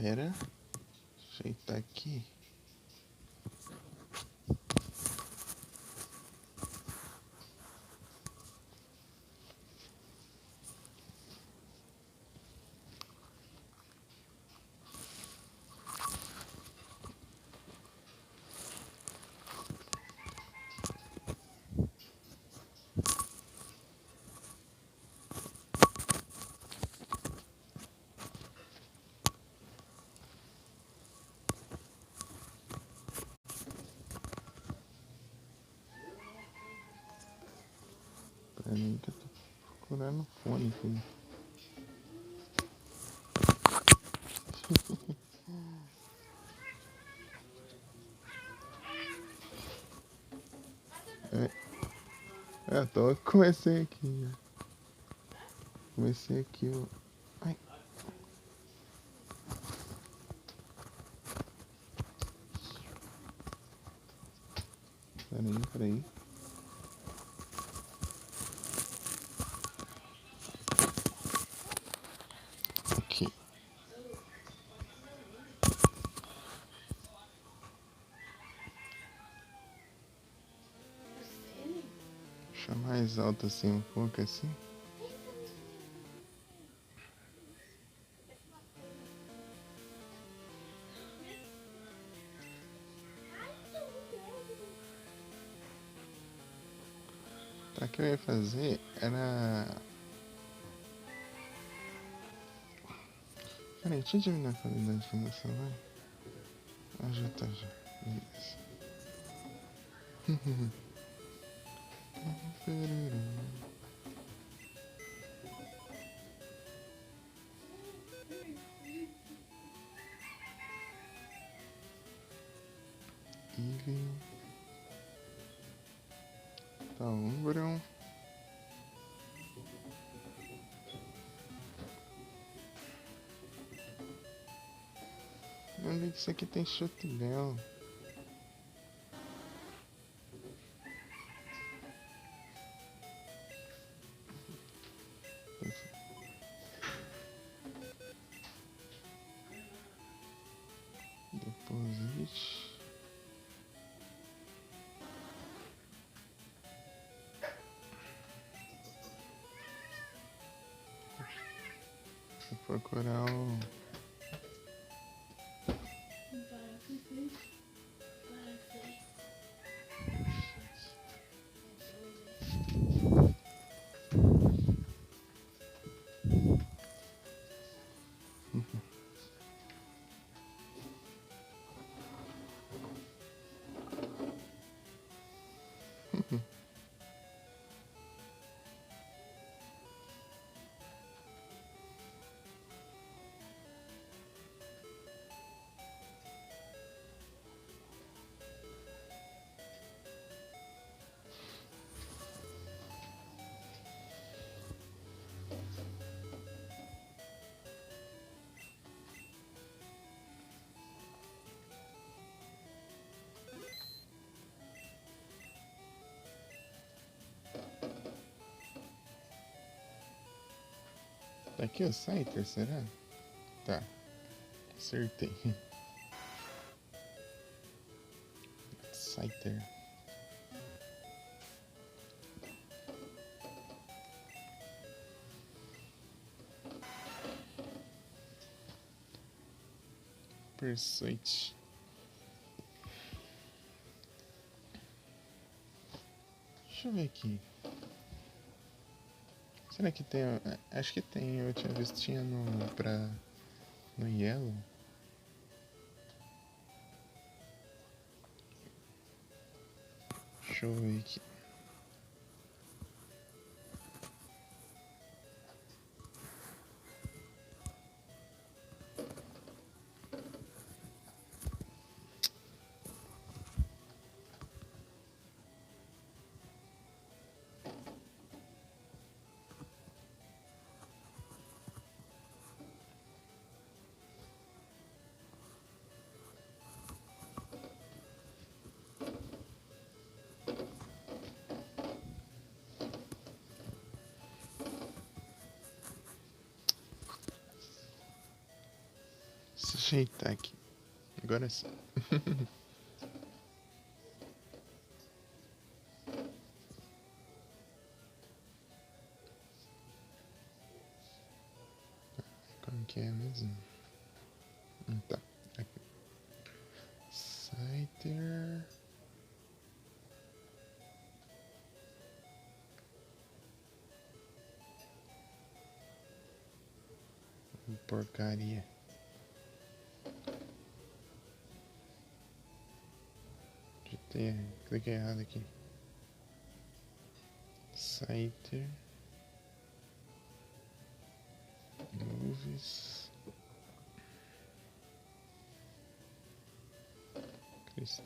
Pera, ajeitar aqui. Pera aí que eu tô procurando fone aqui. Comecei aqui. Comecei aqui, ó. Ai. Peraí. Aqui. Deixa mais alto assim, um pouco assim. Tá, o que eu ia fazer era... Peraí, deixa eu diminuir a qualidade aqui no celular. Ah, já tá, já. Beleza. Ivy. Tá, Umbreon. Onde é que isso aqui tem chute belo? Deposit. Vou procurar o... Tá aqui o Scyther, será? Tá, acertei. Scyther. Persuade. Deixa eu ver aqui. Será que tem... Acho que tem, eu tinha visto, tinha no Yellow. Deixa eu ver aqui. ajeitar aqui. Agora sim. Como que é mesmo? Tá. Aqui. Scyther. Porcaria. Cliquei errado aqui. Scyther. Moves. Cristal.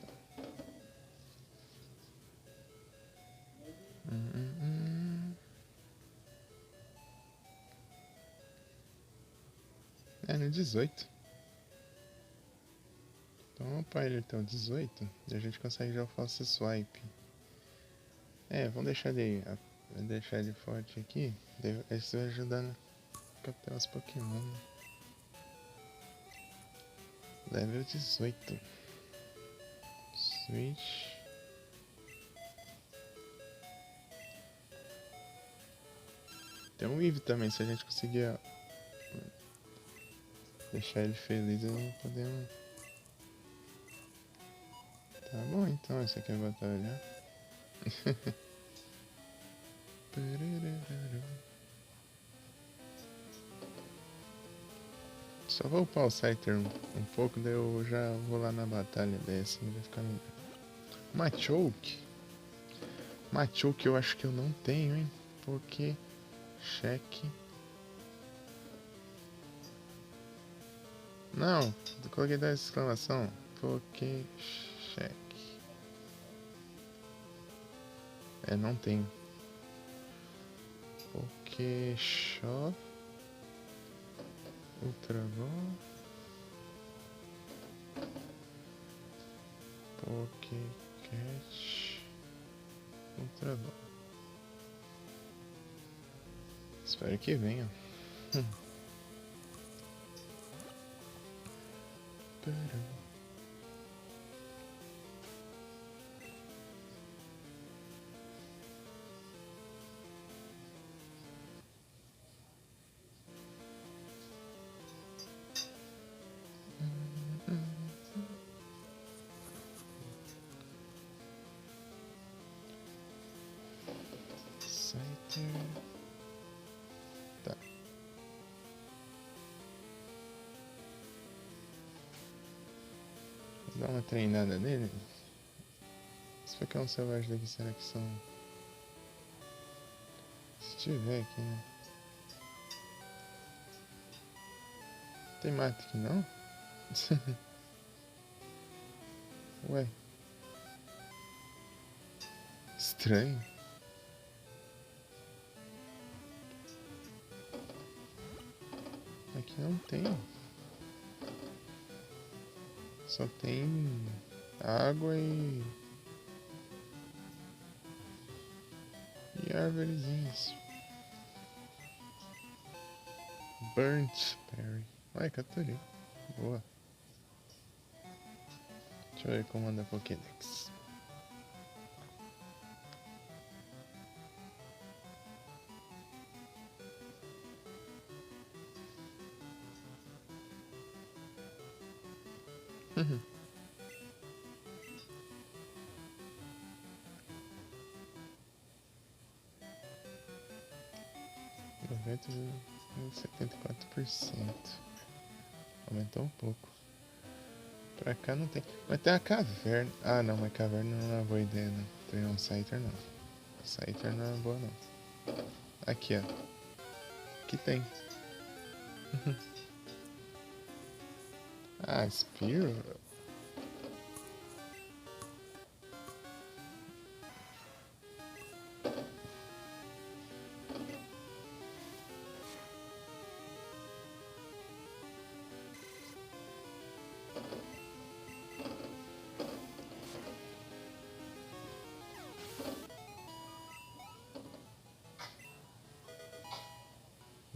É no 18. Então, opa, ele tem o 18 e a gente consegue já o false swipe. Vamos deixar ele forte aqui. Isso vai ajudar a capturar os Pokémon. Level 18. Switch. Tem um Eevee também, se a gente conseguir deixar ele feliz, podemos. Tá bom, então, esse aqui é batalhar. Só vou upar o Scyther um pouco, daí eu já vou lá na batalha, daí assim vai ficar melhor. Machoke. Machoke eu acho que eu não tenho, hein? Porque... cheque. Não, eu coloquei 10 exclamação. Porque... cheque. Não tem. Porque... Show. Ultra Ball. Porque... Catch. Ultra Ball. Espero que venha. Tá. Vou dar uma treinada nele. Se for que é um selvagem daqui, será que são... se tiver aqui, né? Tem mata aqui não? Ué. Estranho. Aqui não tem. Só tem água e árvorezinhas. Burnt Berry. Ué, capturei. Boa. Deixa eu ver como anda a Pokédex. Noventa e 74%. Aumentou um pouco. Pra cá não tem. Mas tem a caverna. Ah, não, mas caverna não é uma boa ideia, não. Treinar um Scyther, não. Scyther não é boa, não. Aqui, ó. Aqui tem. Ah, Spear?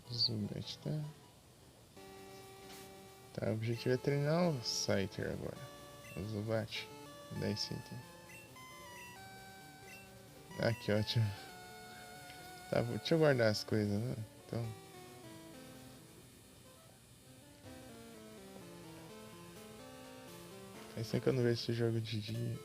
Zubat Tá, o objetivo é treinar o Scyther agora. O Zubat. 10 itens. Ah, que ótimo. Tá, deixa eu guardar as coisas, né? Então. Faz tempo que eu não vejo esse jogo de dia.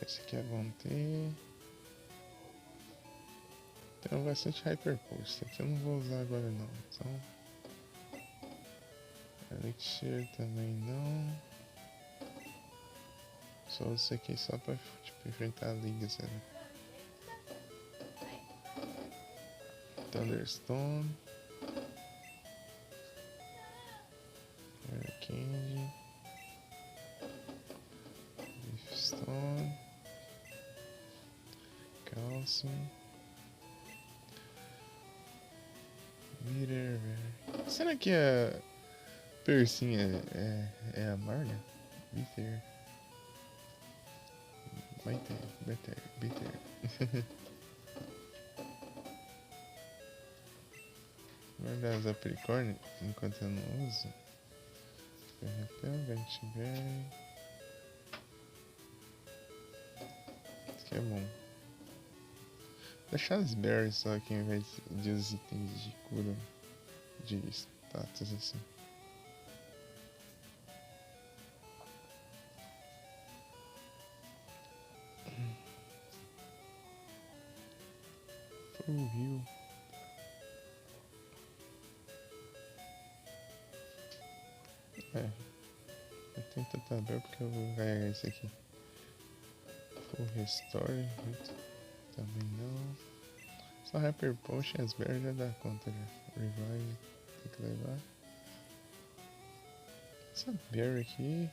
Esse aqui é bom ter. Tem bastante Hyper Pulse. Aqui eu não vou usar agora não. Então. Elixir também não. Só uso aqui só pra tipo, enfrentar ligas, né? Thunderstone. Air Candy. Leafstone. Calcium. Meter. Será que a Persinha é a Marna? Bitter. Bitter. Guardar as Apricorn enquanto eu não uso. Repel, Ventiberry. Isso aqui é bom. Deixar as berries só aqui ao invés de os itens de cura de status assim. Full heal. Eu tenho tanta bel porque eu vou ganhar esse aqui. Full restore. Também não. Só Hyper Potion e as berries já dá conta já. Revive tem que levar. Essa berry aqui.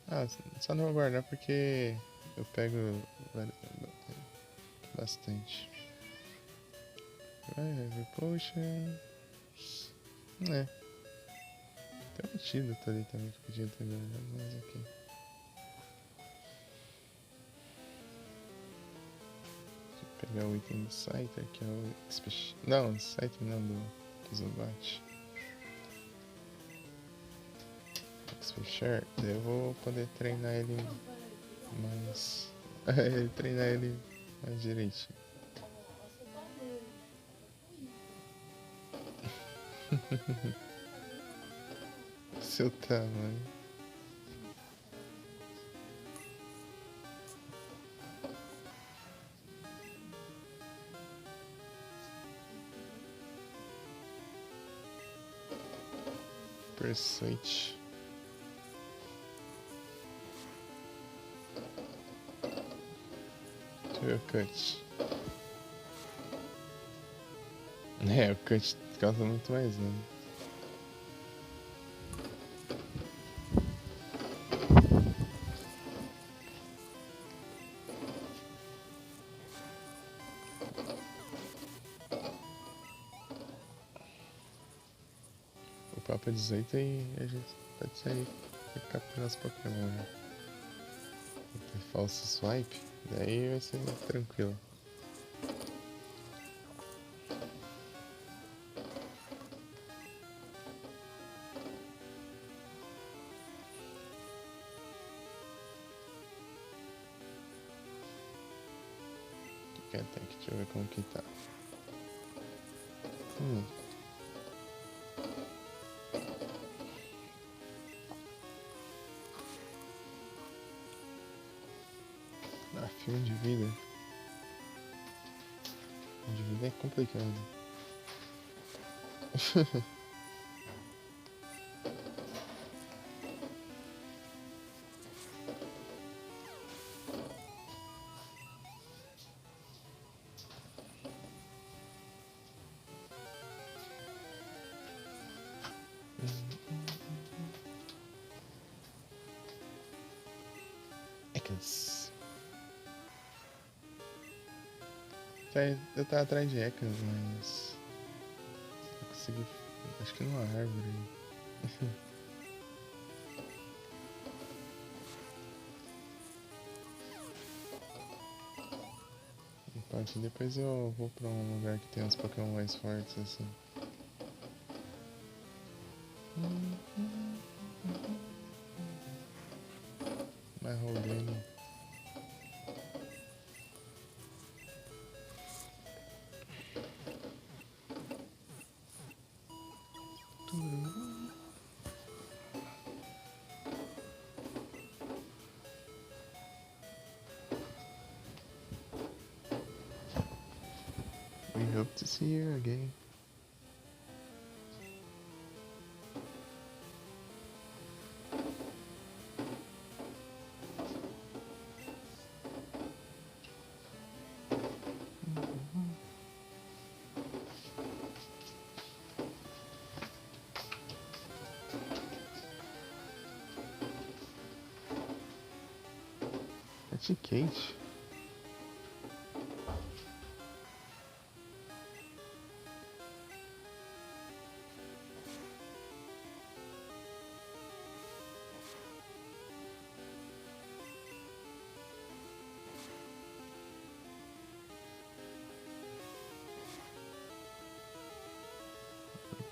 Ah, só não vou guardar porque eu pego bastante. Hyper Potion. Tem um antídoto ali também que eu podia ter guardado, mas aqui. Deixa eu pegar o item do Scyther, que é o não, o Scyther não, do Zubat. Fechar, daí eu vou poder treinar ele mais. Treinar ele mais direitinho. Seu tamanho. Persuade. O cut. O cut causa muito mais dano. O papo é 18 e a gente pode sair capturando os Pokémon, né? Falso swipe, daí vai ser tranquilo. Deixa eu ver como que tá. Fio de vida. Fio de vida é complicado. Eu tava atrás de Ekans, mas eu consegui. Acho que numa árvore. Aqui depois eu vou pra um lugar que tem uns Pokémon mais fortes assim. Mais roubando. We hope to see you again. É quente.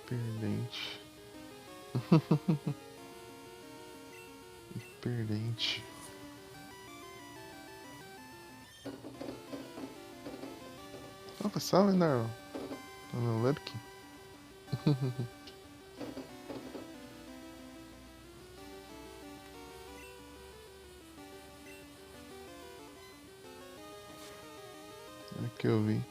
Perdente. Perdente. Opa, salve, Narl. No Lurk. É que eu vi.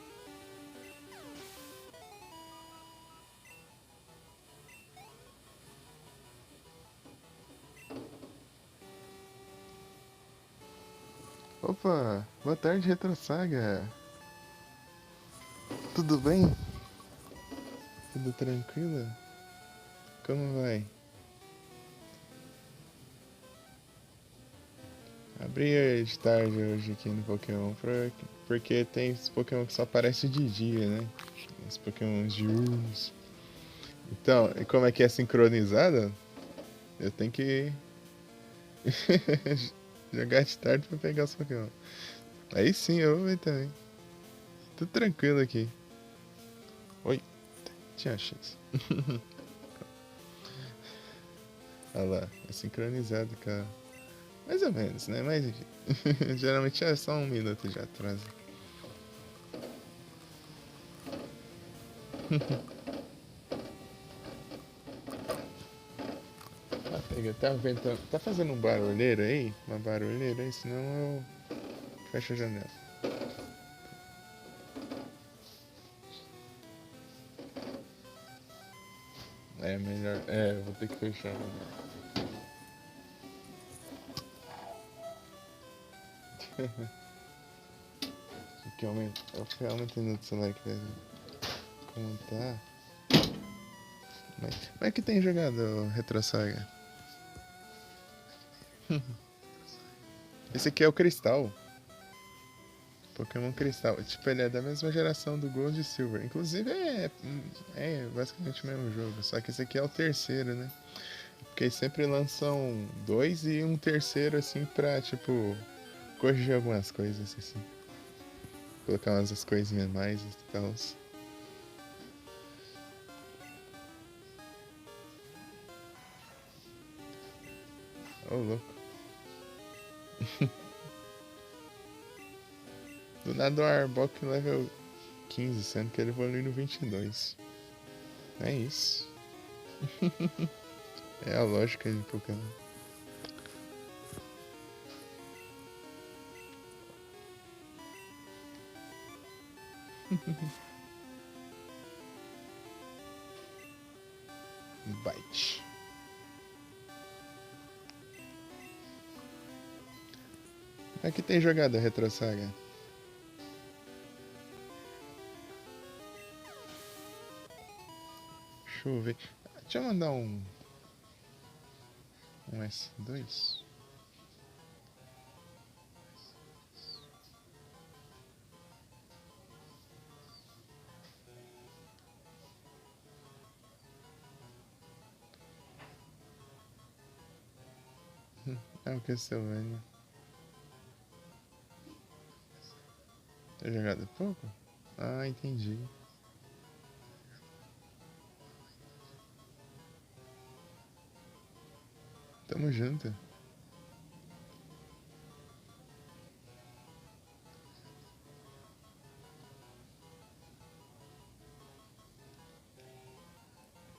Opa, boa tarde, Retrosaga. Tudo bem? Tudo tranquilo? Como vai? Abri de tarde hoje aqui no Pokémon porque tem esse Pokémon que só aparece de dia, né? Os Pokémon diurnos. Então, e como é que é sincronizada? Eu tenho que jogar de tarde pra pegar os Pokémon. Aí sim, eu vou ver também. Tudo tranquilo aqui. Oi, tinha chance. Olha lá, é sincronizado, cara. Mais ou menos, né? Mas enfim. Geralmente é só um minuto de atraso. Tá, pega, tá ventando. Tá fazendo um barulheiro aí? Uma barulheira aí? Senão eu fecho a janela. É melhor. É, eu vou ter que fechar a janela. Porque eu fui aumentando o celular aqui, velho. Como tá? Como é que tem jogado Retro Saga? Esse aqui é o Cristal. Pokémon Cristal. Tipo, ele é da mesma geração do Gold e Silver. Inclusive é basicamente o mesmo jogo. Só que esse aqui é o terceiro, né? Porque eles sempre lançam dois e um terceiro, assim, pra, tipo, corrigir algumas coisas, assim. Colocar umas coisinhas a mais e tal. Ô, louco. Do nada o Arbok level 15, sendo que ele evoluiu no 22. É isso. É a lógica de Pokémon. Bite. Aqui tem jogada Retro Saga. Deixa eu ver. Deixa eu mandar um S2. É o Castlevania. Ter jogado pouco? Ah, entendi. Tamo junto.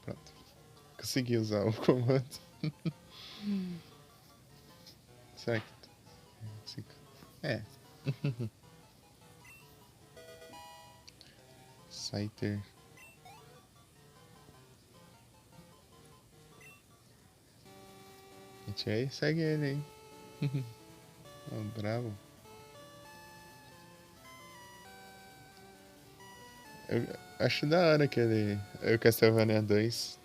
Pronto. Consegui usar o comando. Será que... É. Scyther. A gente aí segue ele, hein? Oh, bravo. Eu acho da hora que ele. O Castlevania 2.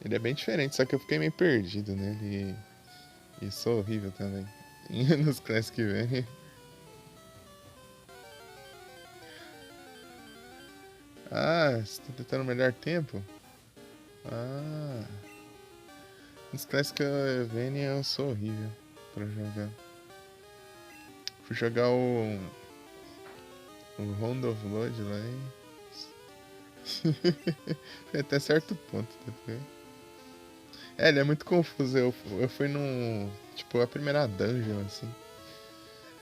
Ele é bem diferente, só que eu fiquei meio perdido nele. E sou horrível também. Nos Classic Vania. Ah, você tá tentando o melhor tempo? Ah. Nos Classic Vania eu sou horrível pra jogar. Fui jogar o Round of Blood lá e. Foi até certo ponto, depois. É, ele é muito confuso. Eu fui num. Tipo, a primeira dungeon, assim.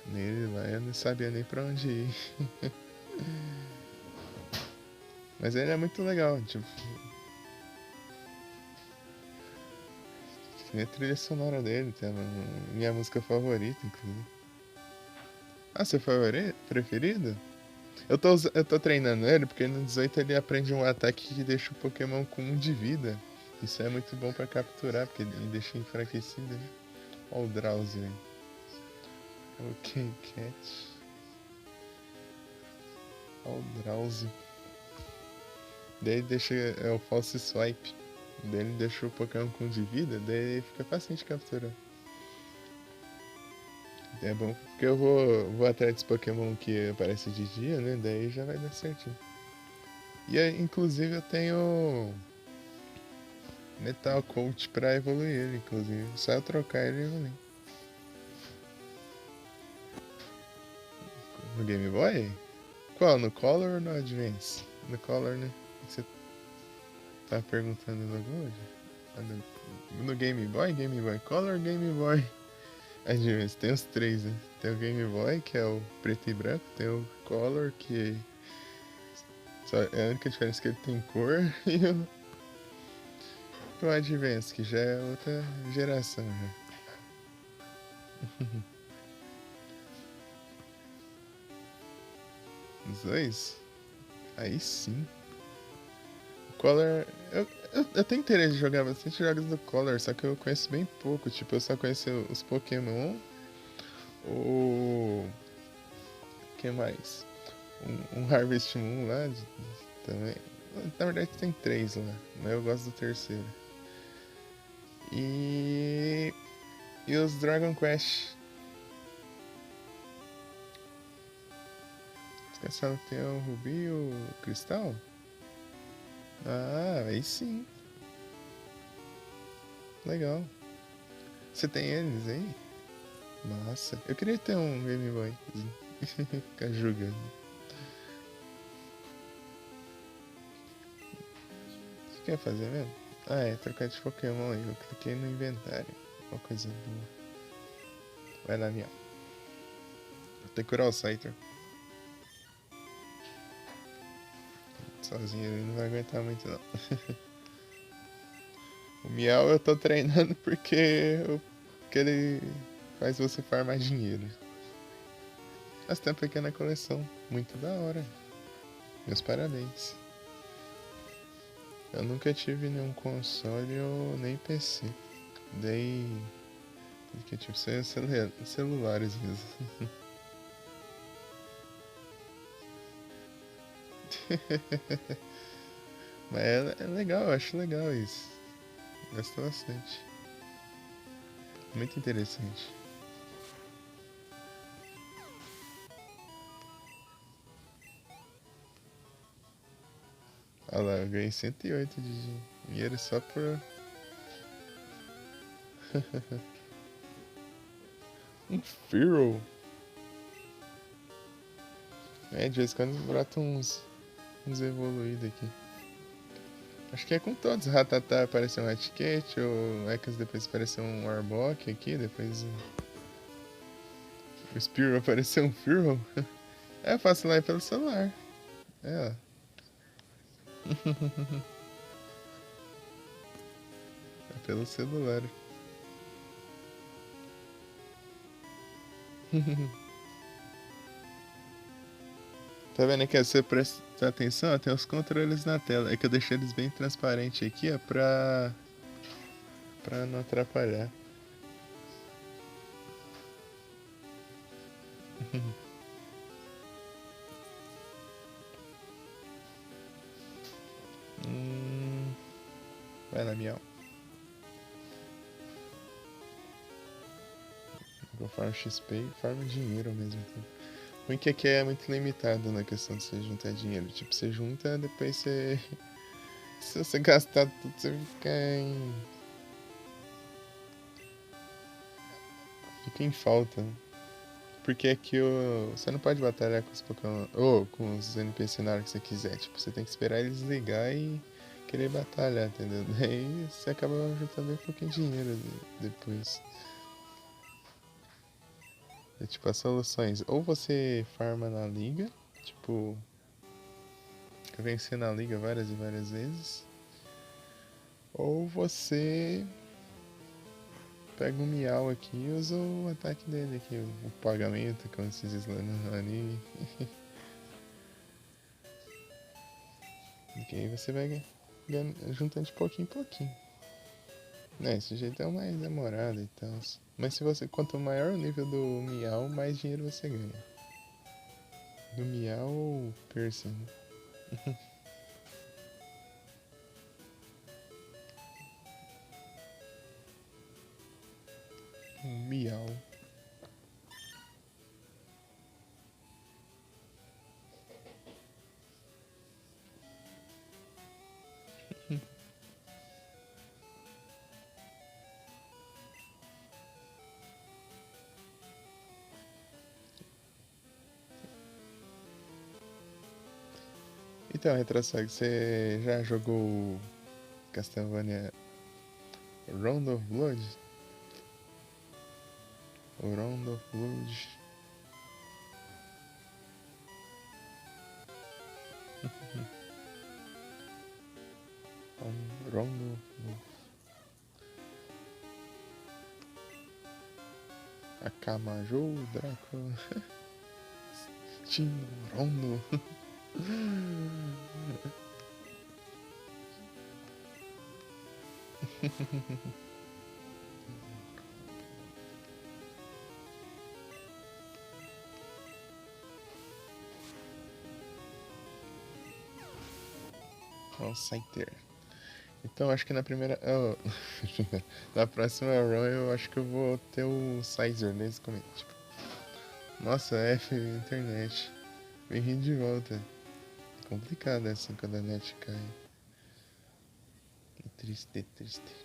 Nele lá, eu não sabia nem pra onde ir. Mas ele é muito legal, tipo. Tem a trilha sonora dele, tem minha música favorita, inclusive. Ah, seu favorito? Preferido? Eu tô treinando ele porque no 18 ele aprende um ataque que deixa o Pokémon com 1 de vida. Isso é muito bom pra capturar, porque ele deixa enfraquecido, né? Olha o Drowsy aí. Ok, Cat. Olha o Drowsy. Daí deixa o False Swipe. Daí ele deixa o Pokémon com 1 de vida, daí fica fácil de capturar. É bom porque eu vou atrás dos Pokémon que aparecem de dia, né? Daí já vai dar certinho. E aí, inclusive eu tenho Metal Coat pra evoluir ele, inclusive. Só eu trocar ele e evoluir. No Game Boy? Qual? No Color ou no Advance? No Color, né? Você tá perguntando no Gold? No Game Boy? Game Boy Color, Game Boy Advance. Tem os três, né? Tem o Game Boy, que é o preto e branco. Tem o Color, que só é a única diferença que ele tem cor. E o Advance, que já é outra geração já. Os dois? Aí sim. O Color. Eu tenho interesse de jogar bastante jogos do Color, só que eu conheço bem pouco. Tipo, eu só conheço os Pokémon. O. Que mais? Um Harvest Moon lá também. Na verdade tem três lá, mas eu gosto do terceiro. E. E os Dragon Quest. Esquecendo que tem o Rubi e o Cristal? Ah, aí sim. Legal. Você tem eles aí? Massa. Eu queria ter um Game Boy. Ficar jogando. O que quer fazer mesmo? Ah, é, trocar de Pokémon aí. Eu cliquei no inventário. Uma coisa boa. Vai lá, minha. Vou ter que curar o Scyther. Sozinho ele não vai aguentar muito não. O Miau eu tô treinando porque ele faz você farmar dinheiro. Mas tem uma pequena coleção. Muito da hora. Meus parabéns. Eu nunca tive nenhum console ou nem PC. Daí. Que tipo, celulares mesmo. Mas é legal, eu acho legal isso. Gosto bastante. Muito interessante. Olha lá, eu ganhei 108 de dinheiro só por. Um Fearow. É, de vez em quando brota uns evoluídos aqui. Acho que é com todos. Ratatá apareceu um Etiquette, o Ekans depois apareceu um Arbok aqui, depois o Spearow apareceu um Fearow. É, eu faço live pelo celular. É, ó. É pelo celular. Tá vendo aqui? Se você prestar atenção, ó, tem os controles na tela. É que eu deixei eles bem transparentes aqui, ó, pra não atrapalhar. Hum, vai lá, miau. Eu farm XP e farm dinheiro ao mesmo tempo. O ruim que aqui é muito limitado na questão de você juntar dinheiro. Tipo, você junta, depois você. Se você gastar tudo, você fica em falta. Porque aqui você não pode batalhar com os Pokémon. Ou com os NPC na hora que você quiser. Tipo, você tem que esperar eles ligar e querer batalhar, entendeu? Daí você acaba juntando bem pouquinho dinheiro depois. É tipo as soluções. Ou você farma na liga, tipo, vencer na liga várias e várias vezes. Ou você pega um miau aqui e usa o ataque dele aqui, o pagamento, como se diz lá no anime. Porque aí você vai juntando de pouquinho em pouquinho. Né, esse jeito é o mais demorado e tal. Mas se você, quanto maior o nível do miau, mais dinheiro você ganha. Do miau ou piercing. Miau. Então, Retrosag, você já jogou Castlevania Round of Blood? O Round of Blood. Round of Blood. Akamajo, Drácula. Tino, Rondo. All Scyther. Então acho que na primeira. Oh, na próxima run eu acho que eu vou ter o Sizer desde o começo. Tipo, nossa, F internet. Vem rir de volta. É complicado assim quando a net cai. Que triste, triste.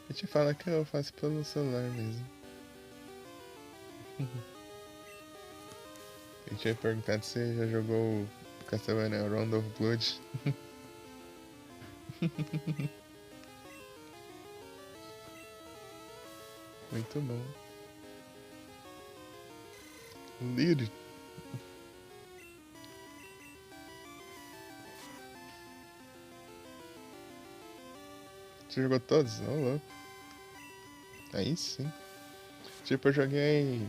Eu te falo que eu faço pelo celular mesmo. Eu tinha perguntado se você já jogou Castlevania Round of Blood. Muito bom. Lyric. Você jogou todos? Ô, louco. Aí sim. Tipo, eu joguei.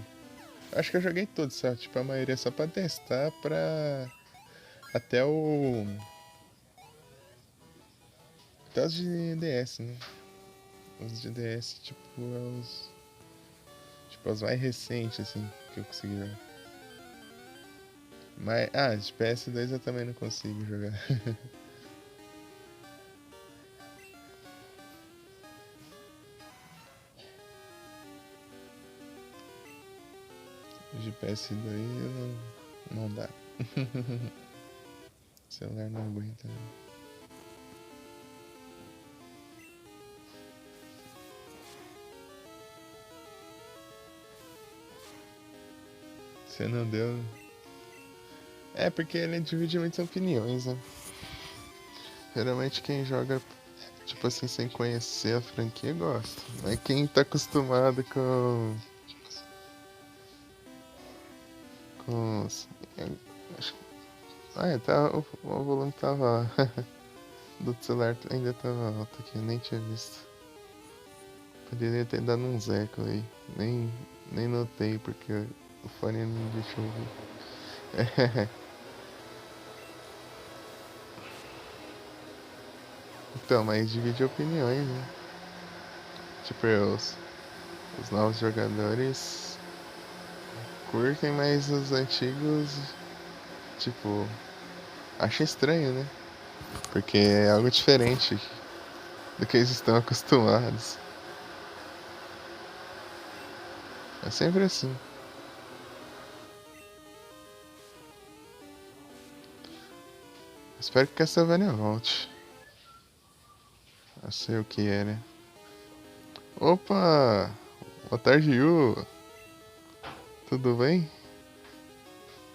Acho que eu joguei todos, só. Tipo, a maioria só pra testar pra. Até o. Até os de DS, né? Os de DS, tipo, é os. Tipo, os mais recentes, assim, que eu consegui jogar. Mas. Ah, de PS2 eu também não consigo jogar. De PS2 não dá. O celular não aguenta. Você não deu. É porque ele divide muitas opiniões, né? Geralmente quem joga, tipo assim, sem conhecer a franquia gosta. Mas quem tá acostumado com os. Acho, tá, o volume tava. Do celular ainda tava alto aqui, eu nem tinha visto. Poderia ter dado um eco aí. Nem notei porque o fone não me deixou ouvir. Então, mas divide opiniões, né? Tipo, os novos jogadores curtem, mas os antigos, tipo, acham estranho, né? Porque é algo diferente do que eles estão acostumados. É sempre assim. Espero que Castlevania volte. Eu sei o que é, né? Opa! Boa tarde, Yu! Tudo bem?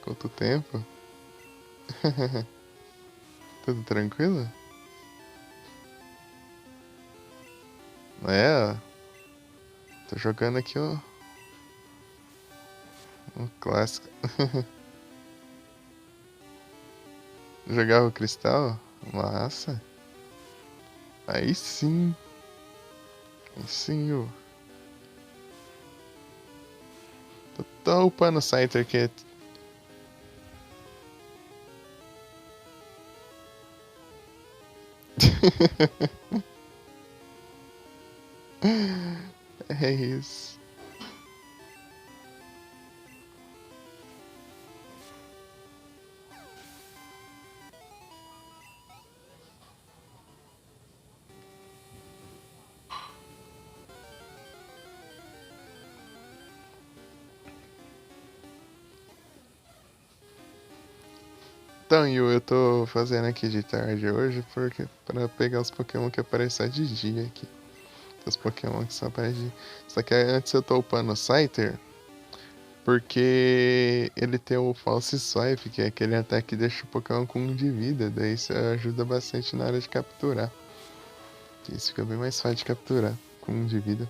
Quanto tempo? Tudo tranquilo? É, tô jogando aqui um clássico. Jogava o Cristal? Massa. Aí sim. Aí sim, Yu. Tô upando o Scyther aqui. É isso. Então, Yu, eu tô fazendo aqui de tarde hoje porque pra pegar os Pokémon que aparecem de dia aqui. Os Pokémon que só aparecem de dia. Só que antes eu tô upando o Scyther porque ele tem o False Swipe, que é aquele ataque que deixa o Pokémon com 1 de vida. Daí isso ajuda bastante na hora de capturar. Isso fica bem mais fácil de capturar com 1 de vida.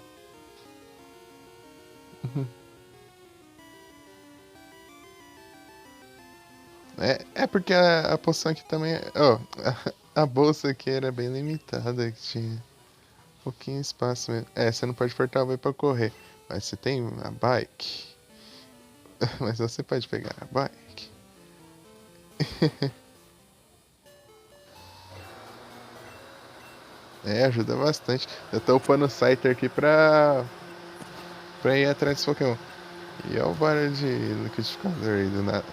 É porque a poção aqui também. Ó, a bolsa aqui era bem limitada, que tinha pouquinho espaço mesmo. É, você não pode portar o Wii pra correr, mas você tem a bike. Mas você pode pegar a bike. É, ajuda bastante. Eu tô upando o Scyther aqui pra ir atrás desse Pokémon. E olha o barulho de liquidificador aí do nada.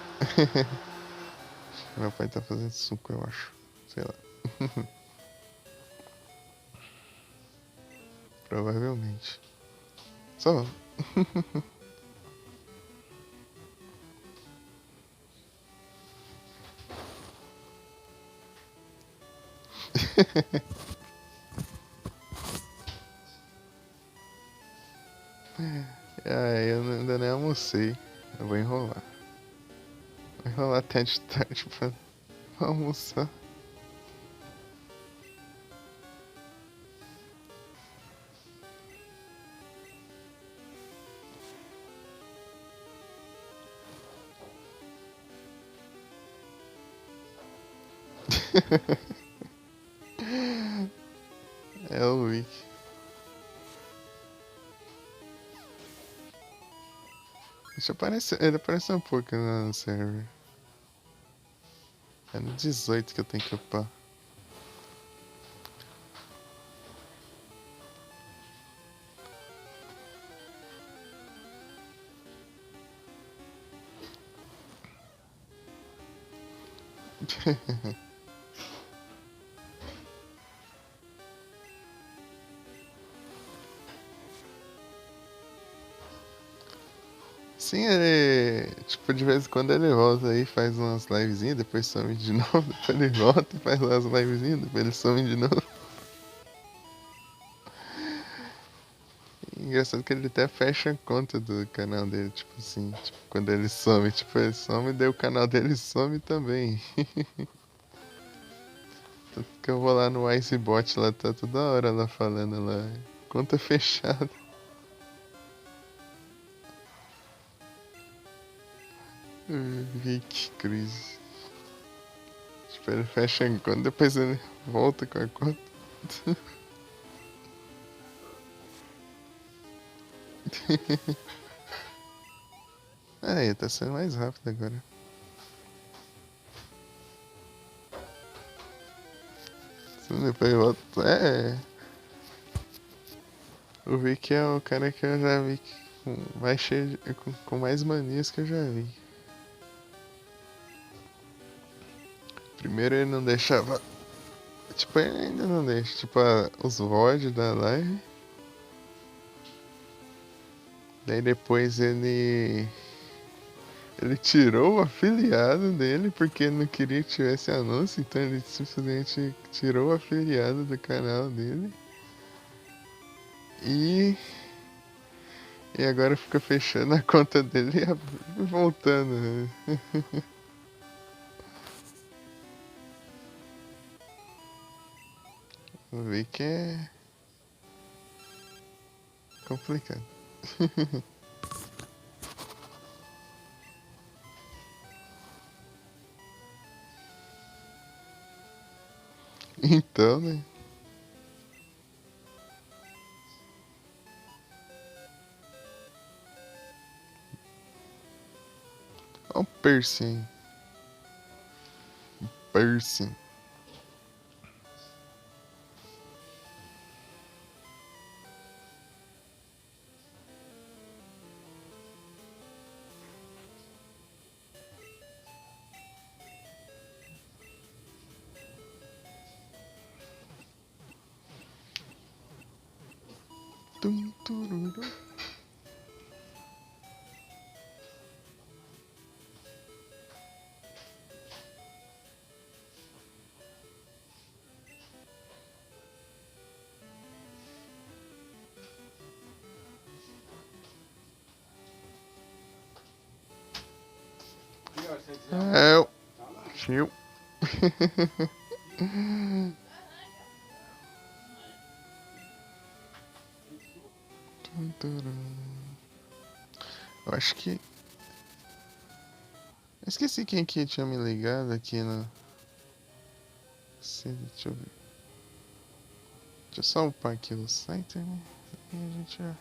Meu pai tá fazendo suco, eu acho. Sei lá. Provavelmente. Só. Eu ainda nem almocei. Eu vou enrolar. Vou enrolar até de tarde pra almoçar. É o Wiki. Deixa eu aparecer. Ele apareceu um pouco no server. É no 18 que eu tenho que upar. Sim, ele. Tipo, de vez em quando ele volta aí, faz umas livezinhas, depois some de novo, depois ele volta e faz umas livezinhas, depois ele some de novo. Engraçado que ele até fecha a conta do canal dele, tipo assim, tipo, quando ele some, daí o canal dele some também. Tanto que eu vou lá no Icebot, lá tá toda hora lá falando lá, conta fechada. Vic Cris. Tipo, ele fecha a conta, depois ele volta com a conta. Aí, tá sendo mais rápido agora. Depois volta. O Vic é o cara que eu já vi com mais cheio com mais manias que eu já vi. Primeiro ele não deixava. Tipo, ele ainda não deixa. Tipo, os VOD da live. Daí depois ele tirou o afiliado dele porque não queria que tivesse anúncio, então ele simplesmente tirou o afiliado do canal dele. E agora fica fechando a conta dele e voltando. Né? Vou ver que é complicado. Então, né? Olha o piercing. Piercing. Tum, tururu. É, tio. Eu acho que. Eu esqueci quem que tinha me ligado aqui no. Deixa eu ver. Deixa eu só upar aqui o site, né? E a gente já.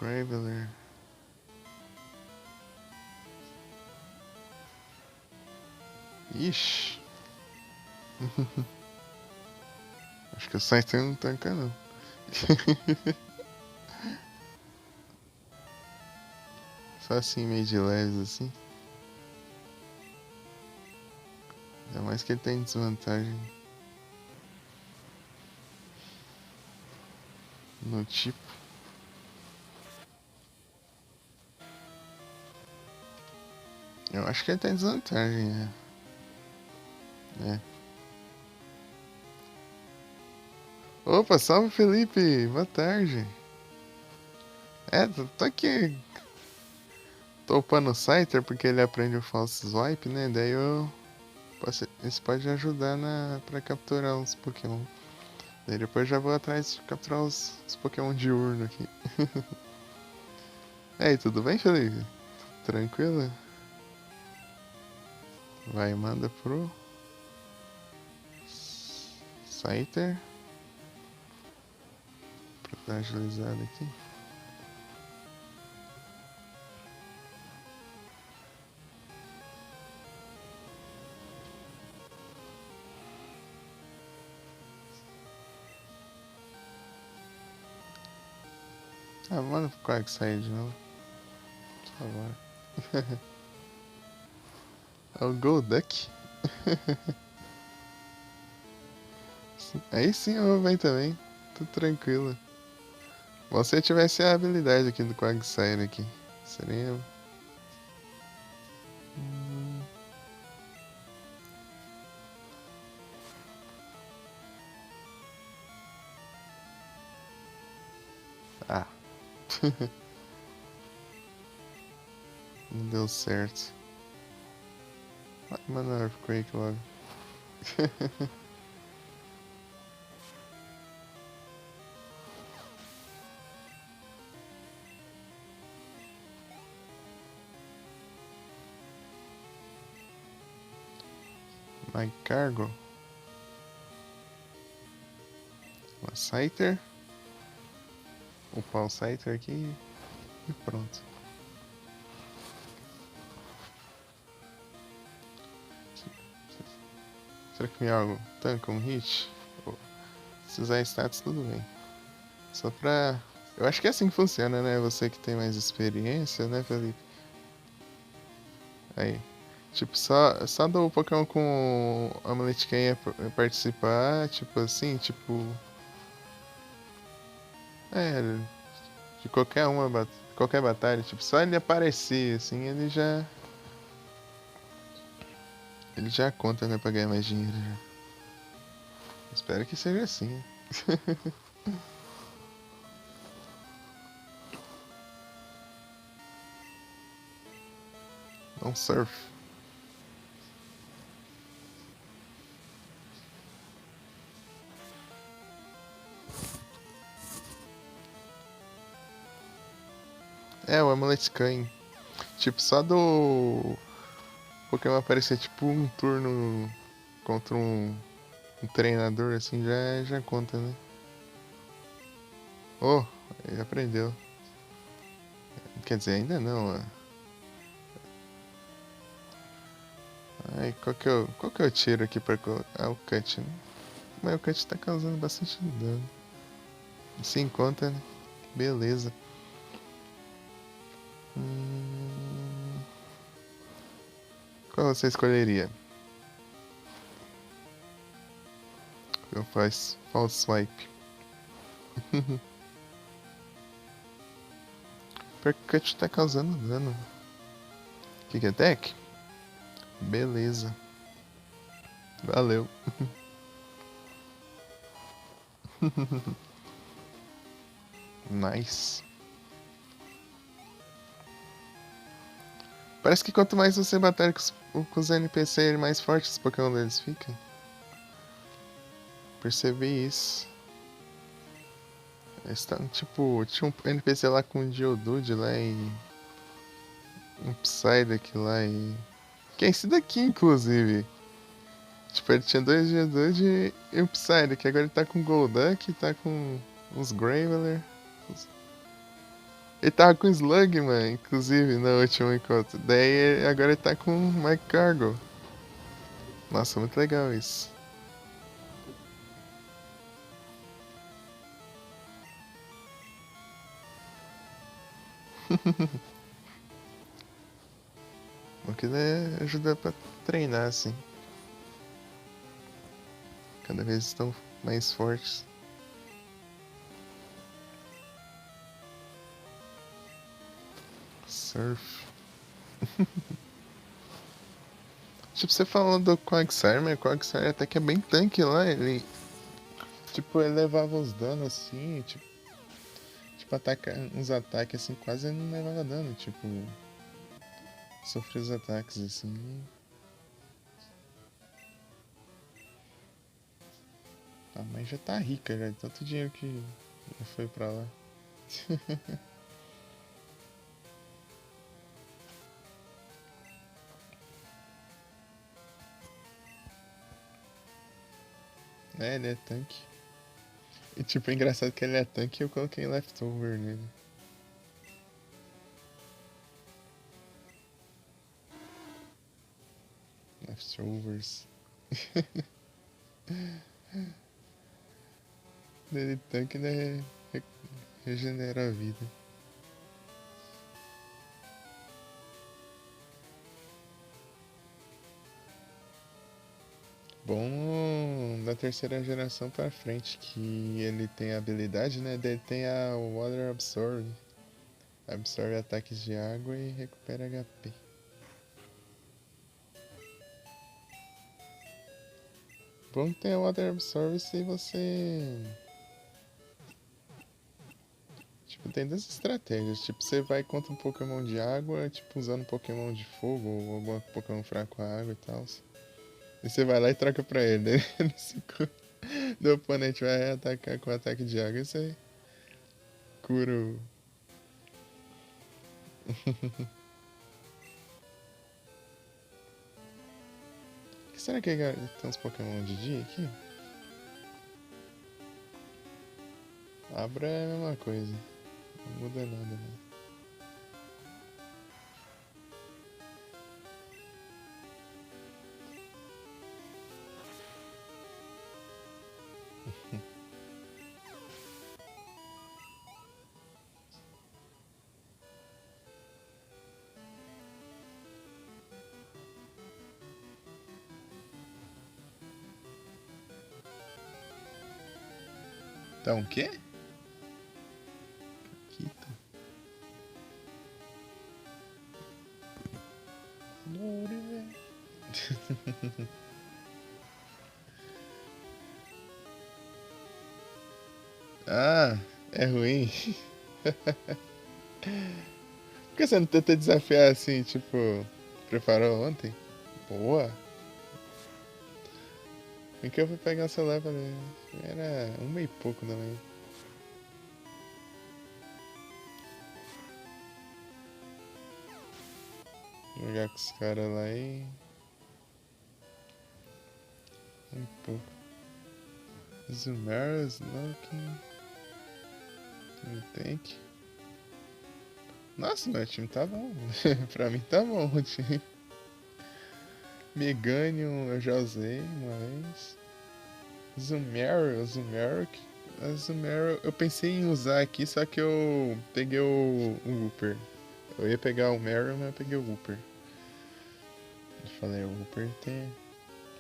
Graveler. Ixi. Acho que o site não tanca não. Só assim, meio de leves assim. Ainda mais que ele tem desvantagem no tipo. Eu acho que ele tem desvantagem, né? É. Opa, salve Felipe! Boa tarde! Tô aqui. Tô upando o Scyther porque ele aprende o false swipe, né? Daí isso pode ajudar pra capturar uns Pokémon. Daí depois já vou atrás de capturar os Pokémon diurno aqui. E aí, tudo bem, Felipe? Tranquilo? Vai, manda pro Scyther. Pra dar agilizado aqui. Manda pro Quack sair de novo. Por favor. É o Golduck. Aí sim eu vou bem também. Tudo tranquilo. Bom, se eu tivesse a habilidade aqui do Quagsire aqui. Seria Hum. Ah, não deu certo. Vai, mano, Earthquake logo. My Cargo. Uma Scyther. Upar o Scyther aqui e pronto. Será que me algo tanca um hit? Oh, se usar status, tudo bem. Só pra. Eu acho que é assim que funciona, né? Você que tem mais experiência, né, Felipe? Aí. Tipo, só do Pokémon com a Amuletica participar, tipo assim, tipo. É, de qualquer qualquer batalha, tipo, só ele aparecer, assim, ele já conta, né, pra ganhar mais dinheiro já. Espero que seja assim. Não surf. É, o Amuletica, tipo, só do Pokémon aparecer, tipo, um turno contra um treinador, assim, já conta, né? Oh, ele aprendeu. Quer dizer, ainda não, ó. Ai, qual que é o tiro aqui pra colocar? Ah, o cut, né? Mas o cut tá causando bastante dano. Sem conta, né? Beleza. Hum... Qual você escolheria? Eu faço false swipe. Porque o cut tá causando dano. Que é deck? Beleza. Valeu. Nice. Parece que quanto mais você batalha com os NPC, mais fortes os Pokémon deles ficam. Percebi isso. Eles tão, tipo, tinha um NPC lá com um Geodude lá e. Um Psyduck lá e. Que é esse daqui, inclusive. Tipo, ele tinha dois Geodude e um Psyduck. Agora ele tá com Golduck, tá com uns Graveler. Ele tava com Slugman, inclusive, no último encontro. Daí agora ele tá com Mike Cargo. Nossa, muito legal isso. O que ajuda pra treinar, assim. Cada vez estão mais fortes. Surf. Tipo, você falou do Quagsire, mas o Quagsire até que é bem tanque lá. Tipo, ele levava os danos assim, tipo uns ataques assim, quase não levava dano. Tipo, sofria os ataques assim. A mãe já tá rica já, de tanto dinheiro que já foi pra lá. É, ele é tanque. E tipo, é engraçado que ele é tanque e eu coloquei leftover nele. Leftovers. Ele tanque, né? Regenera a vida. Bom da terceira geração pra frente, que ele tem a habilidade, né? Dele tem a Water Absorb. Absorve ataques de água e recupera HP. Bom que tem a Water Absorb se você... Tipo, tem duas estratégias. Tipo, você vai contra um Pokémon de água, tipo, usando Pokémon de fogo ou algum Pokémon fraco com a água e tal. E você vai lá e troca pra ele. Daí do oponente vai atacar com ataque de água e você cura o... Que será que tem uns Pokémon de dia aqui? Abra é a mesma coisa. Não muda nada, né? Tá um quê? Quito. Ah, é ruim. Por que você não tenta desafiar assim, tipo, preparou ontem? Boa. Em que eu fui pegar o celular pra ver. Era uma e pouco da manhã. Jogar com os caras lá e. Um pouco. Zumera, Smoking. Tank. Nossa, meu time tá bom. Pra mim tá bom o time. Meganium eu já usei uma vez. Zumero. A Zumero eu pensei em usar aqui, só que eu peguei o Wooper. Eu ia pegar o Meryl, mas eu peguei o Wooper. Eu falei, o Wooper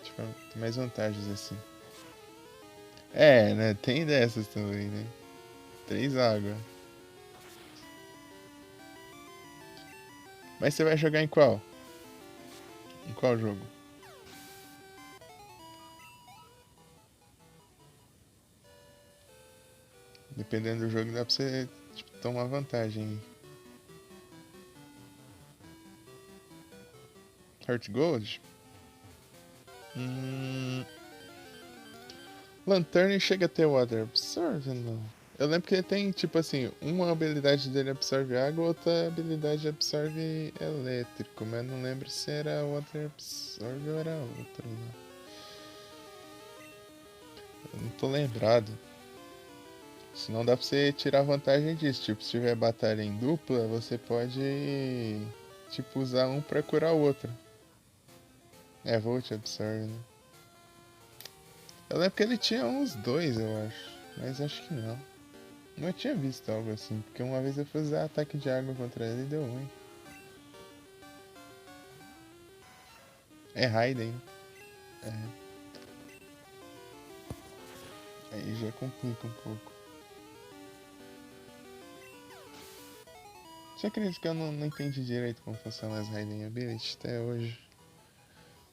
tipo, tem mais vantagens assim. É, né? Tem dessas também, né? 3 água. Mas você vai jogar em qual? Em qual jogo? Dependendo do jogo, dá pra você tipo, tomar vantagem. Heart Gold? Hum... Lantern chega a ter Water Absorb, não? Eu lembro que ele tem, tipo assim, uma habilidade dele absorve água, outra habilidade absorve elétrico, mas não lembro se era Water Absorb ou era outra, né? Eu não tô lembrado. Senão dá pra você tirar vantagem disso. Tipo, se tiver batalha em dupla, você pode, tipo, usar um pra curar o outro. É, Volt Absorb, né? Eu lembro que ele tinha uns dois, eu acho. Mas acho que não. Não tinha visto algo assim, porque uma vez eu fui usar ataque de água contra ele e deu ruim. É Raiden. É, aí já complica um pouco. Você acredita que eu não entendi direito como funciona as Raiden Ability até hoje?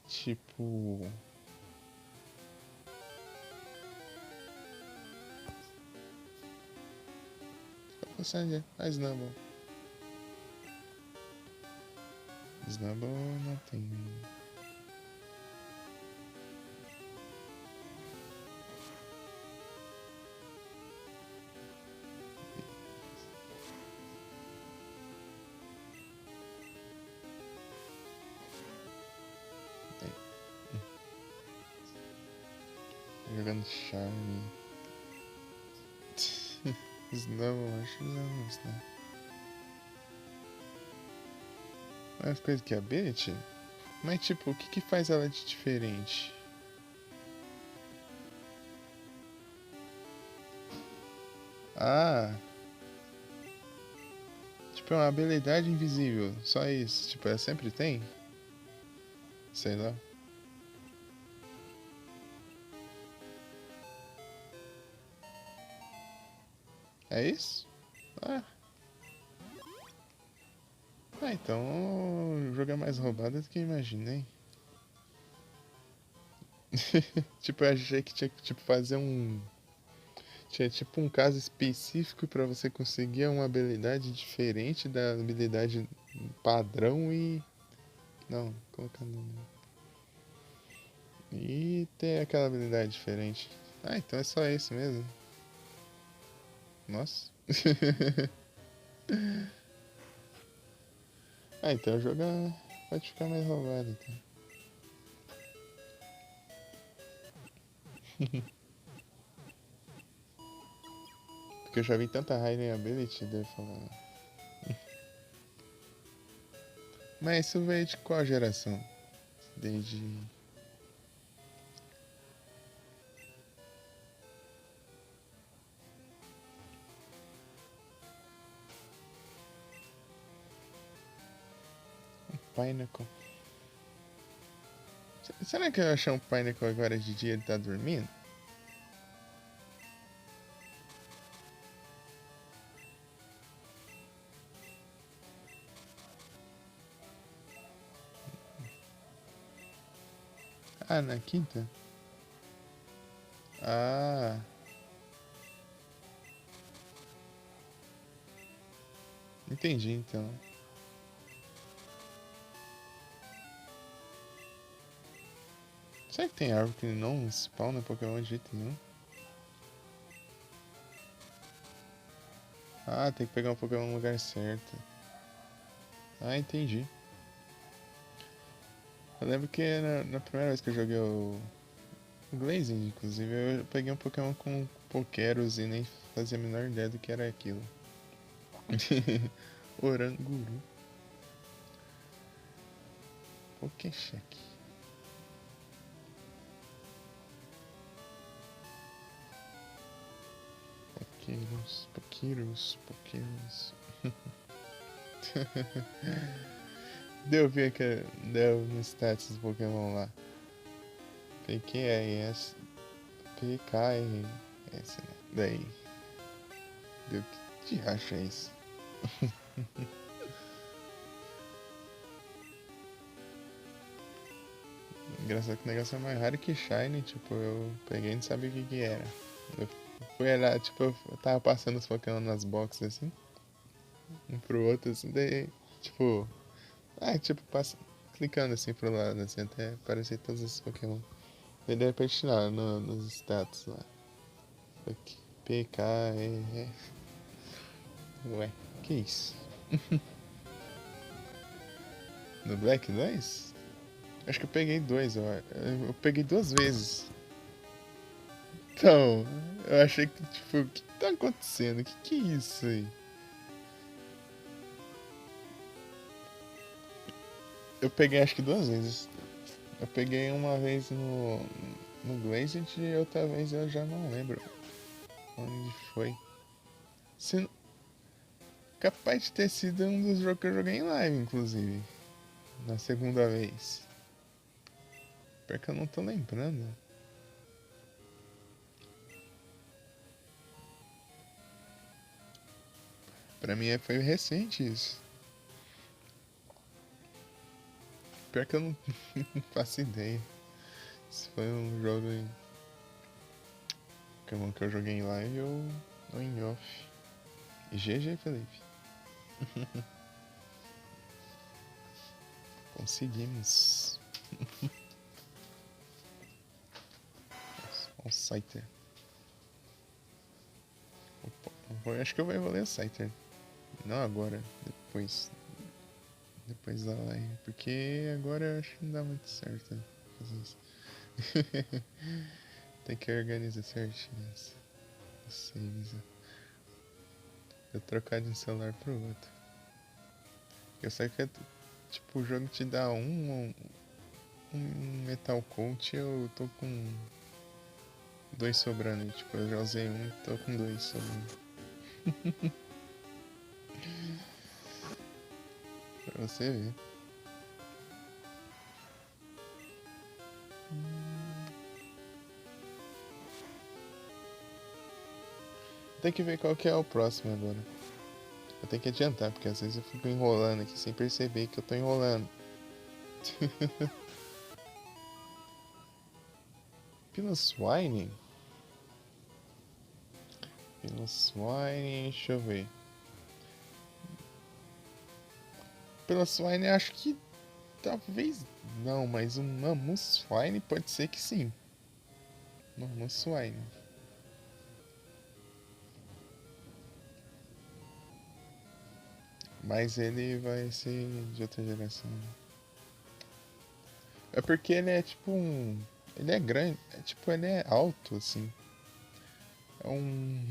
Tipo. Qual funciona? A Snubble. Snubble não tem. Jogando Charme. Snubble, acho que não, né? Mais coisa que a Ability? Mas tipo, o que faz ela de diferente? Ah, tipo, é uma habilidade invisível. Só isso. Tipo, ela sempre tem? Sei lá. É isso? Ah, então o jogo é mais roubado do que eu imaginei. Tipo, eu achei que tinha que tipo, fazer um. Tinha tipo um caso específico pra você conseguir uma habilidade diferente da habilidade padrão e. Não, colocando. E ter aquela habilidade diferente. Ah, então é só isso mesmo. Nossa. Ah, então o jogo pode ficar mais roubado então. Porque eu já vi tanta Hidden Ability, deve falar. Mas isso veio de qual geração? Desde. Pinnacle. Será que eu achar um Pinnacle agora de dia ele tá dormindo? Ah, na quinta? Ah, entendi então. Será que tem árvore que não spawna Pokémon de jeito nenhum? Ah, tem que pegar um Pokémon no lugar certo. Ah, entendi. Eu lembro que na primeira vez que eu joguei o Glazing, inclusive, eu peguei um Pokémon com Pokeros e nem fazia a menor ideia do que era aquilo. Oranguru. Pokéshack. Pokéros. Deu ver que deu no status do Pokémon lá. PQRS. PKRS, né? Daí. Deu que de acha isso? Engraçado que o negócio é mais raro que Shine, tipo, eu peguei e não sabia o que era. Eu fui lá, tipo, eu tava passando os Pokémon nas boxes assim, um pro outro, assim, daí, tipo, tipo, passa, clicando assim pro lado, assim, até aparecer todos esses Pokémon. Daí de repente lá, nos status lá. Aqui, PKR. Ué, que isso? No Black 2? Acho que eu peguei dois, eu peguei duas vezes. Então, eu achei que, tipo, o que tá acontecendo? Que é isso aí? Eu peguei acho que duas vezes. Eu peguei uma vez no Glazed e outra vez eu já não lembro onde foi. Se, capaz de ter sido um dos jogos que eu joguei em live, inclusive. Na segunda vez. Pior que eu não tô lembrando. Pra mim foi recente isso. Pior que eu não faço ideia. Se foi um jogo em Pokémon que eu joguei em live ou em off. E GG, Felipe. Conseguimos. O Scyther. Acho que eu vou evoluir o Scyther. Não agora, depois. Depois da live. Porque agora eu acho que não dá muito certo fazer isso. Tem que organizar certinho os saves. Eu trocar de um celular pro outro. Eu sei que tipo, o jogo te dá um Metal Coat e eu tô com dois sobrando. Tipo, eu já usei um e tô com dois sobrando. Pra você ver. Tem que ver qual que é o próximo agora. Eu tenho que adiantar, porque às vezes eu fico enrolando aqui sem perceber que eu tô enrolando. Piloswine? Piloswine, deixa eu ver. Piloswine acho que talvez não, mas um Mamoswine pode ser que sim. Mamoswine. Mas ele vai ser de outra geração. É porque ele é tipo um. Ele é grande. É, tipo, ele é alto, assim. É um.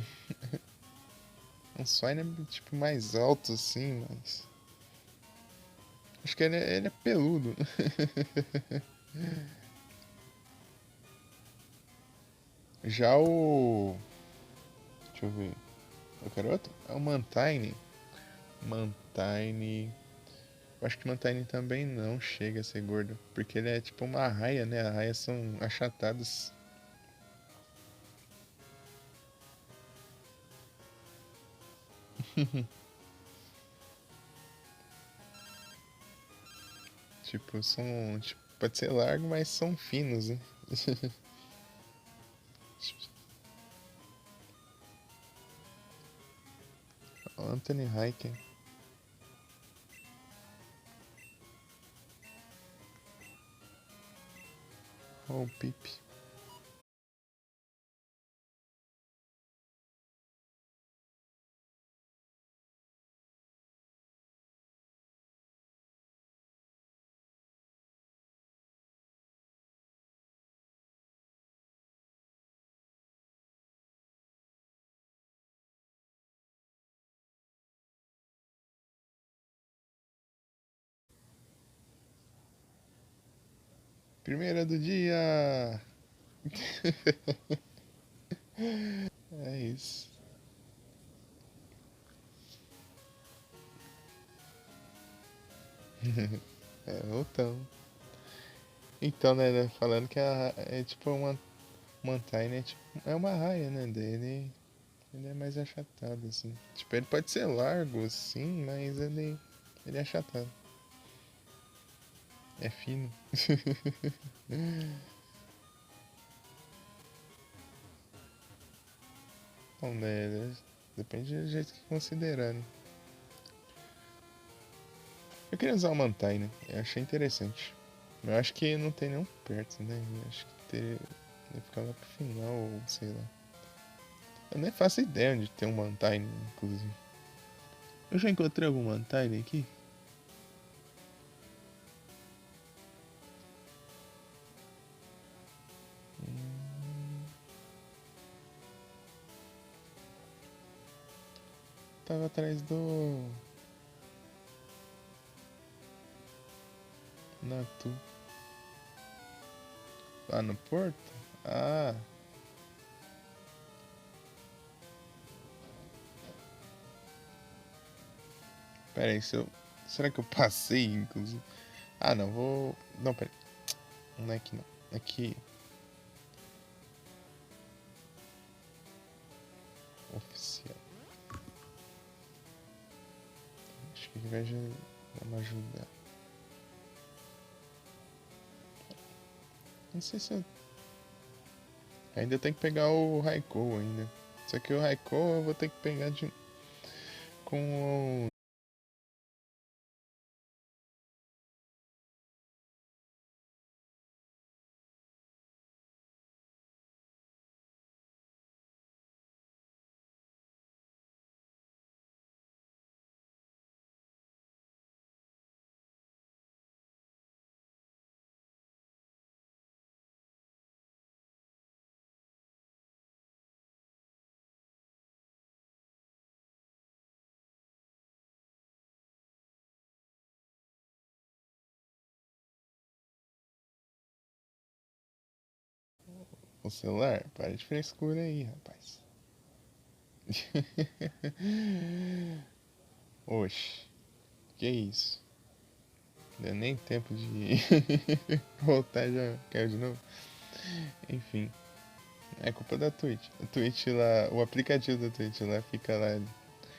Um Swine é tipo mais alto, assim, mas. Acho que ele é peludo. Já o. Deixa eu ver. Eu quero outro? É o Mantine. Mantine. Eu acho que Mantine também não chega a ser gordo. Porque ele é tipo uma raia, né? As raias são achatadas. Tipo, são. Tipo, pode ser largo, mas são finos, né? Anthony Hiken. Ou oh, Pip. Primeira do dia! É isso. É, voltamos. Então, né, falando que é tipo uma Mantine, é, tipo, é uma raia, né, dele. Ele é mais achatado, assim. Tipo, ele pode ser largo, sim, mas ele é achatado. É fino. Então, né, depende do jeito que considerar, né? Eu queria usar o Mantine, eu achei interessante. Eu acho que não tem nenhum perto, né? Eu acho que deve ficar lá pro final, ou sei lá. Eu nem faço ideia de ter um Mantine, inclusive. Eu já encontrei algum Mantine aqui? Tava atrás do Natu. Lá no porto? Ah, pera aí, se eu... Será que eu passei, inclusive? Ah, não, vou... Não, pera aí. Não é aqui, não. Aqui, oficial. Acho que aqui vai dar uma ajuda. Não sei se eu... Ainda tem que pegar o Raikou ainda. Só que o Raikou eu vou ter que pegar de... com o celular. Para de frescura aí, rapaz. Oxe, que isso? Não deu nem tempo de voltar já caiu de novo. Enfim, é culpa da Twitch. A Twitch lá, o aplicativo da Twitch lá fica lá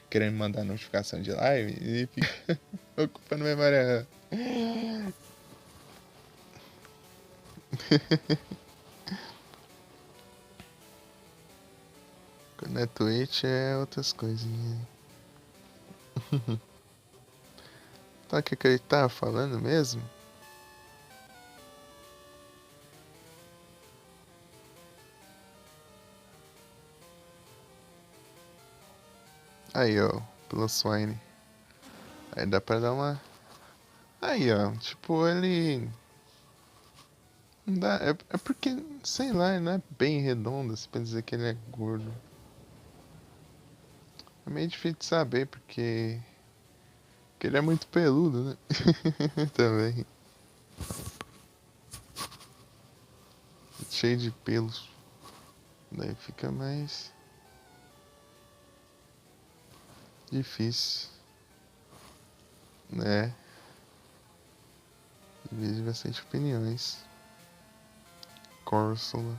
querendo mandar notificação de live e fica ocupando memória. Na Twitch é outras coisinhas. Tá, o que ele tava falando mesmo? Aí, ó, Plus Wine. Aí dá pra dar uma. Aí, ó, tipo, ele. Não dá. É porque, sei lá, ele não é bem redondo, assim, pra dizer que ele é gordo. É meio difícil de saber, porque ele é muito peludo, né? Também. Cheio de pelos. Daí fica mais difícil, né? Divide bastante opiniões. Córsula.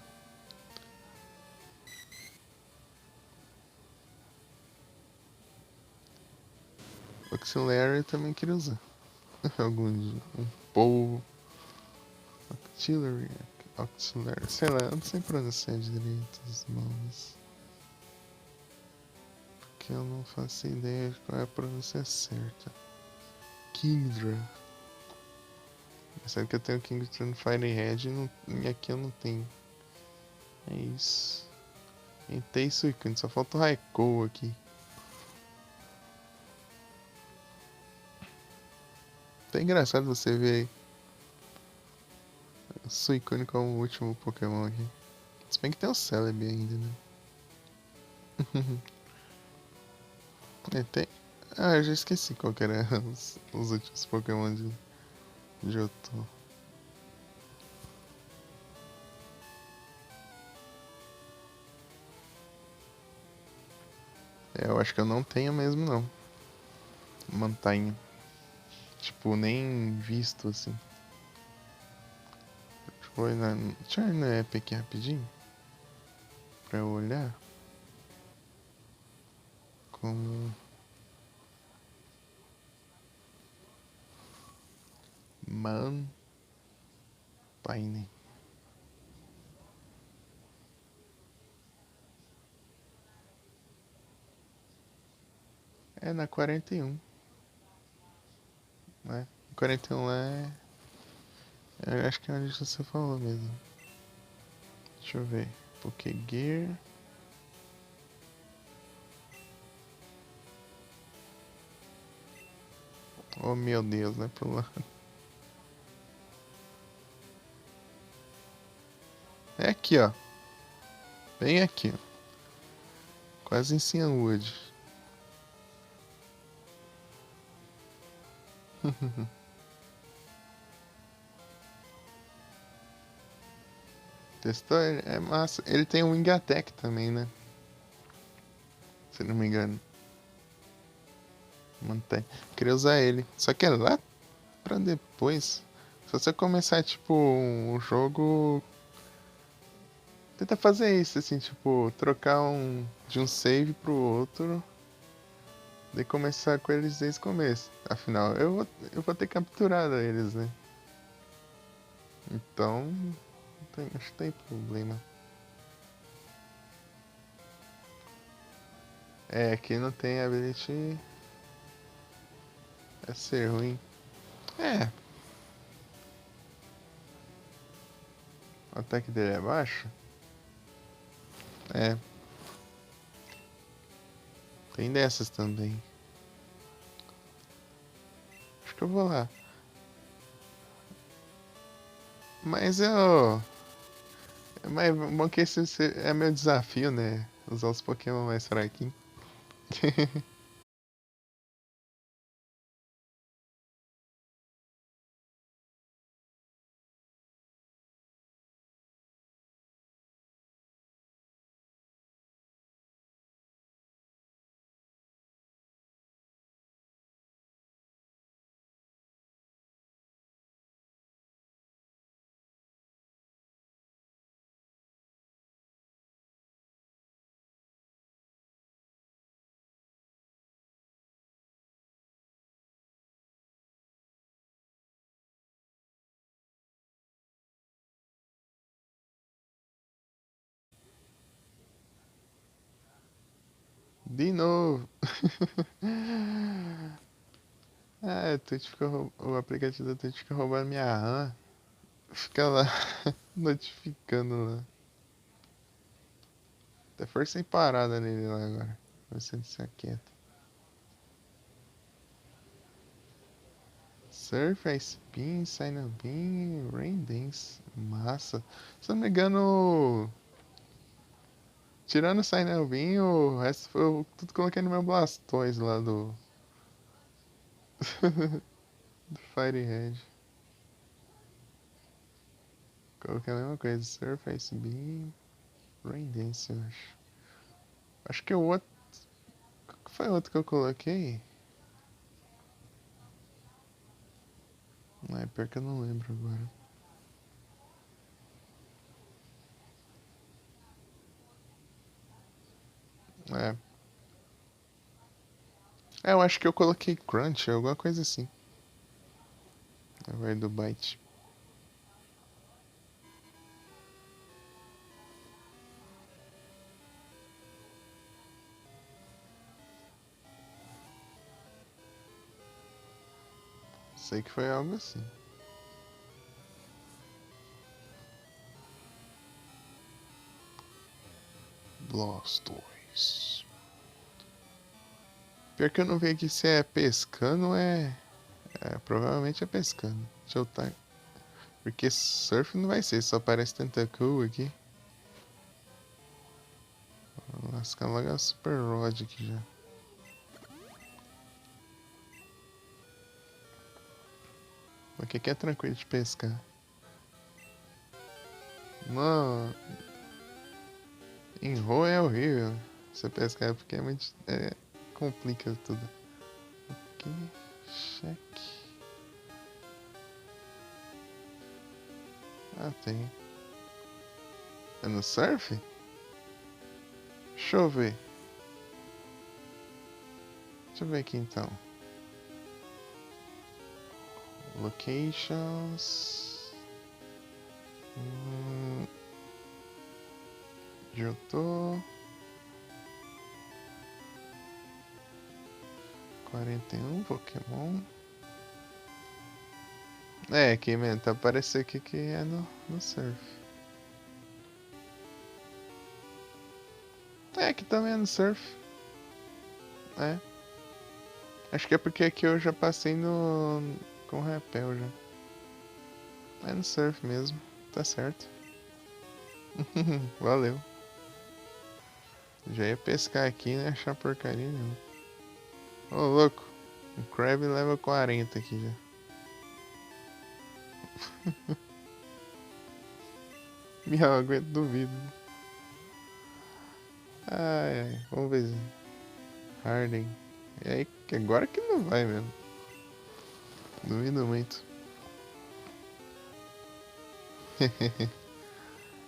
Auxiliary eu também queria usar. Algum dia. Um polvo. Auxiliary. Auxiliary. Sei lá, eu não sei pronunciar direito os nomes. Porque eu não faço ideia de qual é a pronúncia certa. Kingdra. Sabe que eu tenho Kingdra no Firehead e aqui eu não tenho. É isso. Entei Suicune, só falta o Raikou aqui. Tá engraçado você ver aí o Suicune como o último Pokémon aqui. Se bem que tem o Celebi ainda, né? Tem. Ah, eu já esqueci qual que era os últimos Pokémon de Johto. É, eu acho que eu não tenho mesmo, não. Mantainha. Tipo, nem visto assim. Foi na. Deixa eu ir na Epic rapidinho. Pra eu olhar. Como. Mantaine. É na 41. Né? 41 lá é. Eu acho que é onde você falou mesmo. Deixa eu ver. Pokégear. Oh meu Deus, né? Pro lado. É aqui, ó. Bem aqui, ó. Quase em Cianwood. Testou? É massa. Ele tem um Wing Attack também, né? Se não me engano. Mantém. Queria usar ele. Só que é lá pra depois. Se você começar, tipo, um jogo. Tenta fazer isso, assim, tipo, trocar de um save pro outro. Daí começar com eles desde o começo. Afinal, eu vou ter capturado eles, né? Então, acho que tem problema. É, quem não tem ability é ser ruim. É, o ataque dele é baixo. É, tem dessas também. Acho que eu vou lá. Mas eu. Mas bom que esse é meu desafio, né? Usar os Pokémon mais fraquinhos. De novo. Ah, a Twitch o aplicativo da Twitch fica roubando minha RAM. Fica lá notificando lá. Até forcei parada nele lá agora. Você se aquieta. Surf, Ice Spin, Sign Bean, Rain Dance. Massa. Se eu não me engano, tirando o Sign Bean, o resto foi tudo coloquei no meu Blastoise lá do, do Firehead. Coloquei a mesma coisa. Surf, Ice Beam, Rain Dance, eu acho. Acho que o outro. Qual que foi o outro que eu coloquei? Não é pior que eu não lembro agora. É. É, eu acho que eu coloquei Crunch, alguma coisa assim. Vai do Byte. Sei que foi algo assim. Blastoise. Pior que eu não vi aqui se é pescando ou é. É, provavelmente é pescando. Deixa eu tá. Porque surf não vai ser, só parece Tentacool aqui. Vou lascar logo a Super Rod aqui já. Porque aqui é tranquilo de pescar. Não, enrola é horrível. Você pescar porque é muito. É, complica tudo. Aqui, cheque. Ah, tem. É no surf? Deixa eu ver. Deixa eu ver aqui então. Locations. Onde eu tô? 41 Pokémon. É, aqui, man, tá parecendo aqui que é no surf. É, aqui também é no surf. É. Acho que é porque aqui eu já passei no. Com repel já. É no surf mesmo. Tá certo. Valeu. Já ia pescar aqui, né? Achar porcaria nenhuma. Ô, louco. O Crab leva 40 aqui já. Minha água, duvido. Ai, ai. Vamos ver. Harden. E aí, agora que não vai mesmo. Duvido muito.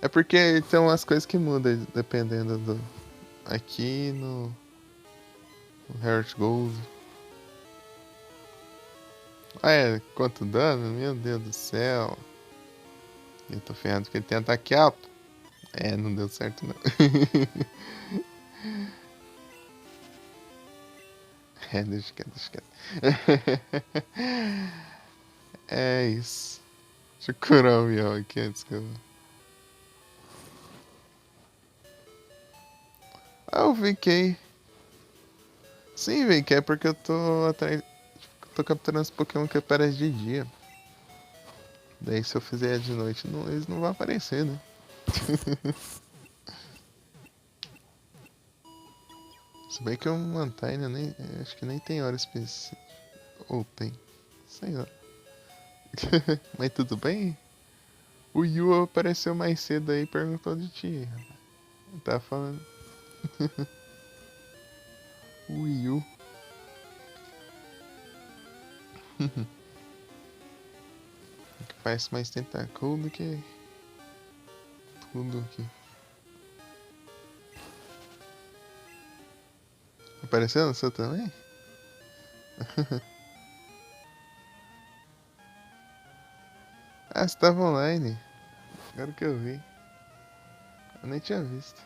É porque tem umas coisas que mudam dependendo do. Aqui no Heart Gold. Ah, é, quanto dano? Meu Deus do céu. Eu tô ferrado porque ele tem ataque alto. É, não deu certo não. É, deixa quieto, deixa quieto. É isso. Deixa eu curar o miau aqui antes que eu. Ah, eu fiquei. Sim, velho, que é porque eu tô atrás. Tô capturando os Pokémon que aparecem de dia. Daí se eu fizer de noite, não, eles não vão aparecer, né? Se bem que o Mantine, nem, acho que nem tem hora específica. Ou tem. Sei lá. Mas tudo bem? O Yu apareceu mais cedo aí e perguntou de ti. Tá falando. O Yu. Que faz mais tentacão do que tudo aqui. Apareceu no seu também? Ah, você tava online. Agora que eu vi. Eu nem tinha visto.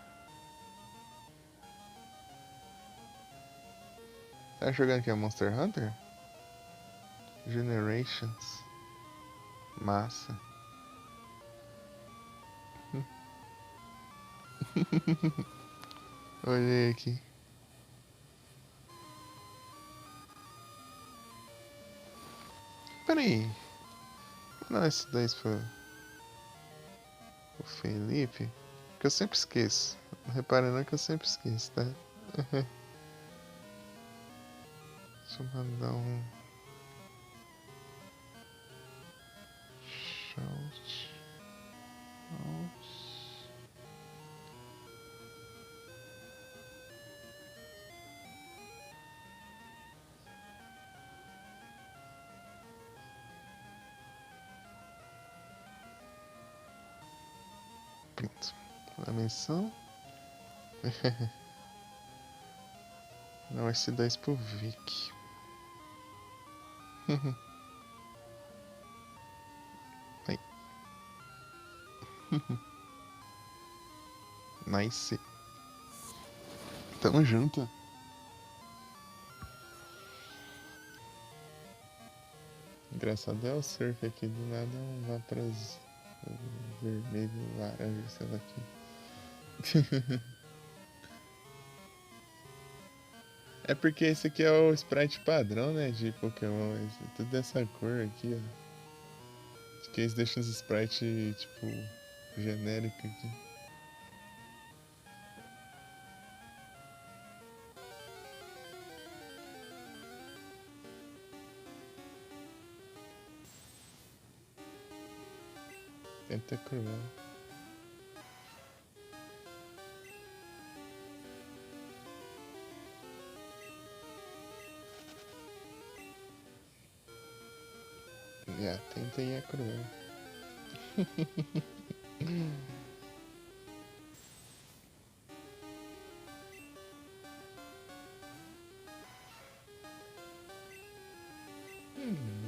Tá jogando aqui a Monster Hunter? Generations. Massa. Olhei aqui. Peraí. Não, esse daí foi o Felipe. Que eu sempre esqueço. Não repare não que eu sempre esqueço, tá? Deixa eu mandar um shout out. Pronto. A menção. Não, esse 10 pro Vic. Aí. Nice. Tamo junto. Engraçado é o surf aqui, do nada vai pras vermelho, laranja, sei lá aqui. É porque esse aqui é o sprite padrão, né, de Pokémon. Tudo dessa cor aqui, ó. Acho que eles deixam os sprites, tipo, genérico aqui. Tentacruel. Tenta e é cruel.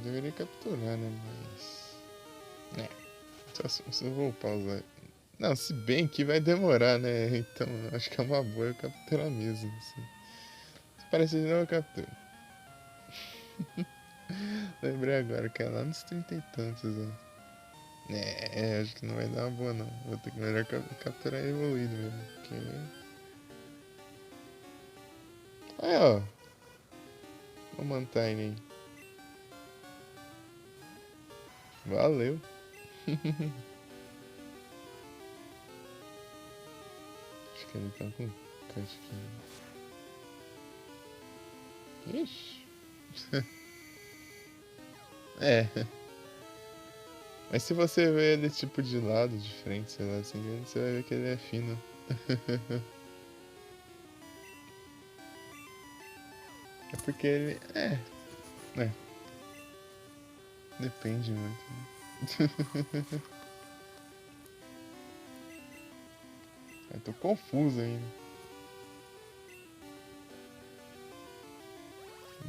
Deveria capturar, né? Mas. Só vou pausar. Não, se bem que vai demorar, né? Então acho que é uma boa eu capturar mesmo. Assim. Se parecer de novo, eu capturo. Lembrei agora que é lá nos 30 e tantos, ó. Acho que não vai dar uma boa não. Vou ter que melhor capturar evoluído mesmo. Porque... Aí, ó. O Mantine aí. Valeu. Acho que ele tá com casquinha. Ixi. É. Mas se você ver ele tipo de lado, de frente, sei lá, assim, você vai ver que ele é fino. É porque ele. É. Depende muito. Né? Eu tô confuso ainda.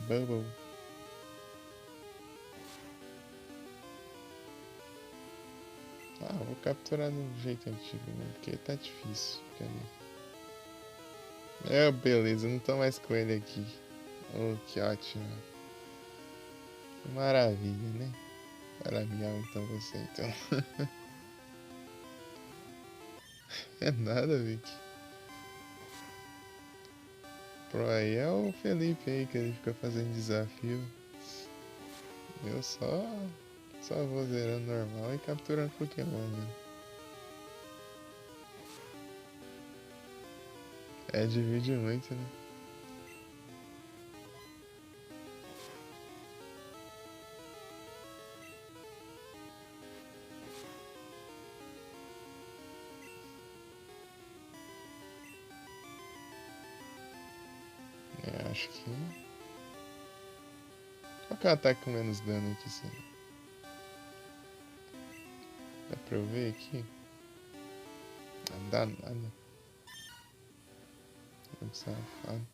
Bubble. Vou capturar do jeito antigo, né? Porque tá difícil. Beleza, não tô mais com ele aqui. Oh, que ótimo. Maravilha, né? Para miau então você, então. É nada, Vic. Pro aí é o Felipe aí, que ele fica fazendo desafio. Eu só vou zerando normal e capturando Pokémon, né? Divide muito, né? Acho que... Qual que é o ataque com menos dano aqui, sim? Dá pra eu ver aqui? Não dá nada. Muito safado.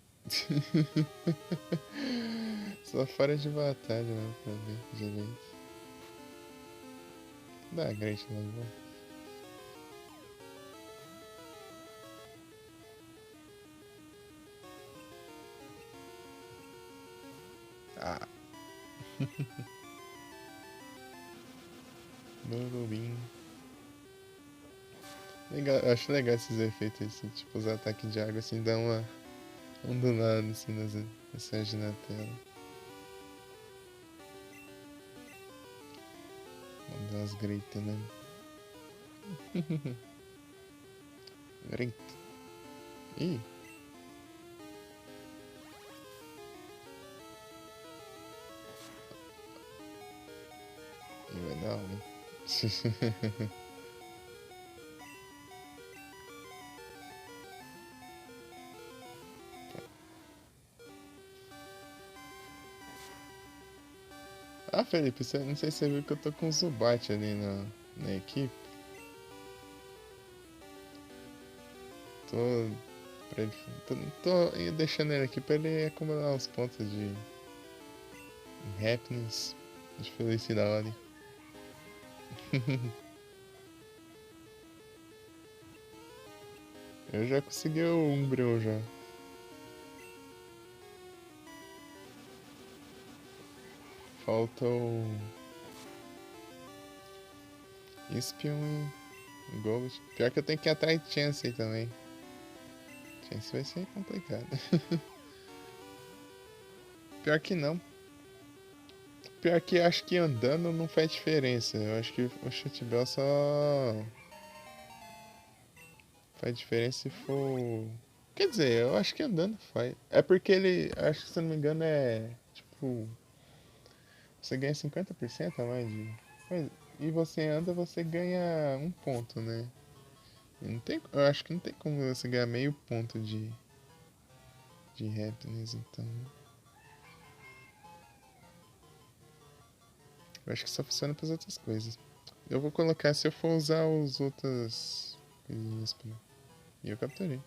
Só fora de batalha, né? Pra ver direito. Dá Great Lagoon. Burubim. Legal, eu acho legal esses efeitos assim, tipo os ataques de água assim, dá uma ondulada assim nas mensagens na tela. Vamos dar umas gritas, né? Grita. Ih, vai dar ruim. Ah, Felipe, não sei se você viu que eu tô com o Zubat ali na equipe. Tô, pra ele, tô deixando ele aqui pra ele acumular os pontos de happiness, de felicidade. Eu já consegui o Umbreon já. Falta o Espion e Gold. Pior que eu tenho que ir atrás de Chansey também. Chansey vai ser complicado. Pior que não. Pior que acho que andando não faz diferença. Eu acho que o Chute Bell só faz diferença se for. Quer dizer, eu acho que andando faz. É porque ele. Acho que se eu não me engano é. Tipo. Você ganha 50% a mais de. E você anda, você ganha um ponto, né? E não tem, eu acho que não tem como você ganhar meio ponto de happiness, então. Eu acho que só funciona para as outras coisas. Eu vou colocar se eu for usar os outros. E eu capturei.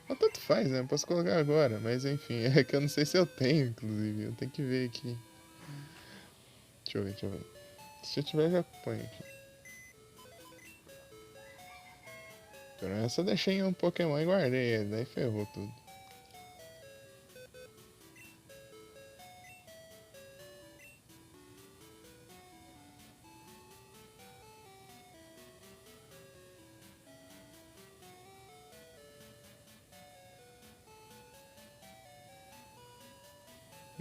Mas tanto faz, né? Eu posso colocar agora, mas enfim, é que eu não sei se eu tenho, inclusive. Eu tenho que ver aqui. Deixa eu ver. Se eu tiver, eu já ponho aqui. Pelo menos eu deixei um Pokémon e guardei ele, daí ferrou tudo.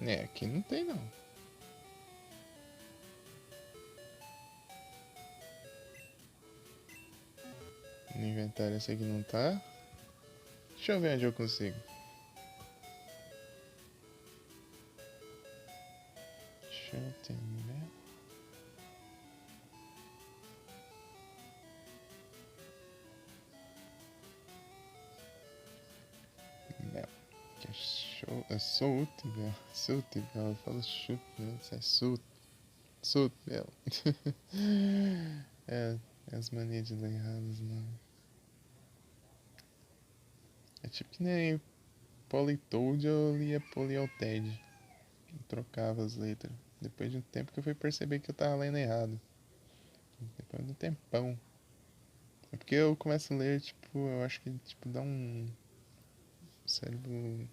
É, aqui não tem não. No inventário esse aqui não tá. Deixa eu ver onde eu consigo. Deixa eu terminar. Mel. Que é show. É Soult, Mel. Soult, Mel. Eu falo chute, né? Isso é Soult, Mel. É, as manias de ler errado os nomes. É tipo que nem Politoad eu lia Polialted. Eu trocava as letras. Depois de um tempo que eu fui perceber que eu tava lendo errado. Depois de um tempão. É porque eu começo a ler, tipo, eu acho que tipo, dá um. O cérebro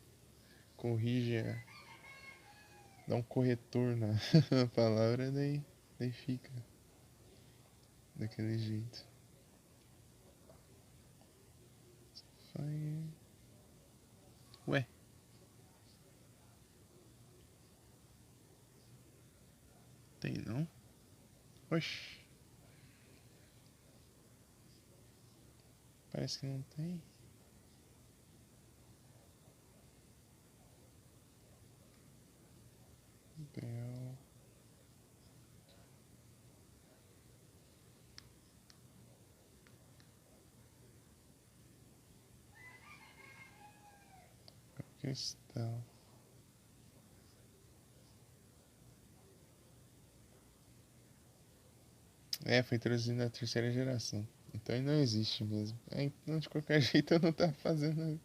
corrige, dá um corretor na palavra, daí fica daquele jeito. Fire. Ué, tem não? Oxi, parece que não tem. Bell. Cristal. É, foi introduzido na terceira geração. Então ele não existe mesmo. É, então de qualquer jeito eu não tava fazendo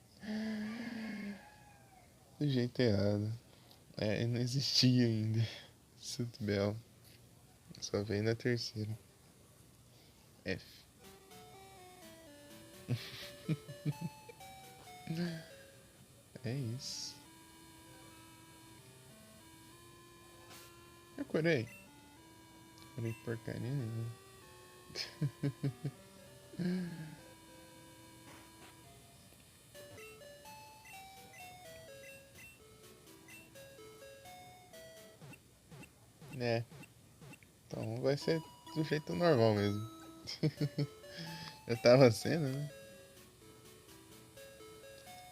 do jeito errado. É, ele não existia ainda. Sutbel. Só veio na terceira. F. É isso. curei. Curei porcaria nenhuma. Né? Então vai ser do jeito normal mesmo. Já tava sendo, né?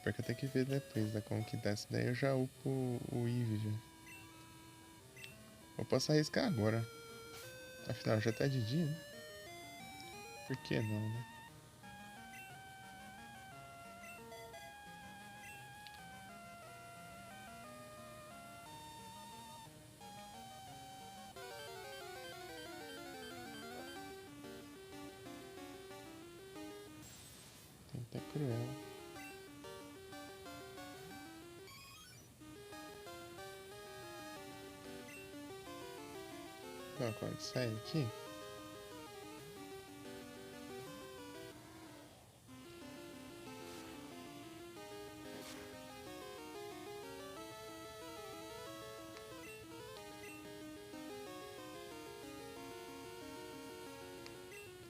Porque eu tenho que ver depois da como que dá. Isso daí eu já upo o Eve já. Eu posso arriscar agora. Afinal, já tá de dia, né? Por que não, né? Tem que ter cruel. Então, quando sai aqui.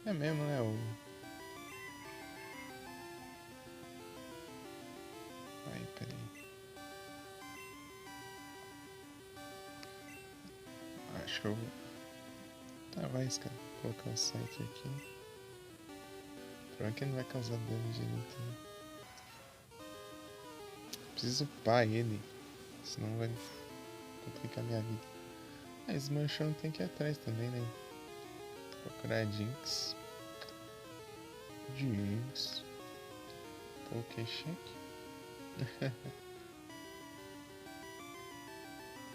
É mesmo, né? Aí, peraí. Acho que eu vou. Tá, vai, cara. Vou colocar o site aqui. O problema é que não vai causar dano direito, né? Preciso upar ele. Senão vai complicar minha vida. Ah, esse manchão tem que ir atrás também, né? Procurar Jinx. Jinx. Pokécheck.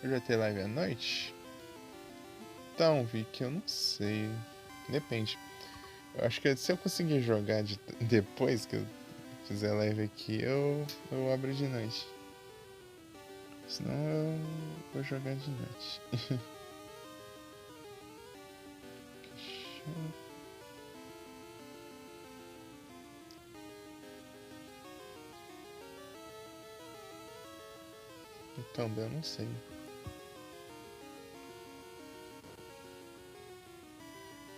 Eu já ter live à noite? Então, Vic, eu não sei. Depende. Eu acho que se eu conseguir jogar depois que eu fizer live aqui, eu abro de noite. Senão eu vou jogar de noite. Então, eu não sei.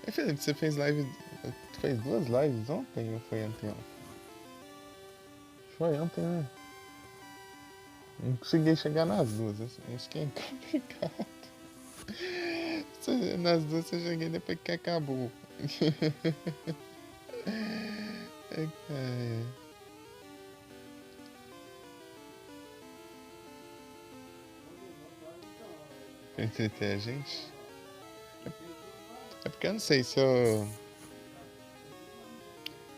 E Felipe, você fez live. Tu fez duas lives ontem ou foi ontem? Foi ontem, né? Não consegui chegar nas duas. Isso que é complicado. Nas duas eu cheguei depois que acabou. É, pra entreter a gente. É porque eu não sei se eu.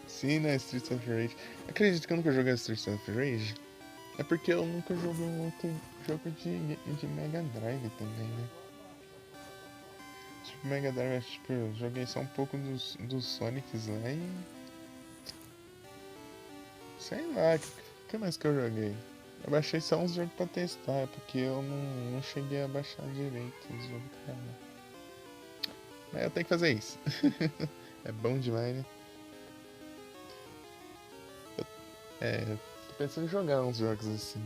Se na Streets of Rage. Acredito que eu nunca joguei Streets of Rage. É porque eu nunca joguei muito jogo de Mega Drive também, né? Tipo, Mega Drive, tipo, eu joguei só um pouco dos Sonics lá e. Sei lá, o que mais que eu joguei? Eu baixei só uns jogos pra testar, porque eu não cheguei a baixar direito os jogos pra lá. Mas eu tenho que fazer isso. É bom demais, né? Eu tô pensando em jogar uns jogos assim.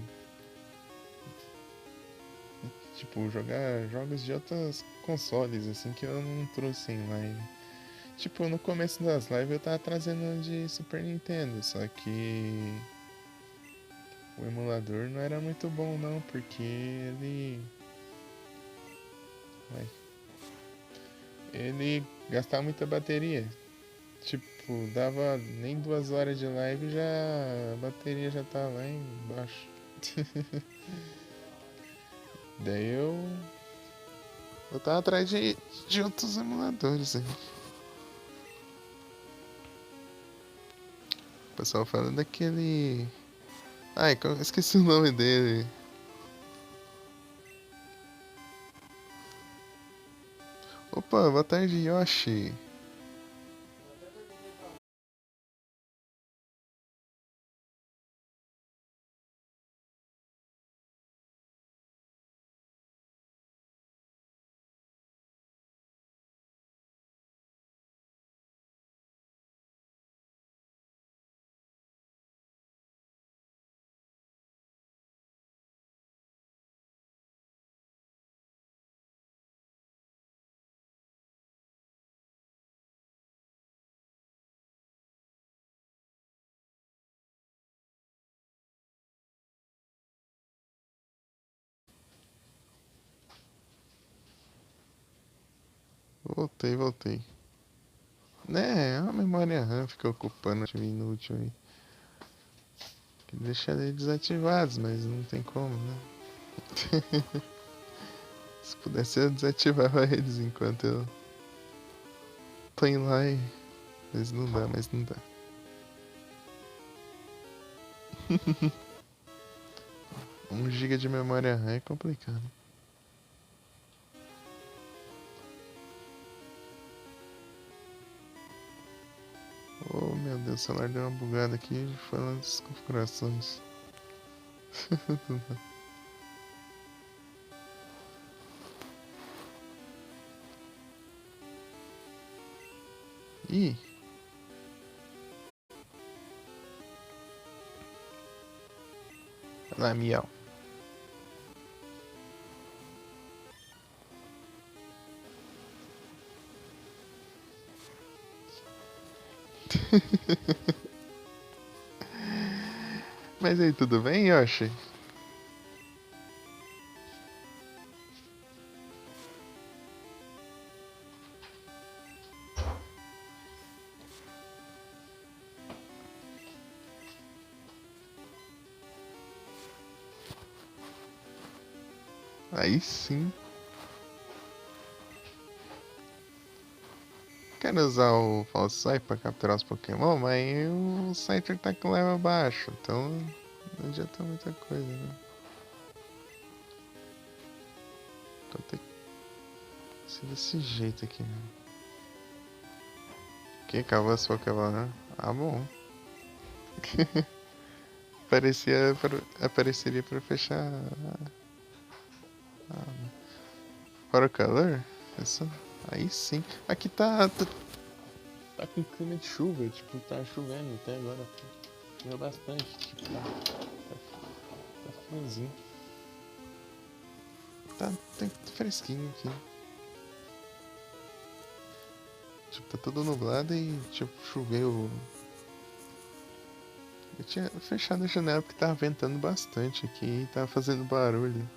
Tipo, jogar jogos de outros consoles, assim, que eu não trouxe em live. Tipo, no começo das lives eu tava trazendo um de Super Nintendo, só que o emulador não era muito bom não, porque vai, ele gastava muita bateria. Tipo, dava nem 2 horas de live já a bateria já tá lá embaixo. Daí eu tava atrás de outros emuladores aí. O pessoal fala daquele. Ai, esqueci o nome dele. Opa, boa tarde, Yoshi. Voltei, voltei. Né, a memória RAM fica ocupando ativo inútil aí. Deixar eles desativados, mas não tem como, né? Se pudesse eu desativava eles enquanto eu tô em lá e... Mas não dá, mas não dá. Um giga de memória RAM é complicado. Oh meu Deus, o celular deu uma bugada aqui falando das configurações. Ih! Olha lá, miau. Mas aí, tudo bem, Yoshi? Aí sim. Quero usar o Falsai pra capturar os Pokémon, mas o Scyther tá com level baixo, então não adianta muita coisa, né? Então tem que ser desse jeito aqui, né? Que acabou as Pokémon, né? Ah, bom. Apareceria pra fechar. Para o calor? Isso. Aí sim. Aqui tá com clima de chuva, tipo, tá chovendo até agora. Choveu bastante, tipo, tá friozinho. Tá fresquinho aqui. Tipo, tá tudo nublado e, tipo, choveu. Eu tinha fechado a janela porque tava ventando bastante aqui e tava fazendo barulho.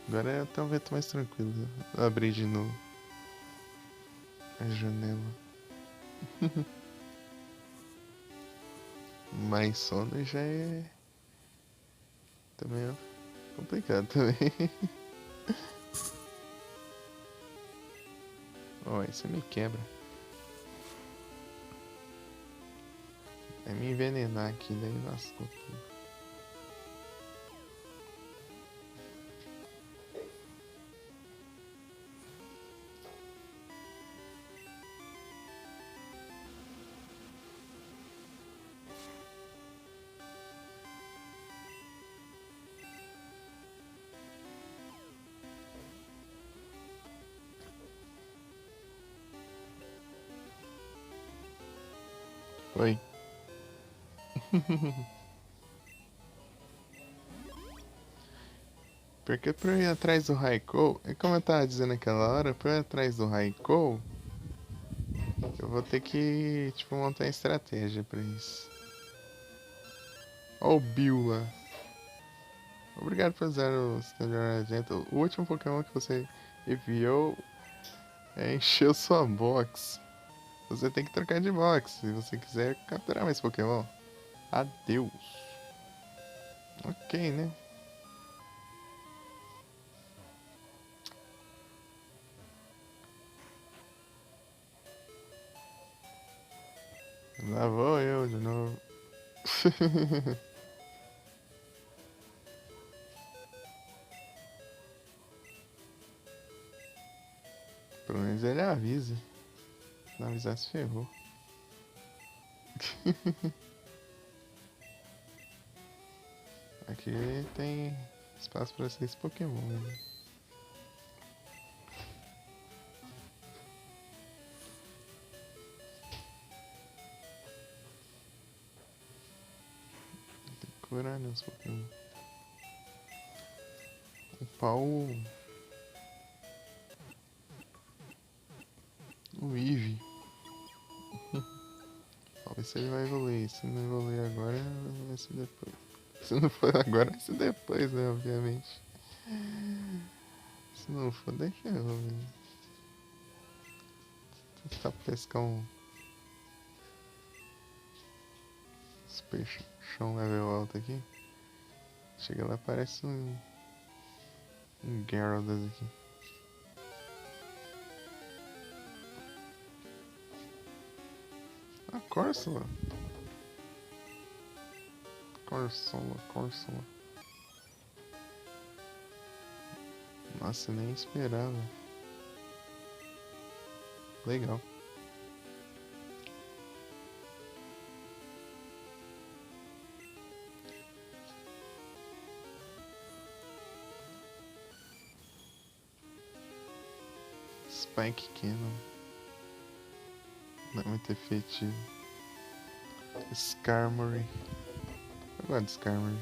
Agora tá um vento mais tranquilo. Eu abri de novo a janela. Mas sono já é também é complicado também. Ó, isso me quebra. Vai me envenenar aqui, daí lascou tudo. Oi. Porque pra eu ir atrás do Raikou, é como eu tava dizendo naquela hora, pra eu ir atrás do Raikou, eu vou ter que, tipo, montar uma estratégia pra isso. Ó o Bill lá. Obrigado por usar o sistema de armazenamento. O último Pokémon que você enviou encheu sua box. Você tem que trocar de box se você quiser capturar mais Pokémon. Adeus. Ok, né? Lá vou eu de novo. Pelo menos ele avisa. Se não avisar, se ferrou. Aqui tem espaço para 6 Pokémon, né? Tem que curar, né, os Pokémon. O pau. O Eevee. Vamos ver se ele vai evoluir. Se não evoluir agora, vai ser depois. Se não for agora, vai ser depois, né? Obviamente. Se não for, daí ferrou, né? Tentar pescar uns peixão level alto aqui. Chega lá, parece um Gyarados aqui. Ah, Corsola. Corsola. Nossa, nem esperava. Legal. Spike Cannon. Não é muito efetivo. Skarmory. Eu gosto de Skarmory.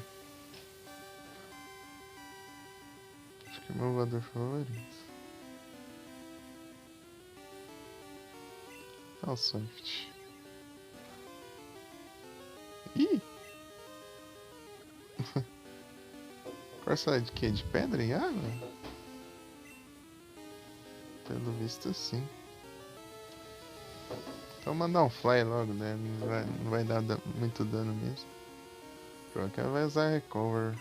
Acho que é meu voador favorito. Ah, o Swift. Ih! Corsola de quê? De pedra e água? Pelo visto, sim. Então mandar um fly logo, né? Não vai dar muito dano mesmo. Pronto, ela vai usar recover.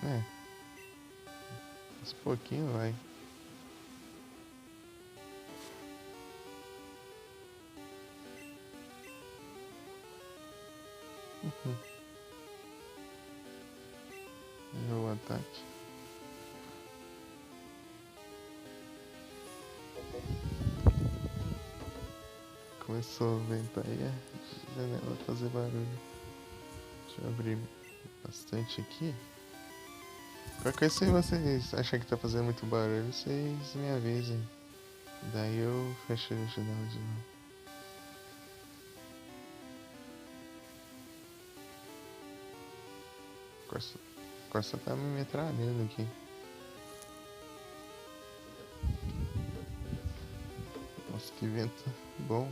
É. Uns pouquinho vai. Errou o ataque. Começou a ventar aí a janela fazer barulho. Deixa eu abrir bastante aqui. Qualquer coisa, se vocês acharem que tá fazendo muito barulho, vocês me avisem. Daí eu fecho a janela de novo. Corsa tá me metralhando aqui. Nossa, que vento bom.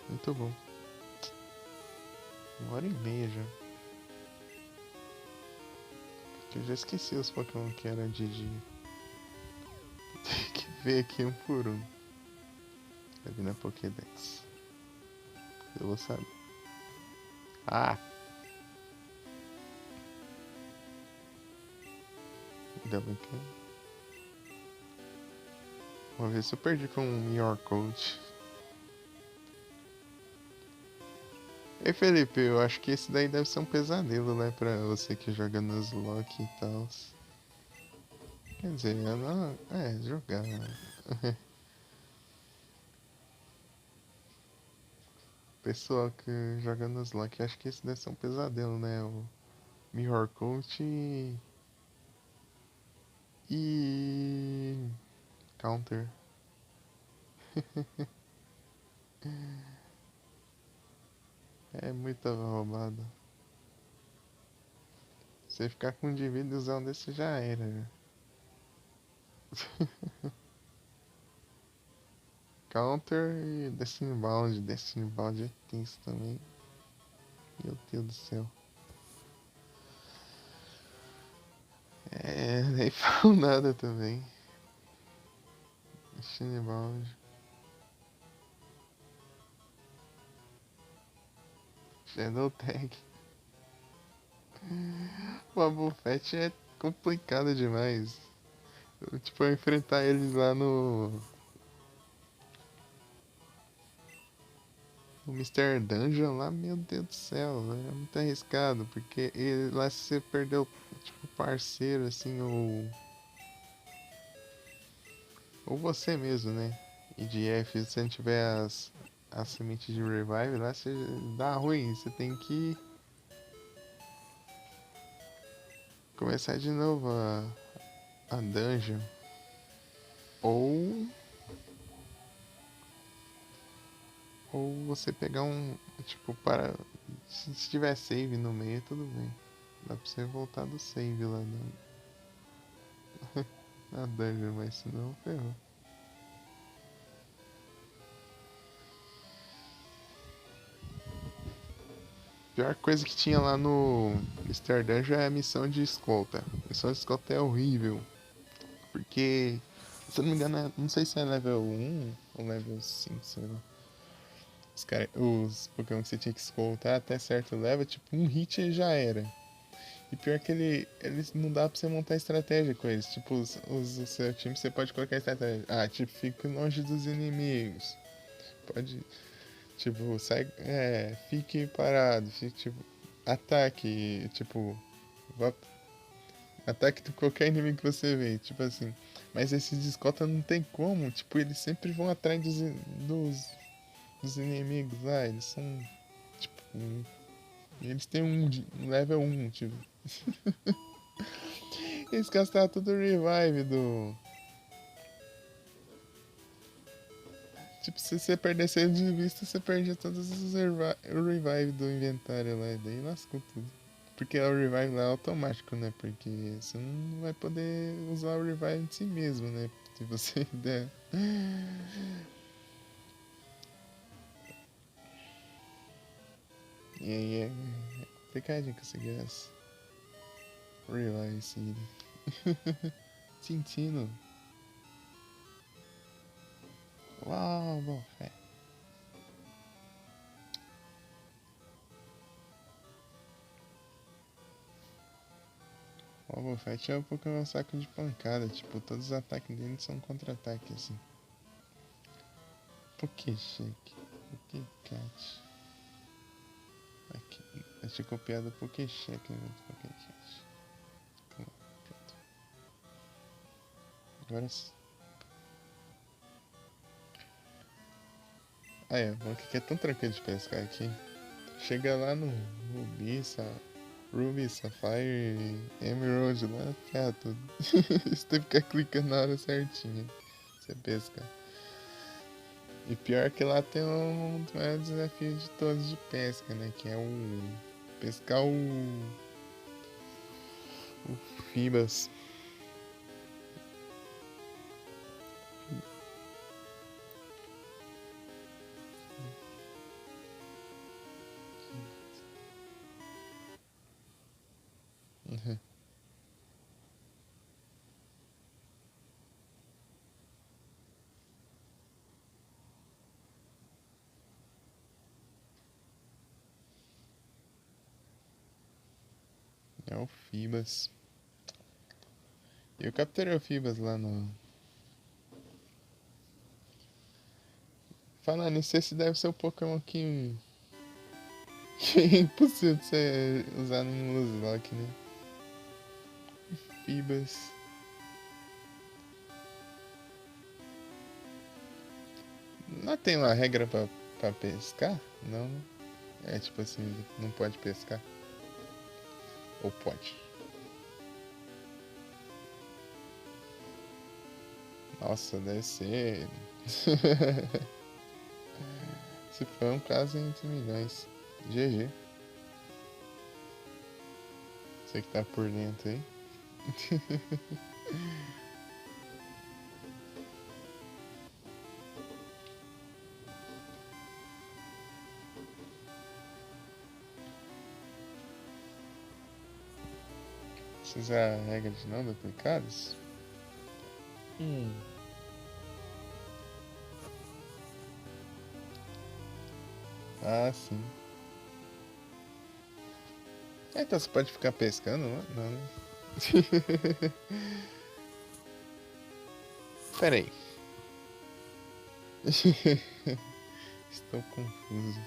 Muito bom. 1h30 já. Porque eu já esqueci os Pokémon que eram de dia. Tem que ver aqui um por um. Vai vir na Pokédex. Eu vou saber. Ah! Double kill. Vamos ver se eu perdi com um Your Coach. Ei Felipe, eu acho que esse daí deve ser um pesadelo, né? Pra você que joga nos Loki e tal. Quer dizer, eu não... jogar. Pessoal que joga nos Loki, acho que esse deve ser um pesadelo, né? O Mirror Coach e Counter. É muita roubada. Você ficar com um indivíduozão desse já era. Counter e Destiny Bound. Destiny Bound é tenso também. Meu Deus do céu. Nem falo nada também. Destiny Bound. Shadow Tag. O Abufete é complicado demais. Eu enfrentar eles lá no Mr. Dungeon lá, meu Deus do céu, é muito arriscado, porque lá se você perdeu, tipo, parceiro, assim, ou você mesmo, né? E de F, se você não tiver as sementes de revive lá, você dá ruim, você tem que começar de novo a dungeon. Ou você pegar tipo, se tiver save no meio, tudo bem. Dá pra você voltar do save lá na dungeon, mas senão ferrou. Pior coisa que tinha lá no Star Dungeon é a missão de escolta. A missão de escolta é horrível. Porque, se eu não me engano, não sei se é level 1 ou level 5, sei lá. Os Pokémon que você tinha que escoltar até certo level, tipo, um hit e já era. E pior que eles não dá pra você montar estratégia com eles. Tipo, o seu time você pode colocar estratégia. Ah, tipo, fique longe dos inimigos. Pode. Tipo, sai. Fique parado. Fique, tipo. Ataque. Tipo. Vá, ataque de qualquer inimigo que você vê. Tipo assim. Mas esses de escolta não tem como. Tipo, eles sempre vão atrás dos, dos inimigos lá. Eles são. Tipo. Eles têm um level 1, tipo. Eles gastaram todo o revive do. Tipo, se você perdesse ele de vista, você perde todos os o revive do inventário lá. E daí lascou tudo. Porque o revive lá é automático, né? Porque você não vai poder usar o revive de si mesmo, né? Se você der. E aí é complicadinho conseguir essa. Revive City. Tintino. Uau, bom, fé. O Wobbuffet é o Pokémon saco de pancada, tipo, todos os ataques dele são contra-ataque, assim. Pokécheck, Pokécat. Aqui, eu tinha copiado o Pokécheck no Pokécat. Pronto. Agora sim. Ah, é, o que é tão tranquilo de pescar aqui. Chega lá no Ruby, Sapphire, Emerald lá, ferra tudo. Você tem que ficar clicando na hora certinha. Você pesca. E pior que lá tem um dos maiores desafios de todos de pesca, né? Que é o pescar o Fibas. É o Fibas. Eu capturei o Fibas lá no. Falando nisso, esse deve ser o Pokémon que é impossível de você usar no Nuzlocke, né? Fibas. Não tem uma regra pra pescar? Não, né? É tipo assim, não pode pescar. Ou pode? Nossa, deve ser. Se foi um caso entre milhões. GG. Você que tá por dentro aí. Precisa a regra de não duplicados? Hum. Ah, sim. Então você pode ficar pescando, não? Não, né? Pera aí. Estou confuso.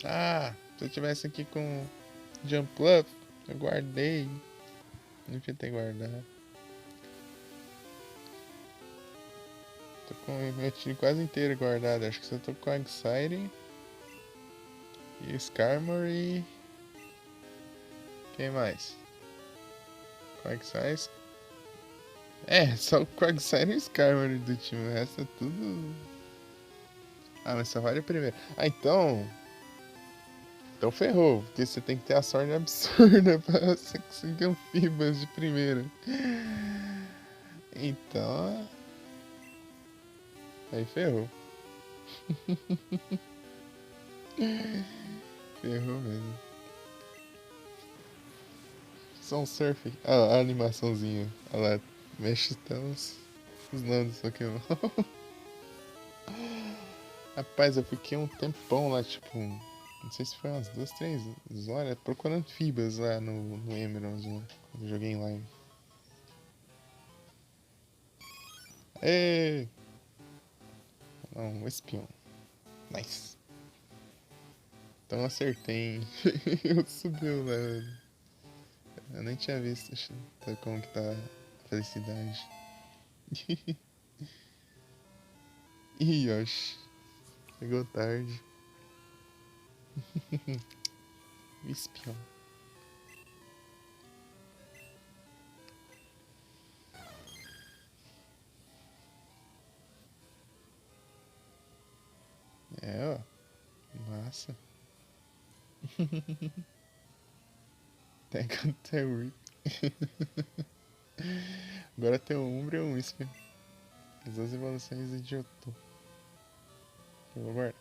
Ah, se eu tivesse aqui com Jump Up, eu guardei. Não devia ter guardado. Tô com o meu time quase inteiro guardado. Acho que só tô com a Exciting e o Skarmory e. Quem mais? Quagsire. É, só o Quagsire e o Skarmory do time. O resto é tudo. Ah, mas só vale a primeira. Ah, então. Então ferrou, porque você tem que ter a sorte absurda pra você conseguir um Fibas de primeira. Então. Aí ferrou. Ferrou mesmo. Só um surf. Ah, a animaçãozinha. Olha lá. Mexe então os nomes do Pokémon. Rapaz, eu fiquei um tempão lá, tipo. Não sei se foi umas 2, 3 horas procurando fibras lá no Emerald, né? Quando eu joguei em live. Ê! Não, um espião. Nice. Então acertei, hein? Eu subiu lá, velho. Eu nem tinha visto como que tá a felicidade. Ih, Yoshi. Chegou tarde. Espião. É, ó. Massa. Pega até o Rip. Agora tem o Umbra e o Whisper. As duas evoluções idiotou. Eu vou guardar.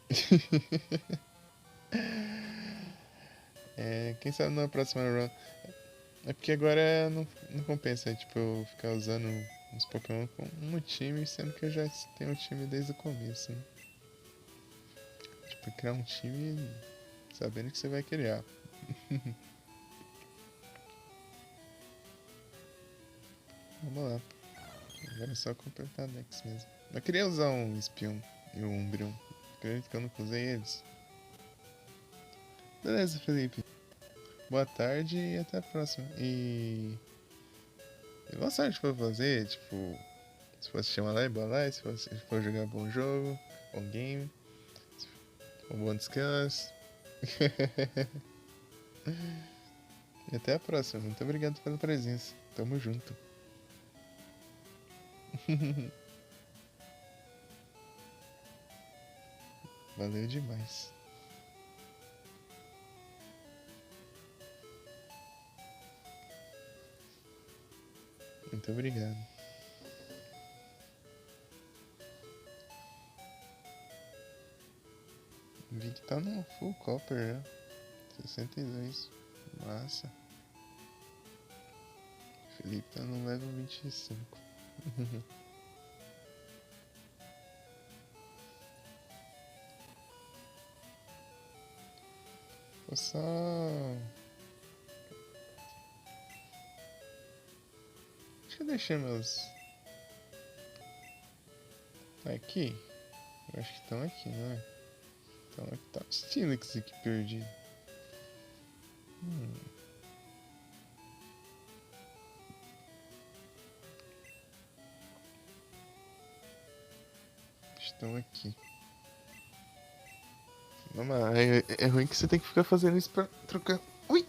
É, quem sabe na próxima run. É porque agora não compensa, tipo, eu ficar usando uns Pokémon com um time, sendo que eu já tenho um time desde o começo, né? Tipo, criar um time sabendo que você vai criar. Vamos lá. Agora é só completar Dex mesmo. Eu queria usar um Espion e um Umbreon. Acredito que eu nunca usei eles. Beleza, Felipe. Boa tarde e até a próxima. E boa sorte pra fazer, tipo, se for assistir uma live, boa live, se for jogar bom jogo, bom game, um bom descanso. E até a próxima. Muito obrigado pela presença. Tamo junto. Valeu demais. Muito obrigado. Vi que tá no full copper já. 62. Massa. Felipe tá no level 25. Vou só. Acho que eu deixei meus. Aqui? Eu acho que estão aqui, não é? Então aqui tá o Steelix aqui perdido. Hum. Estão aqui. Vamos lá, é ruim que você tem que ficar fazendo isso pra trocar. Ui!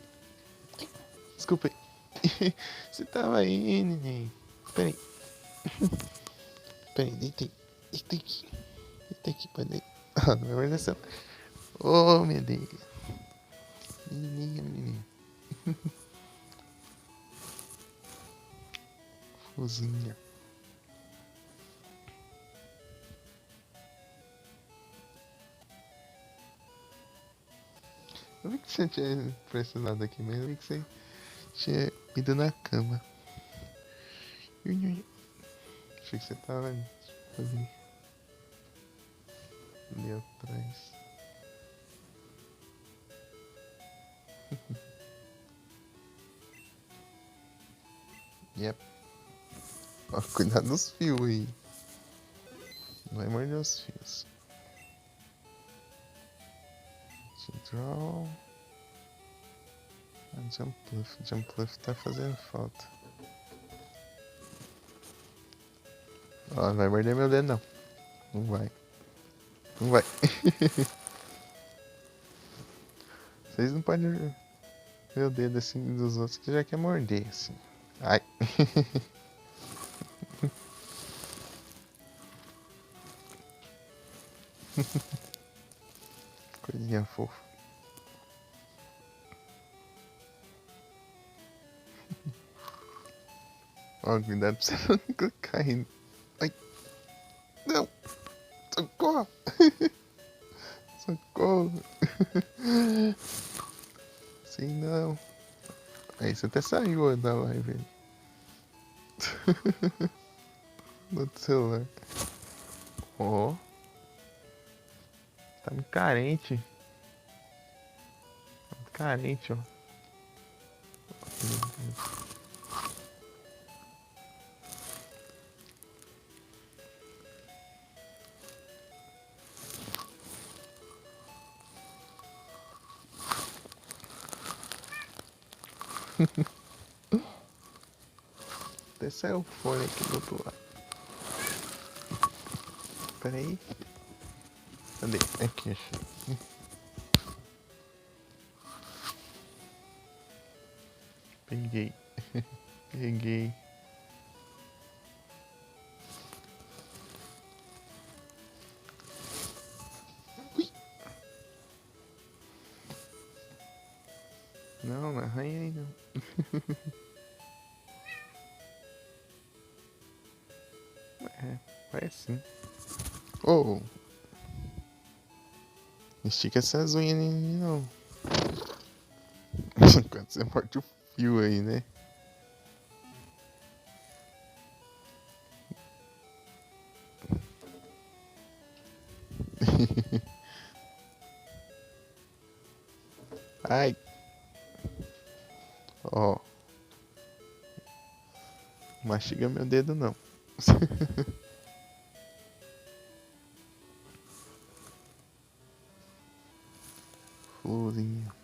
Desculpa aí. Você tava aí, neném. Peraí. Peraí, deitei. Deitei aqui. Deitei aqui pra dentro. Ah, não vai descer. Oh, meu Deus. Menininha, menininha. Fozinha. Eu vi que você tinha pressionado aqui, mas eu vi que você tinha ido na cama. Achei que você tava ali atrás. Yep. Ó, cuidado dos fios aí. Não vai morder os fios. Draw. Jumpluff. Jumpluff tá fazendo falta. Ó, não vai morder meu dedo não. Não vai. Não vai. Vocês não podem ver o dedo assim dos outros que já quer morder assim. Ai. Coisinha fofa. Ó, cuidado pra você não cair. Ai. Não. Socorro. Sim, não. Aí você até saiu da live no celular. Ó, tá muito carente. Tá muito carente, ó. Até saiu o fone aqui do outro lado. Pera aí. Cadê? Aqui, achei. Peguei. Peguei. Ui. Não, não arranha aí não. É, vai assim. Oh, estica essas unhas em mim não. Enquanto você morde o fio aí, né? Ai. Ó, mastiga meu dedo não. Florzinha.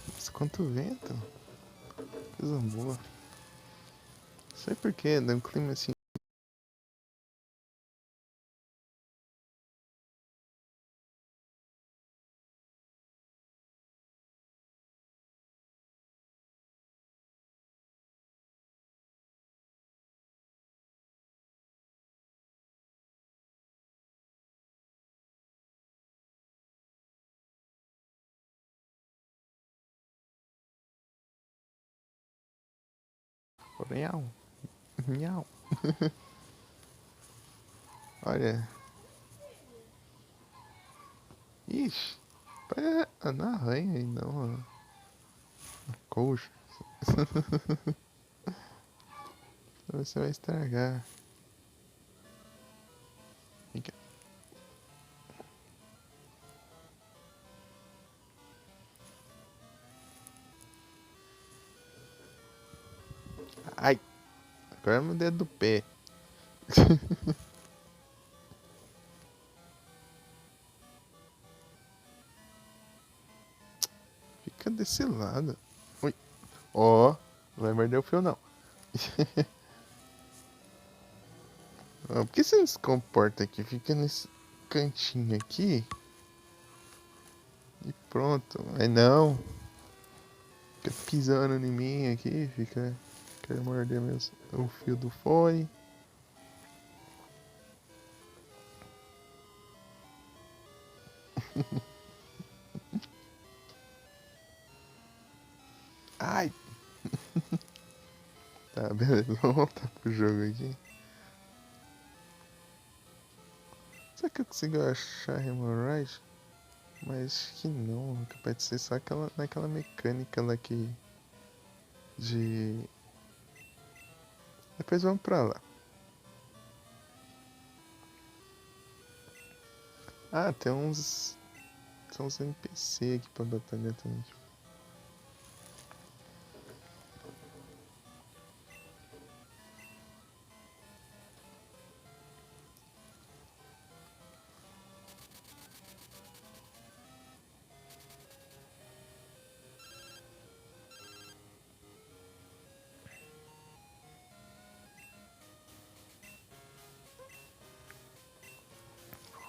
Nossa, quanto vento. Coisa boa. Não sei porquê, dá um clima assim. Miau. Miau. Olha. Ixi. Não arranha aí não. Coxa. Você vai estragar. Fica. Ai. Agora é meu dedo do pé. Fica desse lado. Ui. Ó. Não vai morder o fio não. Por que você não se comporta aqui? Fica nesse cantinho aqui. E pronto. Aí não. Fica pisando em mim aqui. Fica. Quer morder mesmo o fio do fone. Ai. Tá, beleza. Vamos voltar pro jogo aqui. Será que eu consigo achar hemorroide? Mas acho que não. Capaz de ser só naquela mecânica lá que. De. Depois vamos pra lá. Ah, tem uns. Tem uns NPC aqui pra batalhar também.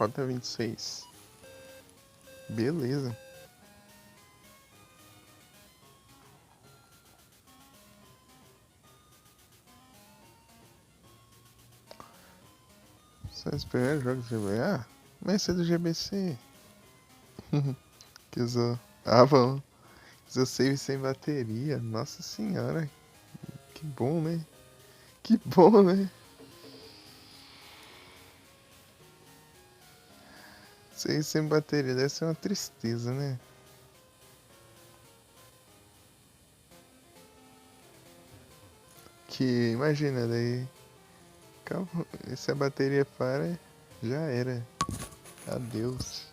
Rota 26. Beleza. Só esperar jogos de GBA? Mas esse é do GBC. Que usou. Ah, bom. Usou save sem bateria. Nossa senhora. Que bom, né? Que bom, né? Save sem bateria deve ser uma tristeza, né? Que imagina, daí. Acabou. Se a bateria para, já era. Adeus.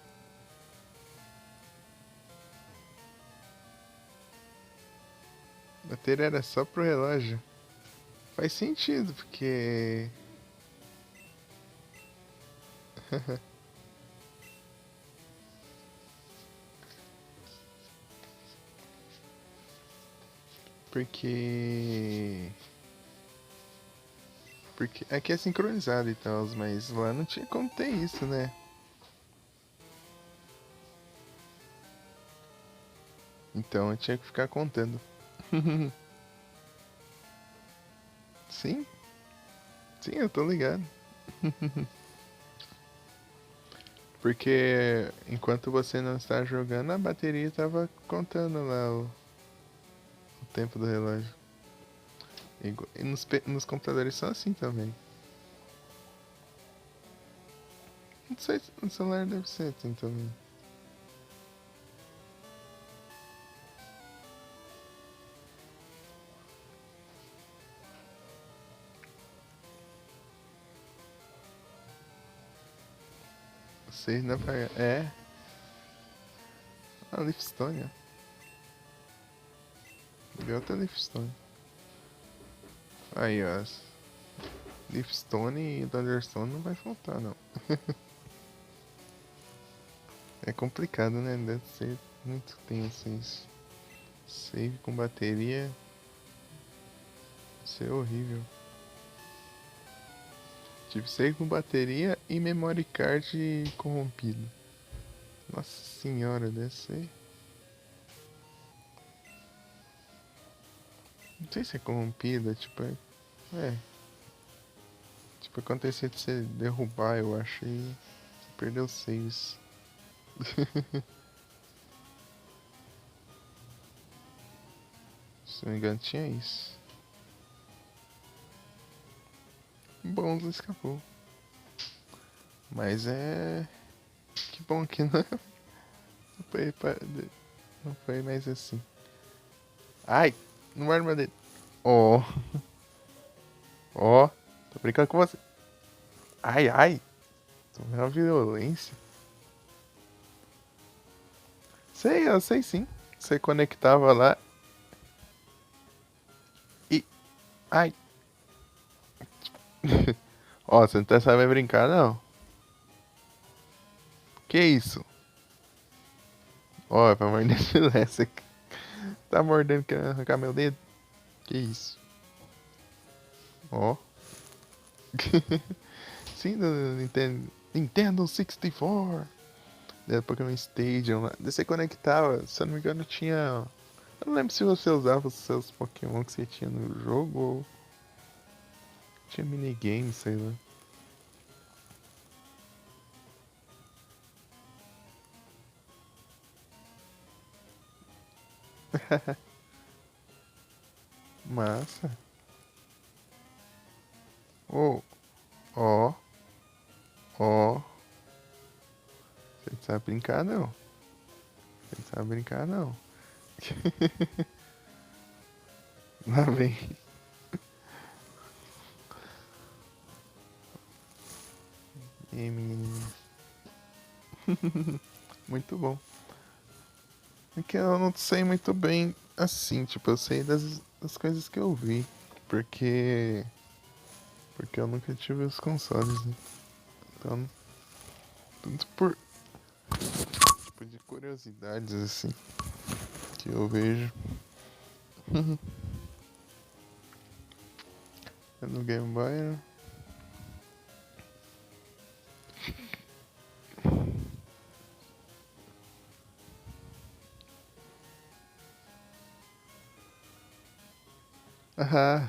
A bateria era só pro relógio. Faz sentido, porque. Porque. Porque aqui é sincronizado e tal, mas lá não tinha como ter isso, né? Então eu tinha que ficar contando. Sim, sim, eu tô ligado. Porque enquanto você não está jogando, a bateria tava contando lá o tempo do relógio. E nos computadores são assim também. Não sei, no celular deve ser assim também. Vocês não pagam. É, a Leafstone, ó. Deu outra Leafstone. Aí, ó. Leafstone e Thunderstone não vai faltar, não. É complicado, né? Deve ser muito tenso isso. Save com bateria. Deve ser horrível. Tive save com bateria e memory card corrompido. Nossa senhora, deve ser. Não sei se é corrompida, tipo. É. Tipo, acontecer de você derrubar, eu acho, e você perdeu saves. Se não me engano, tinha isso. Bom, não escapou. Mas é. Que bom que não foi mais assim. Ai! Não guarda meu dedo. Ó, ó. Tô brincando com você. Ai, ai. Tô vendo uma violência. Sei, eu sei sim. Você conectava lá e. Ai. Ó, você não tá sabendo brincar, não. Que isso? Ó, é pra morder filé. Você tá mordendo querendo arrancar meu dedo? Que isso? Ó. Sim, do Nintendo 64. Da Pokémon Stadium lá. Daí você conectava, se eu não me engano, tinha. Eu não lembro se você usava os seus Pokémon que você tinha no jogo ou tinha minigame, sei lá. Massa. Ô, ó, ó. Você não sabe brincar não. Você não sabe brincar não. Lá vem. E menino. Muito bom. É que eu não sei muito bem assim, tipo, eu sei das coisas que eu vi. Porque. Porque eu nunca tive os consoles, né? Então, tudo por. Tipo, de curiosidades, assim, que eu vejo. É no Game Boy, né? Ah,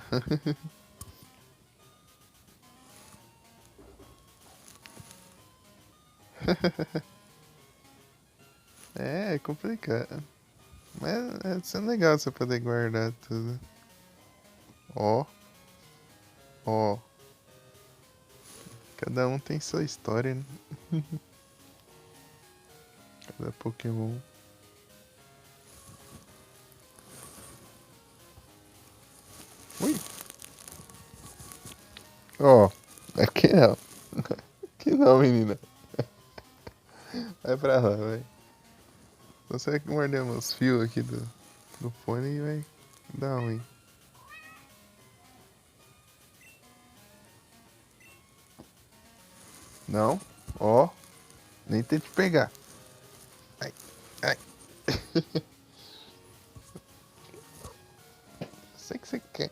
É complicado. Mas é sendo legal você poder guardar tudo. Ó, ó. Cada um tem sua história, né? Cada Pokémon. Ui! Ó, aqui não. Aqui não, menina. Vai pra lá, vai. Você vai morder meus fios aqui do fone e vai dar ruim. Não? Ó, nem tente pegar. Ai, ai. Sei que você quer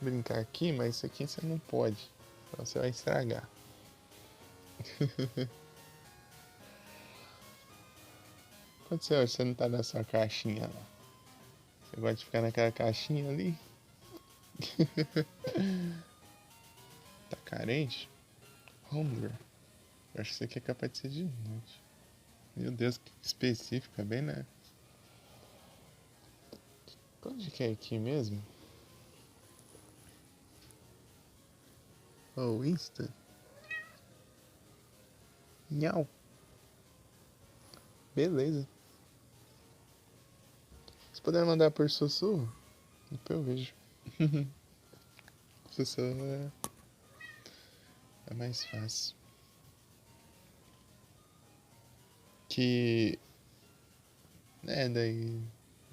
brincar aqui, mas isso aqui você não pode. Senão você vai estragar. Aconteceu hoje, você não tá na sua caixinha lá. Você gosta de ficar naquela caixinha ali? Tá carente? Hunger. Eu acho que isso aqui é capaz de ser de noite. Meu Deus, que específica, bem, né? Onde que é aqui mesmo? Oh, Insta? Nhau. Beleza. Se puder mandar por sussurro, depois eu vejo. Sussurro é mais fácil. Que. É, daí.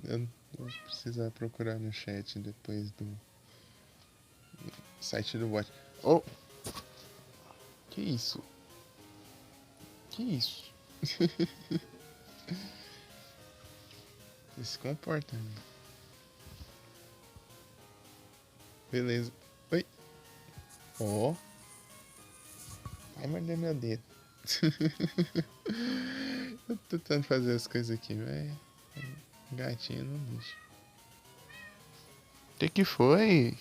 Eu vou precisar procurar no chat depois do site do bot. Oh! Que isso? Que isso? Se comporta, né? Beleza. Oi. Ó. Oh. Vai morder meu dedo. Eu tô tentando fazer as coisas aqui, velho. Gatinho não deixa. Que foi?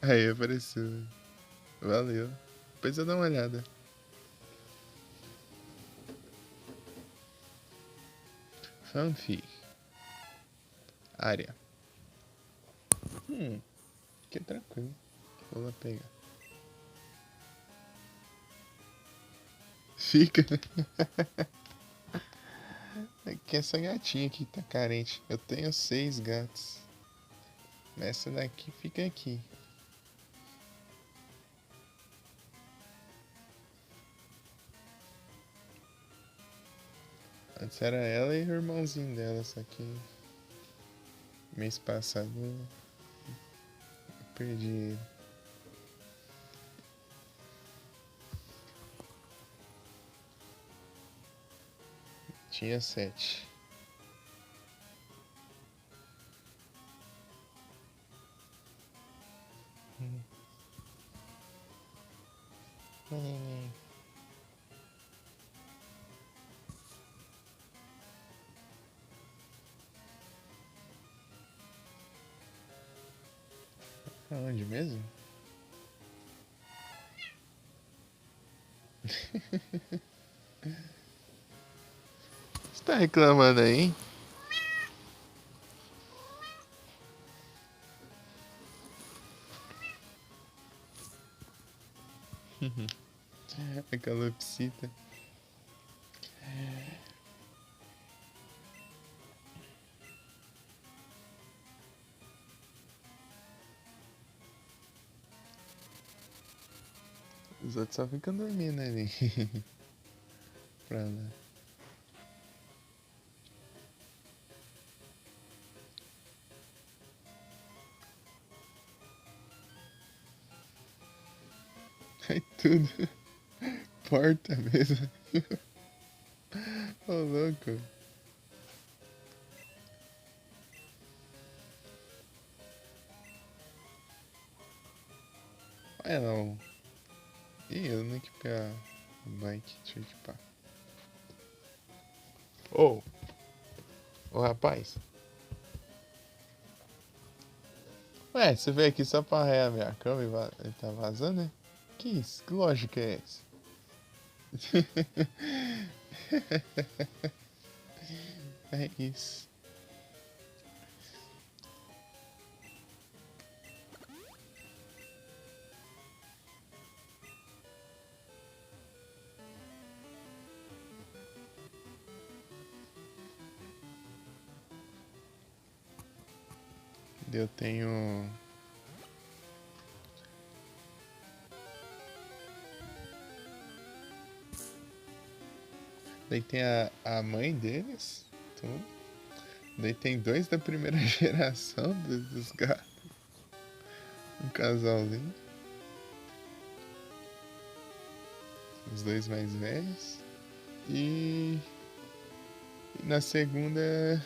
Aí apareceu. Valeu. Depois eu dou uma olhada. Fanfic. Área. Que tranquilo. Vou lá pegar. Fica. É que essa gatinha aqui tá carente. Eu tenho 6 gatos. Essa daqui fica aqui. Antes era ela e o irmãozinho dela, só que mês passado eu perdi ele. Tinha 7. Aonde mesmo? Você tá reclamando aí, hein? A calopsita. Os outros só ficam dormindo ali. Pra lá. Vai tudo. Porta mesmo. Ô, louco. Vai não. Ih, eu não equipei a bike. Deixa eu equipar. Ô, ô rapaz. Ué, você veio aqui só pra arranhar minha cama e tá vazando, né? Que isso? Que lógica é essa? É isso. Eu tenho. Daí tem a mãe deles. Tudo. Daí tem dois da primeira geração dos gatos. Um casalzinho. Os dois mais velhos. E na segunda.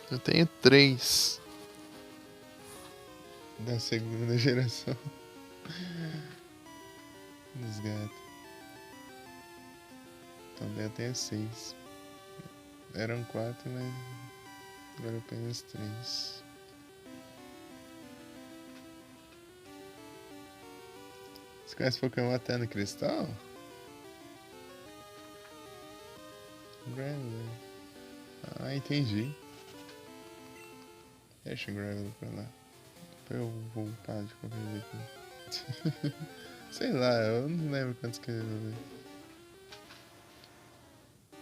Eu tenho três da segunda geração dos gatos. Então daí eu tenho seis. Eram quatro, mas agora apenas três. Você conhece Pokémon até no Cristal? Graveler. Ah, entendi. Deixa o Graveler pra lá. Pra eu voltar de qualquer jeito. Sei lá, eu não lembro quantos que eu vi.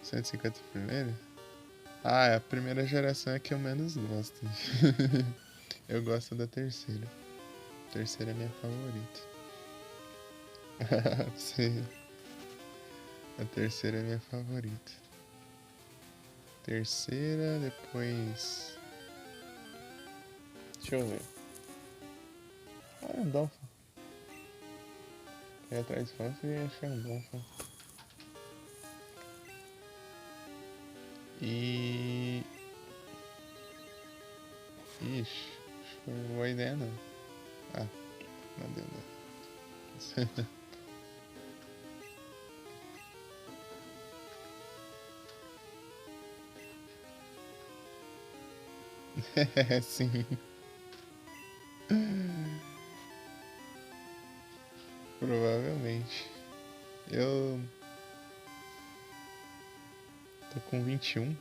150 primeiro? Ah, a primeira geração é que eu menos gosto. Eu gosto da terceira. A terceira é minha favorita. Sim. A terceira é minha favorita. Terceira, depois. Deixa eu ver. Ah, é um Dolphin. Aí atrás de fã, você ia achar um Dolphin. E. Ixi, acho que foi uma boa ideia não. Ah, não deu não. É, sim. Provavelmente. Eu tô com 21.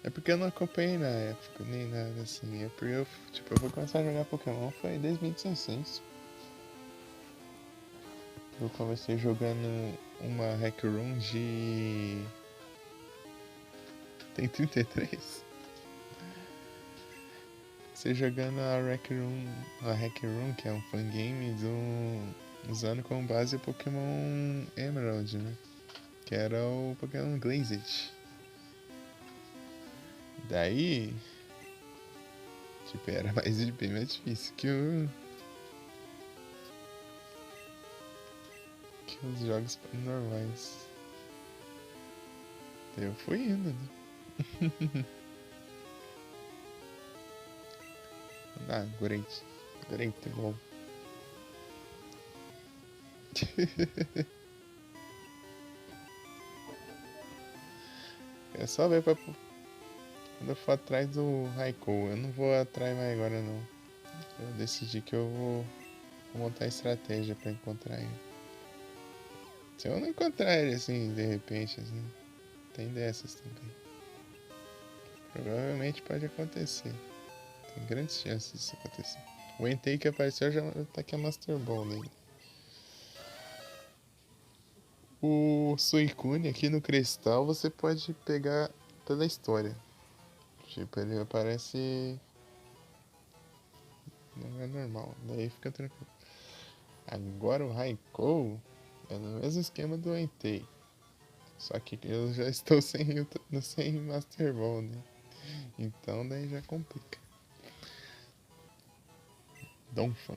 É porque eu não acompanhei na época, nem nada assim. É porque eu vou começar a jogar Pokémon foi em 2016. Eu comecei jogando uma Hack Room de. Tem 33. Você jogando a Hack Room, que é um fangame usando como base o Pokémon Emerald, né? Que era o Pokémon Glazed. Daí, tipo, era bem mais difícil que os jogos normais. Daí eu fui indo, né? Ah, great. Great, bom. É só ver quando eu for atrás do Raikou. Eu não vou atrás mais agora não. Eu decidi que eu vou montar estratégia pra encontrar ele. Se eu não encontrar ele assim, de repente, assim, tem dessas também. Provavelmente pode acontecer. Tem grandes chances disso acontecer. O Entei que apareceu já tá aqui a Master Ball nele. O Suicune aqui no Cristal você pode pegar pela história. Tipo, ele aparece. Não é normal, daí fica tranquilo. Agora o Raikou é no mesmo esquema do Entei. Só que eu já estou sem Master Ball, né? Então daí já complica. Donphan.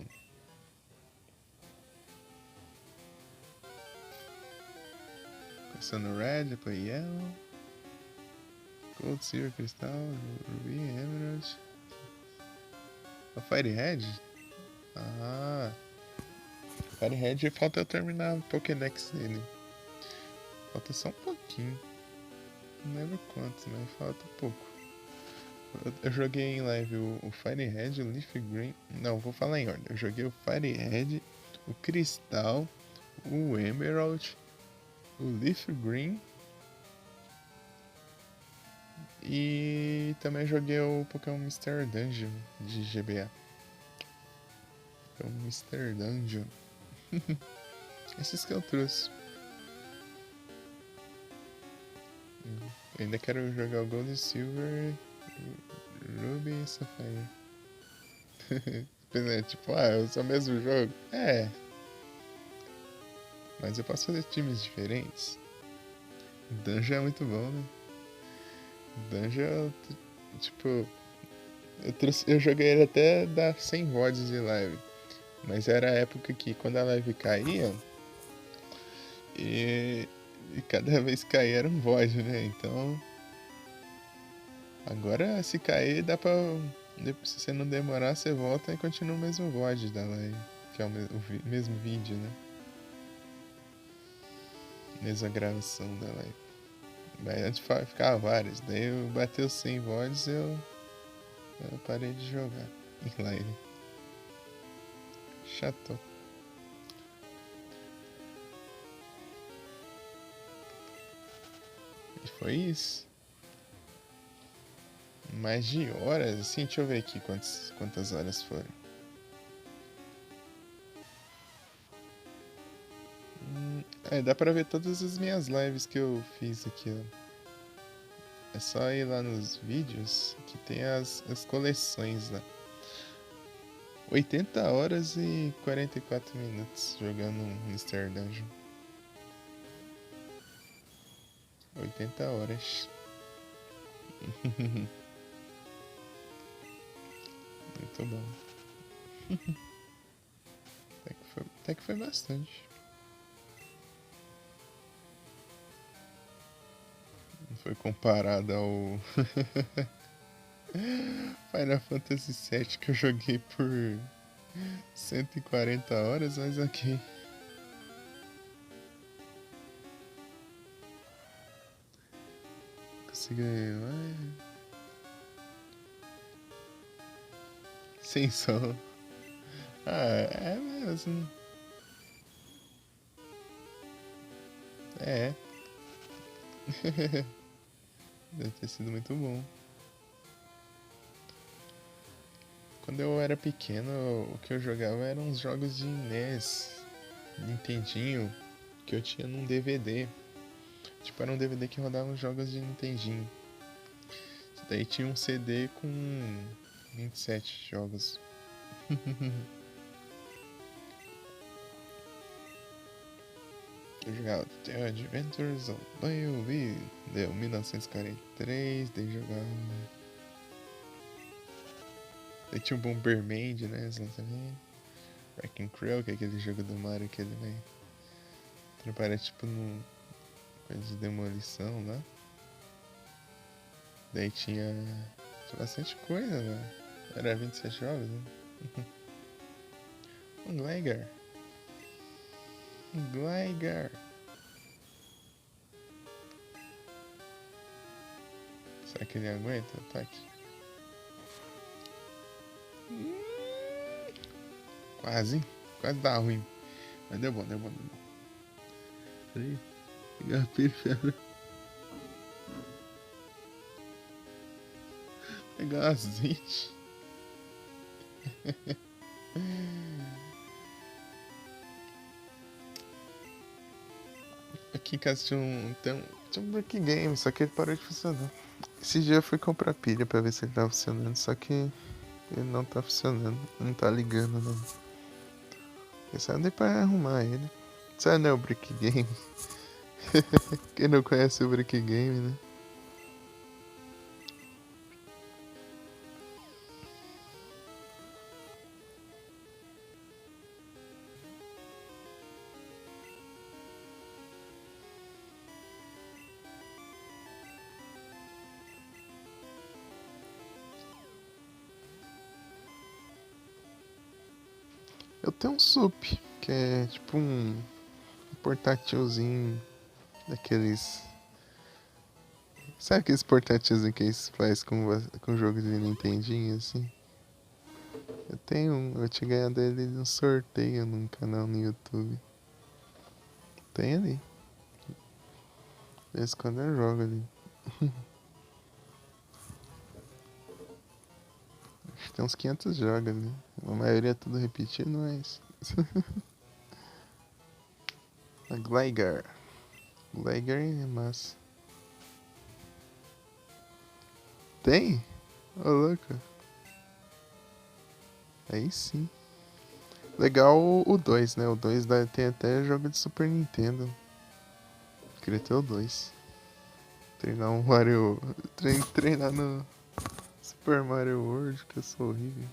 Começando Red, depois Yellow. Gold, Silver, Cristal, Ruby, Emerald. O Fire Red? Ah. Firehead falta eu terminar o Pokédex dele. Falta só um pouquinho. Não lembro quantos, mas falta pouco. Eu joguei em live o Firehead, o Leaf Green. Não, vou falar em ordem. Eu joguei o Firehead, o Cristal, o Emerald, o Leaf Green. E também joguei o Pokémon Mystery Dungeon de GBA. Pokémon Mystery Dungeon. Esses que eu trouxe. Eu ainda quero jogar o Gold e Silver, Ruby e Sapphire. Tipo, é o mesmo jogo? É. Mas eu posso fazer times diferentes. Dungeon é muito bom, né? Dungeon, tipo, eu joguei ele até dar 100 VODs de live. Mas era a época que quando a live caía, e cada vez que caía era um VOD, né? Então, agora se cair dá pra... Se você não demorar, você volta e continua o mesmo VOD da live. Que é o mesmo vídeo, né? Mesma gravação da live. Mas antes ficava várias. Daí eu bateu 100 VODs e eu parei de jogar em live. Chato. E foi isso. Mais de horas? Assim, deixa eu ver aqui quantas horas foram. Dá pra ver todas as minhas lives que eu fiz aqui, ó. É só ir lá nos vídeos que tem as coleções lá. 80 horas e 44 minutos jogando Mr. Dungeon. 80 horas. Muito bom. Até que foi bastante. Não foi comparado ao Final Fantasy VII que eu joguei por 140 horas, mas ok. Consegui. Sem som. É mesmo. É. Deve ter sido muito bom. Quando eu era pequeno, o que eu jogava eram uns jogos de NES, Nintendinho, que eu tinha num DVD. Tipo, era um DVD que rodava uns jogos de Nintendinho. Daí tinha um CD com 27 jogos. Eu jogava The Adventures of Bumblebee, deu 1943, daí jogava... Daí tinha o Bomberman de NES lá também. Wrecking Crew, que é aquele jogo do Mario que ele vai trabalhar tipo num coisa de demolição lá. Daí tinha bastante coisa, né? Era 27 jogos, né? Um Gligar. Um Gligar. Será que ele aguenta o ataque? Quase. Quase dá ruim. Mas deu bom, deu bom, deu bom. Peraí. Pegar a perfeita. Pegar azeite. Aqui em casa tinha um Brick Game, só que ele parou de funcionar. Esse dia eu fui comprar pilha pra ver se ele tava funcionando, só que ele não tá funcionando, não tá ligando não. Esse aí pra arrumar ele. Isso aí não é o Brick Game. Quem não conhece o Brick Game, né? Eu tenho um sup, que é tipo um portátilzinho daqueles. Sabe aqueles portátilzinhos que eles fazem com jogo de Nintendinho assim? Eu tenho um, eu tinha ganhado ele num sorteio num canal no YouTube. Tem ali. De vez em quando eu jogo ali. Acho que tem uns 500 jogos ali. A maioria é tudo repetido, mas. A Gligar. Gligar é massa. Tem? Ô, louco. Aí sim. Legal o 2, né? O 2 tem até jogo de Super Nintendo. Queria ter o 2. Treinar um Mario. Treinar no Super Mario World, que eu sou horrível.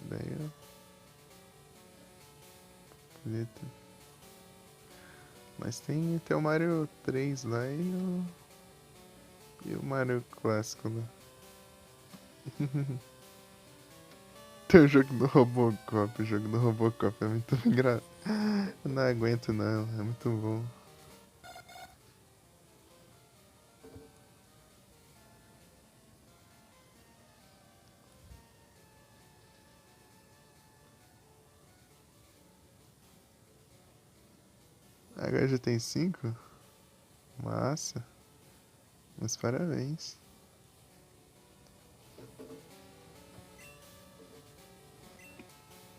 Daí eu podia ter. Mas tem até o Mario 3 lá e o Mario clássico lá. Tem o jogo do Robocop. O jogo do Robocop é muito engraçado. Eu não aguento não, é muito bom. Agora já tem 5. Massa. Mas parabéns.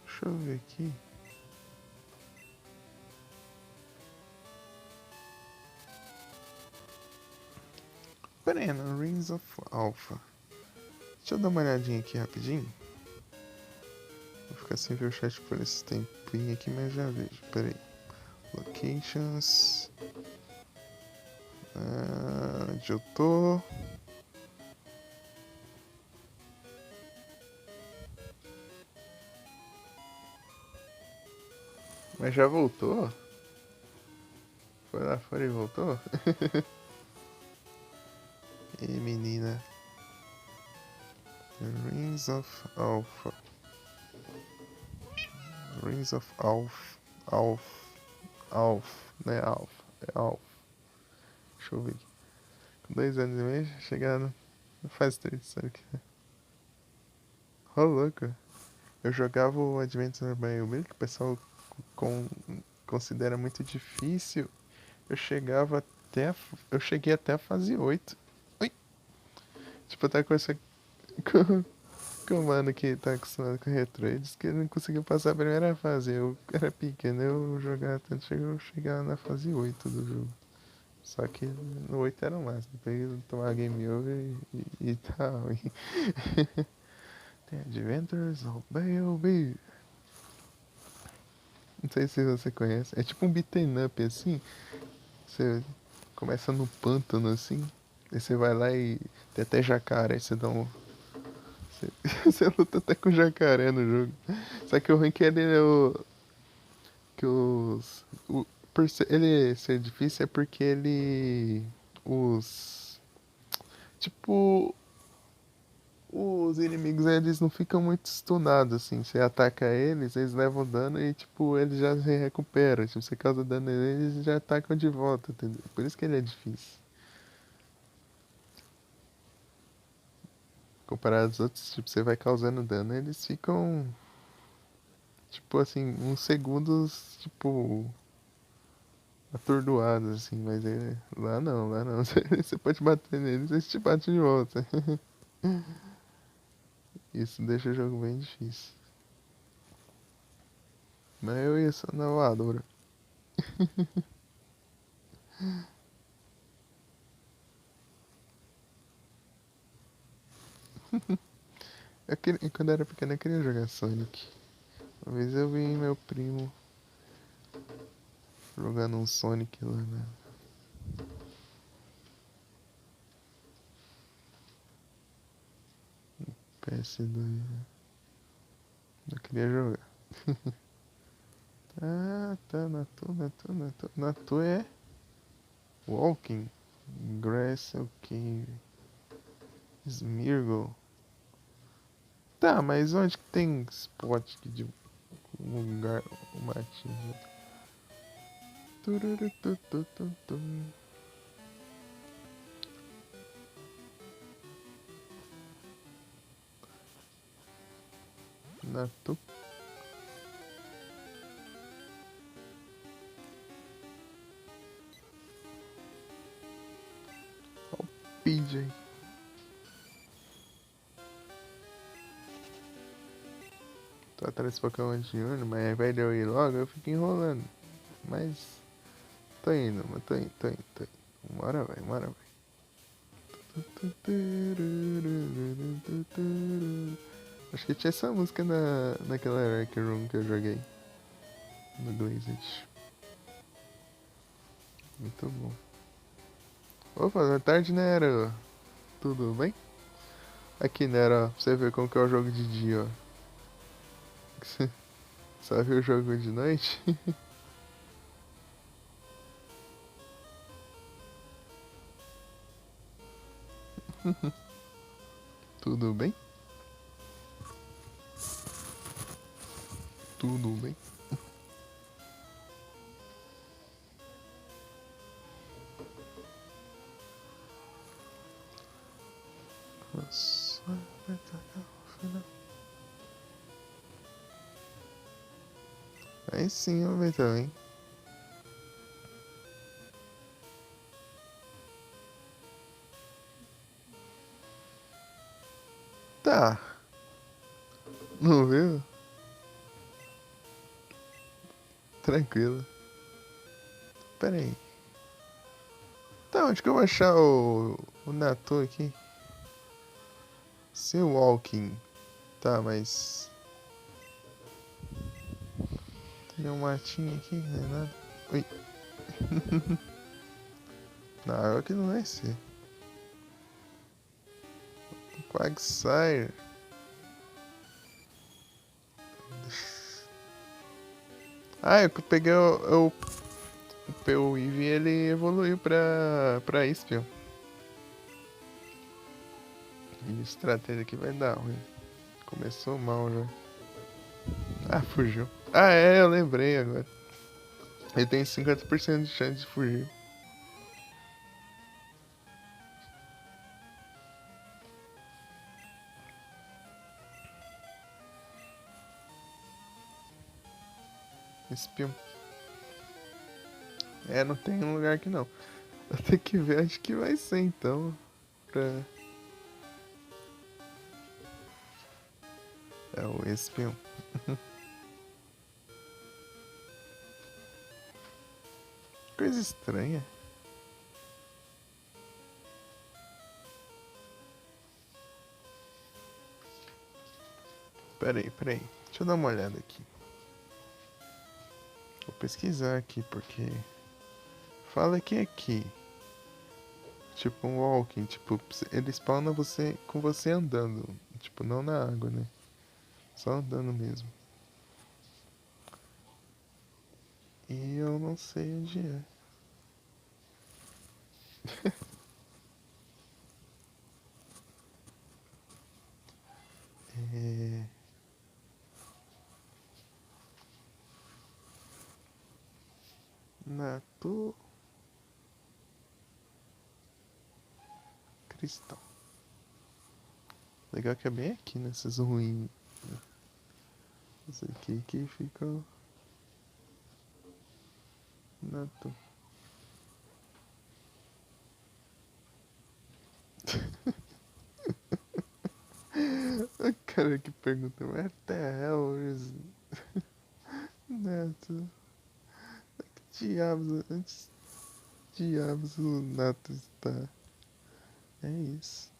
Deixa eu ver aqui. Pera aí, no Rings of Alpha. Deixa eu dar uma olhadinha aqui rapidinho. Vou ficar sem ver o chat por esse tempinho aqui, mas já vejo. Pera aí. Locations. Onde eu tô? Mas já voltou? Foi lá fora e voltou? E menina. Rings of Alpha. Rings of Alpha. Alpha. Não é Alpha. É Alpha. Deixa eu ver aqui. Com 2 anos e meio, chegaram. Não faz 3, sabe o que é? Ô, louco. Eu jogava o Adventure by Wheel, que o pessoal con considera muito difícil. Eu chegava até. Eu cheguei até a fase 8. Oi! Tipo, tá com essa. Com o mano que tá acostumado com retro, ele disse que ele não conseguiu passar a primeira fase. Eu era pequeno, eu jogava tanto, chegar na fase 8 do jogo. Só que no 8 era o máximo. Depois eu tomava game over e tal. Tem Adventures of Baby. Não sei se você conhece. É tipo um beaten up assim. Você começa no pântano assim. Aí você vai lá e tem até jacaré. Você dá um. Você, você luta até com jacaré no jogo. Só que o rank ele é o. Que os. Por ele ser difícil é porque ele. Os. Tipo. Os inimigos eles não ficam muito stunados assim. Você ataca eles, eles levam dano e tipo, eles já se recuperam. Se você causa dano neles, eles já atacam de volta, entendeu? Por isso que ele é difícil. Comparado aos outros, tipo, você vai causando dano, eles ficam. Tipo assim, uns segundos, tipo. Atordoados, assim, mas lá não, lá não. Você pode bater neles, eles te batem de volta. Isso deixa o jogo bem difícil. Mas eu ia só na voadora. Quando eu era pequeno eu queria jogar Sonic. Uma vez eu vi meu primo jogando um Sonic lá na PS2. Eu queria jogar. Ah, tá, Natu é Walking. Grass, ok. Smeargle. Tá, mas onde que tem spot de um lugar, um matinho. Tururututututu. Natu. Ó o PJ. Tô atrás do Pokémon de Uno, mas ao invés de eu ir logo, eu fico enrolando. Mas tô indo, mas tô indo. Uma hora vai, uma hora vai. Acho que tinha essa música naquela Rec Room que eu joguei. No Glazed. Muito bom. Opa, boa tarde, Nero. Tudo bem? Aqui, Nero, ó, pra você ver como que é o jogo de dia, ó. Só viu o jogo de noite? Tudo bem? Tudo bem? Nossa, vai tacar o final. Aí sim, vamos ver também. Tá. Não viu? Tranquilo. Pera aí. Tá, onde que eu vou achar o Natu aqui? Seu Walking. Tá, mas... Tem um matinho aqui, não é nada. Ui. Na água que não vai ser. Quagsire. Ah, eu peguei o Eevee, ele evoluiu pra Espion. E a estratégia aqui vai dar ruim. Começou mal já. Ah, fugiu. Ah, é, eu lembrei agora. Ele tem 50% de chance de fugir. Espion. É, não tem um lugar aqui não. Eu tenho que ver, acho que vai ser então. Pra... É o Espion. Coisa estranha. Pera aí. Deixa eu dar uma olhada aqui. Vou pesquisar aqui, porque... Fala que é aqui. Tipo um walking, tipo, ele spawna você com você andando. Tipo, não na água, né? Só andando mesmo. E eu não sei onde é. É... Natu... Cristal. Legal que é bem aqui nessas ruínas. Esse aqui que fica... Natu. O cara que pergunta, where the hell is Nato? Que diabos o Nato está? É isso.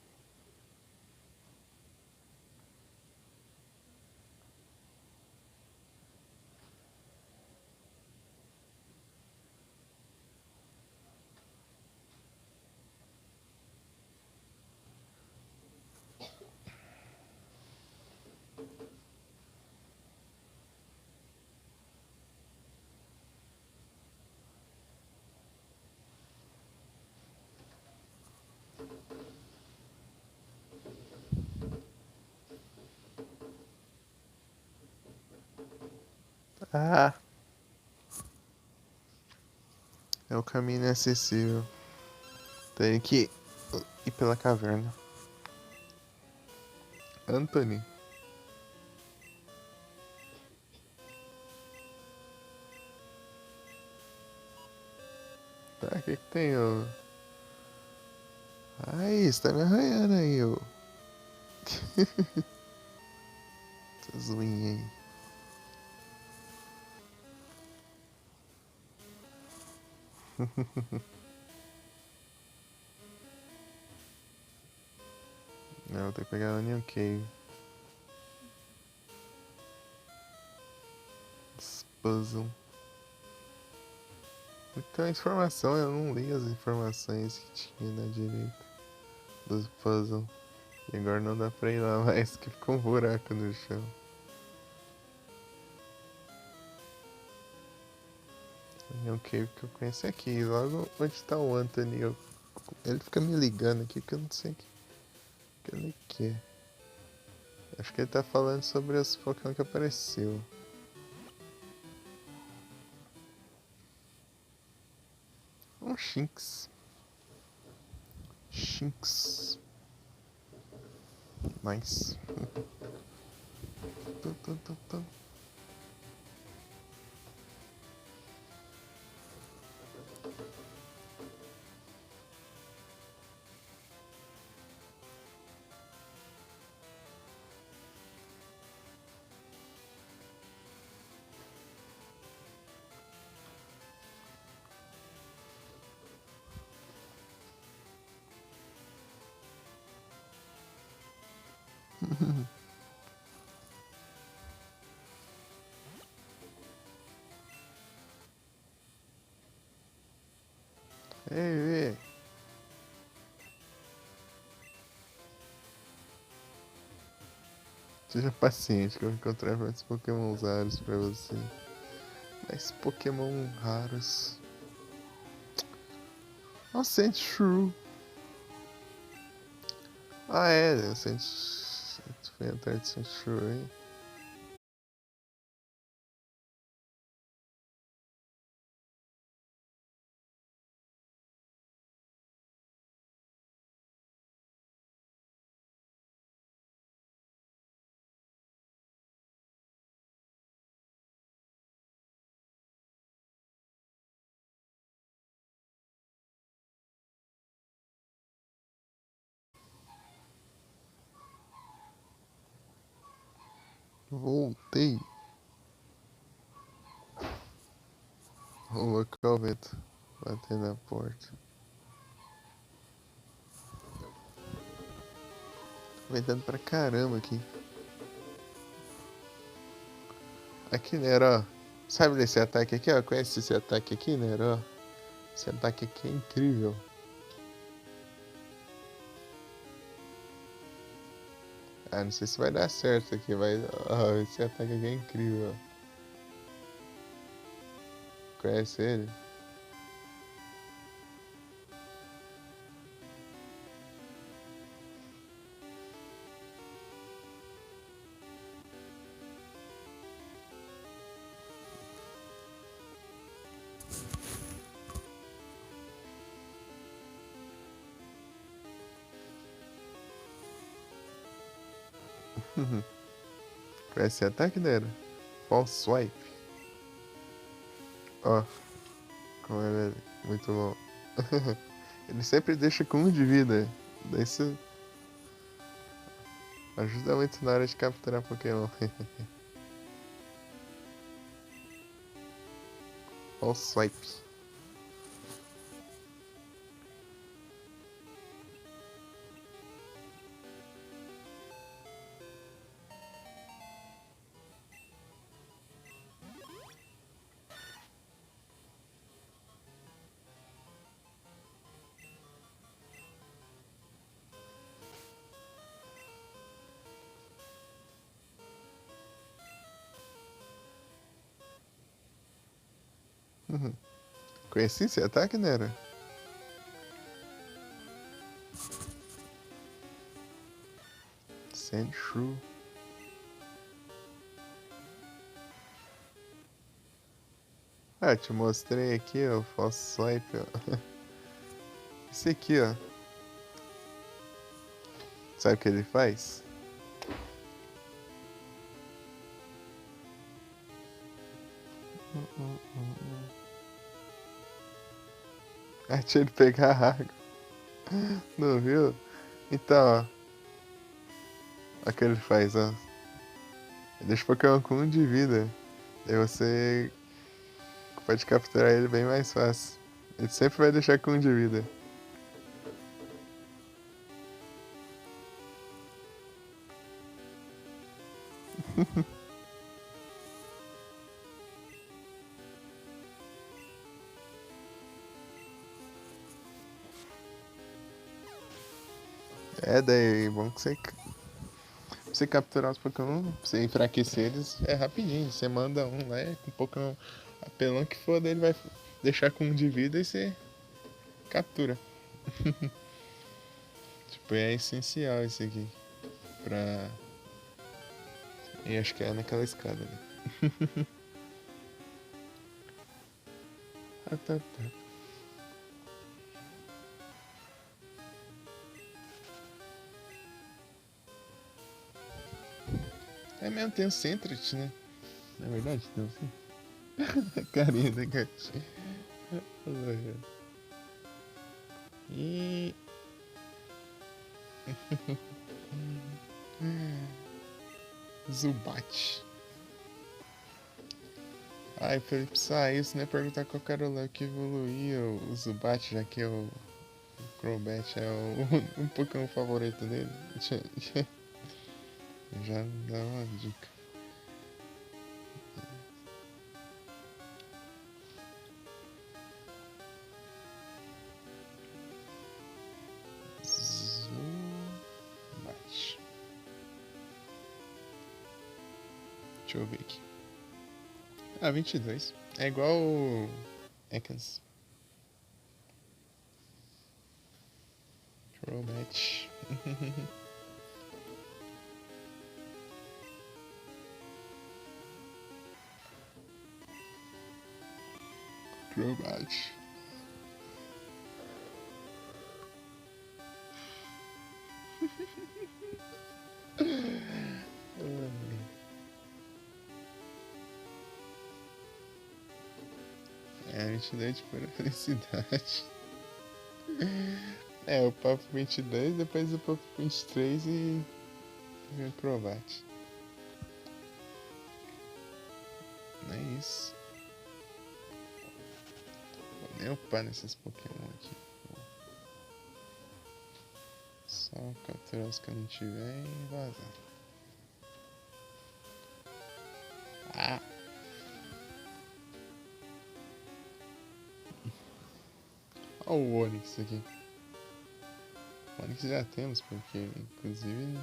Ah, é o caminho inacessível. Tem que ir pela caverna. Anthony. Tá, o que tem, ô? Ai, você tá me arranhando aí, ô. Essas unhas aí. Não, vou ter que pegar a New Cave. Esse puzzle. Então, informação, eu não li as informações que tinha na direita do puzzle. E agora não dá pra ir lá mais, que ficou um buraco no chão. A New Cave que eu conheço é aqui, logo onde tá o Anthony. Ele fica me ligando aqui que eu não sei o que ele quer. Acho que ele tá falando sobre os Pokémon que apareceu. Um Shinx. Shinx. Nice. Tum, tum, tum, tum. Ei, ei. Seja paciente que eu vou encontrar mais Pokémon raros pra você. Mais Pokémon raros. Ó, Sandshrew. Ah, é, o Sandshrew. Tu foi atrás de Sandshrew, hein? Voltei. O local vento batendo na porta. Ventando pra caramba aqui. Aqui, Nero, ó. Sabe desse ataque aqui, ó? Conhece esse ataque aqui, Nero? Esse ataque aqui é incrível. Ah, não sei se vai dar certo aqui, mas ó, esse ataque aqui é incrível. Conhece ele? Conhece esse ataque, Nero? False Swipe. Ó, como ele é muito bom. Ele sempre deixa com 1 de vida. Daí isso ajuda muito na hora de capturar Pokémon. False Swipe. Conheci esse ataque, Nero? Sandshrew. Ah, te mostrei aqui, ó, o false swipe, ó. Esse aqui, ó. Sabe o que ele faz? Ah, deixa ele pegar a água. Não viu? Então, ó. Olha o que ele faz, ó. Ele deixa o Pokémon com 1 de vida. Aí você pode capturar ele bem mais fácil. Ele sempre vai deixar com 1 de vida. É, daí bom que você capturar os Pokémon, você enfraquecer eles, é rapidinho. Você manda um lá, com Pokémon apelão que for, daí ele vai deixar com 1 de vida e você captura. Tipo, é essencial isso aqui. Pra. E acho que é naquela escada ali. Ah, tá, tá. É mesmo, tem o Sentret, né? Na verdade, tem o Sentret. Carinha da gatinha. E. Zubat. Ai, Felipe, só isso, né? Perguntar qual era o Léo que evoluiu. O Zubat, já que o Crobat é o Pokémon favorito dele. Já dá uma dica. Zubat. Deixa eu ver aqui. Ah, 22. É igual o Ekans. Crobat. Crobat. É, 22 de pura felicidade. É, o papo 22, depois o papo 23 e vem o Crobat. Não é isso. Vou nem upar nesses Pokémon aqui. Só capturar os que eu não tiver e vazar. Ah! Olha o Onix aqui. O Onix já temos, porque inclusive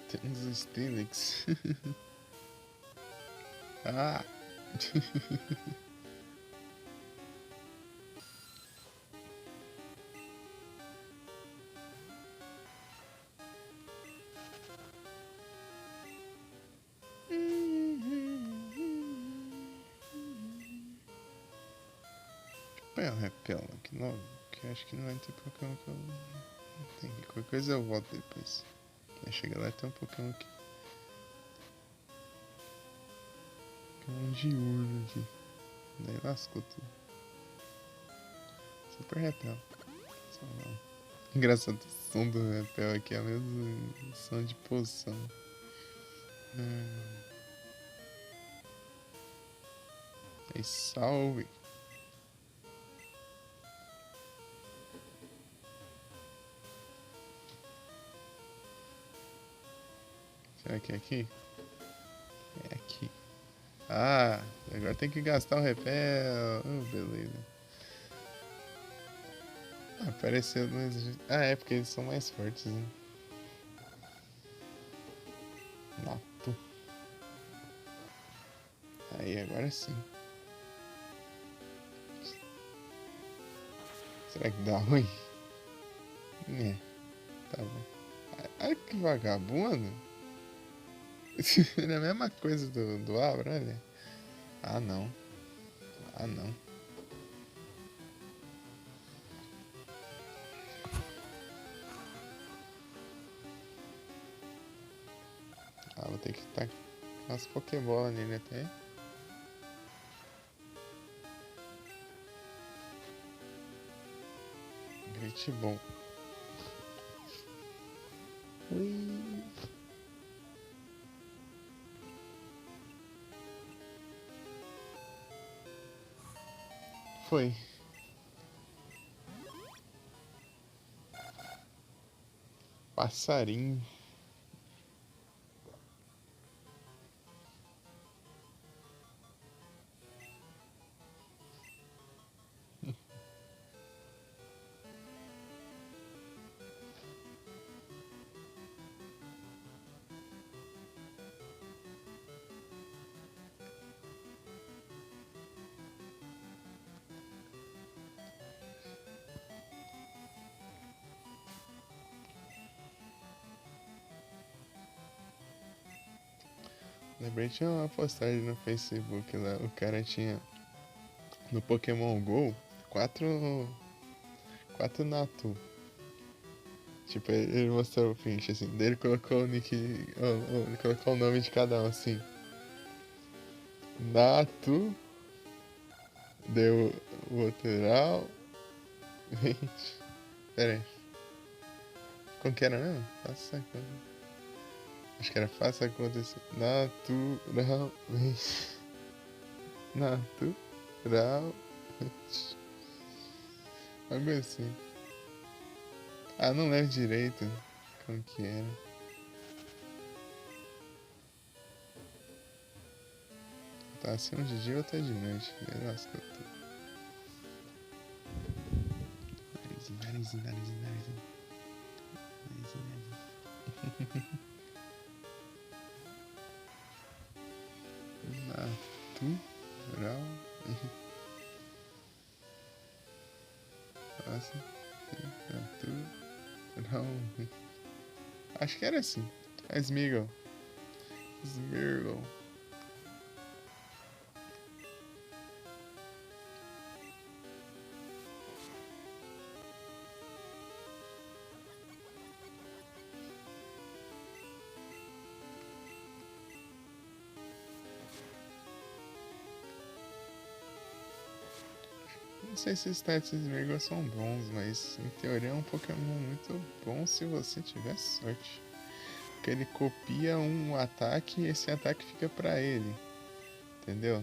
temos o Steelix. Ah! Põe o Repel aqui não, que eu acho que não vai ter Pokémon que eu não tenho. Qualquer coisa eu volto depois. Aí chega lá e tem um Pokémon aqui. Pokémon de urno aqui. Daí lascou tudo. Super Repel. Só não. Engraçado, o som do Repel aqui é o mesmo som de poção. E salve! Será que é aqui? É aqui. Ah, agora tem que gastar o repel. Oh, beleza. Ah, apareceu. Ah, é porque eles são mais fortes, né? Nato. Aí, agora sim. Será que dá ruim? É, tá bom. Olha que vagabundo. É a mesma coisa do Abra, olha. Ah, não. Ah, não. Ah, vou ter que tacar umas Pokébola nele até. Great bom. Ui. Foi. Passarinho. Lembrei, tinha uma postagem no Facebook lá, o cara tinha no Pokémon GO quatro Natu. Tipo, ele mostrou o print assim, daí ele colocou o nick, ele colocou o nome de cada um assim. Natu, deu o outro Ral, 20. Pera aí, como que era mesmo? Faça a conta. Acho que era faça a conta assim. Naturalmente. Naturalmente. Algo assim. Ah, não lembro direito como que era. Tá acima de dia ou tá de noite? Nossa, que eu tô. Nariz. Natural. Nossa. Natural. Acho que era assim. A Smeagol. Não sei se os stats Smeagol são bons, mas em teoria é um Pokémon muito bom se você tiver sorte. Porque ele copia um ataque e esse ataque fica pra ele. Entendeu?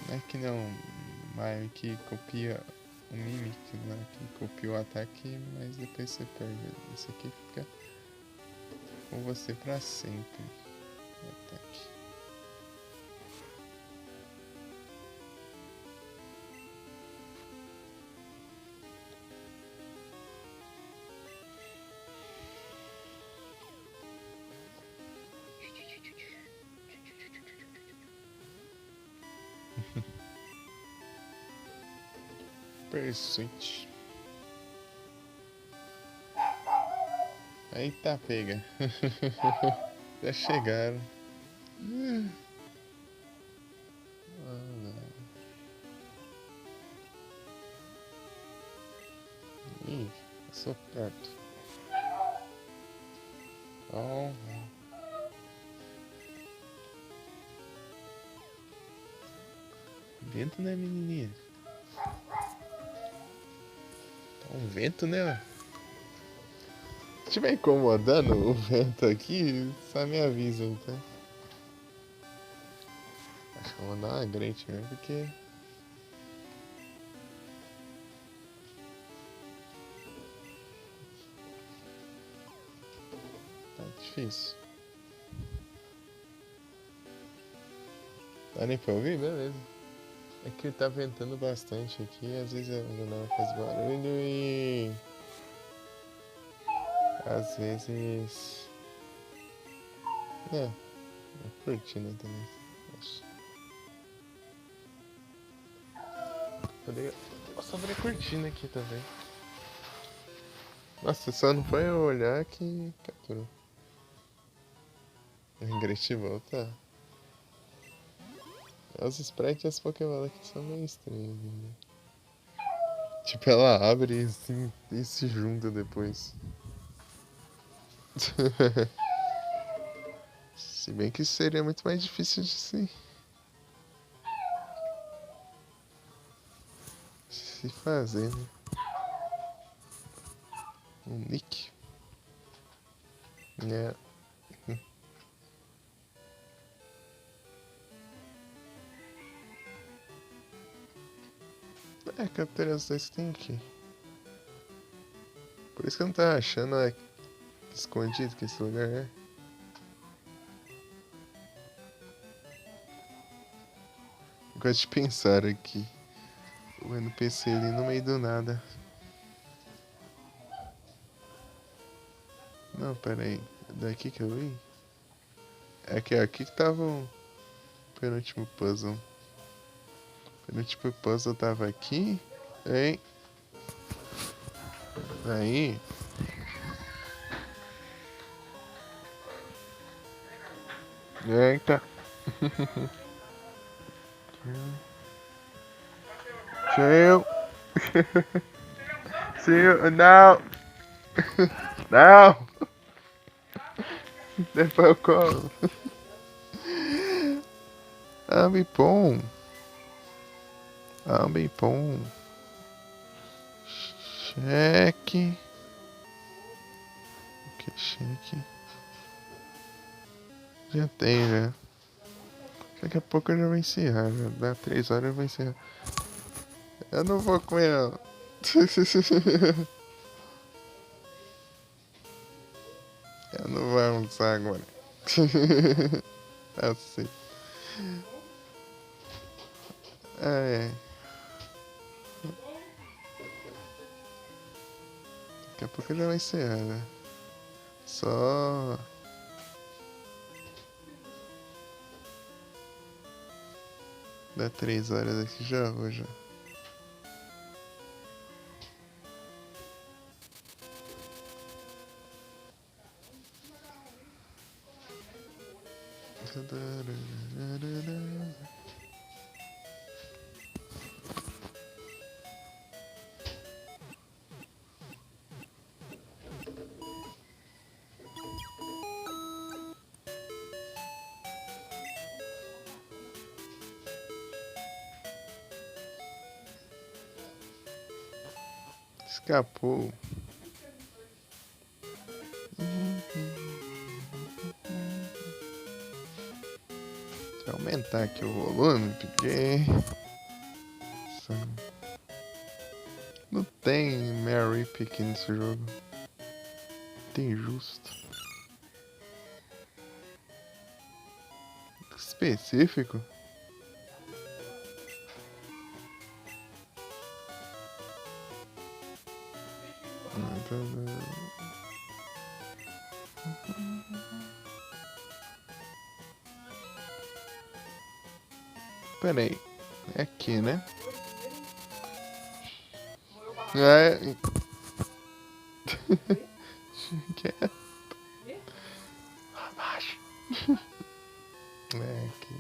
Não é que não Maio que copia o Mimic, né? Que copia o ataque, mas depois você perde. Esse aqui fica com você pra sempre. O ataque. Pursuit. Eita, pega. Já chegaram. Ih, passou perto. Oh. Vento, né, menininha? Tá um vento, né? Se estiver incomodando o vento aqui, só me avisa, tá? Acho que eu vou dar uma Great mesmo, porque tá difícil. Dá nem pra ouvir? Beleza. É que tá ventando bastante aqui, às vezes a janela faz barulho e às vezes. É, cortina também. Acho. Poderia só abrir a cortina aqui também. Nossa, só não foi eu olhar que capturou. O Ingrid volta. Os sprites e as Pokébola que são meio estranhos, né? Tipo, ela abre assim e se junta depois. Se bem que seria muito mais difícil se fazer, né? Um nick. É. É, capturar os dois tem aqui. Por isso que eu não tava achando escondido que esse lugar é. Gosto de pensar aqui. O NPC ali no meio do nada. Não, pera aí. Daqui que eu vi? É que aqui que tava o penúltimo puzzle. O penúltimo puzzle tava aqui. Hein? Aí. Eita. Chill. Chill. Não. Não. Depois eu colo. Ambipom. Ambipom. Cheque. Que cheque. Já tem, já. Daqui a pouco eu já vou encerrar. Já dá 3 horas eu vou encerrar. Eu não vou comer, não. Eu não vou almoçar agora. Eu sei. É. Daqui a pouco eu já vou encerrar, né? Só. Dá 3 horas aqui já vou já. Escapou. Deixa eu aumentar aqui o volume, porque. Não tem Mary Pick nesse jogo. Tem justo. Específico? Pera aí. É aqui, né? É. Quieto. Abaixo. É aqui.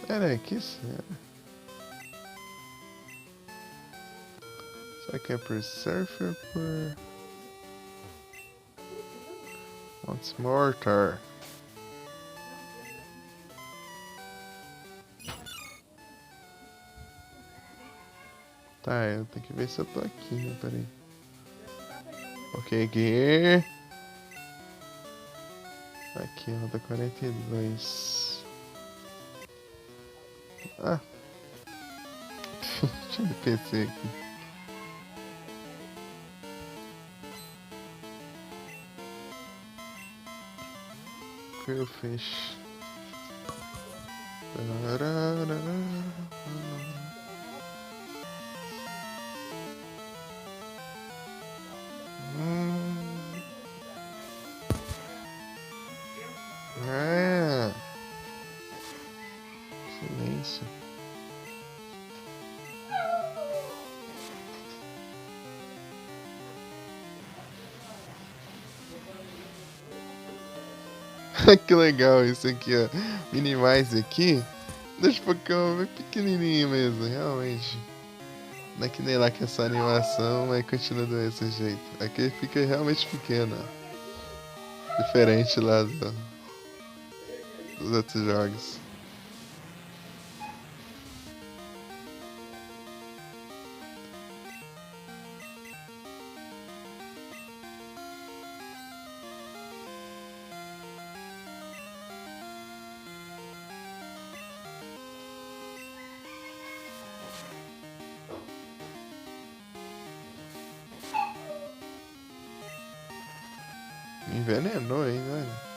Pera aí, que será? Será que é por surf ou por. Once mortar? Tá, eu tenho que ver se eu tô aqui, né? Pera aí. Ok, aqui. Aqui, roda 42. Ah. Deixa eu PC aqui. Eu fecho. Ah, silêncio. Que legal isso aqui, ó. Minimize aqui. Deixa o Pokémon bem pequenininho mesmo, realmente. Não é que nem lá que essa animação, mas continua desse jeito. Aqui fica realmente pequeno, ó. Diferente lá dos outros jogos. Me envenenou ainda, olha.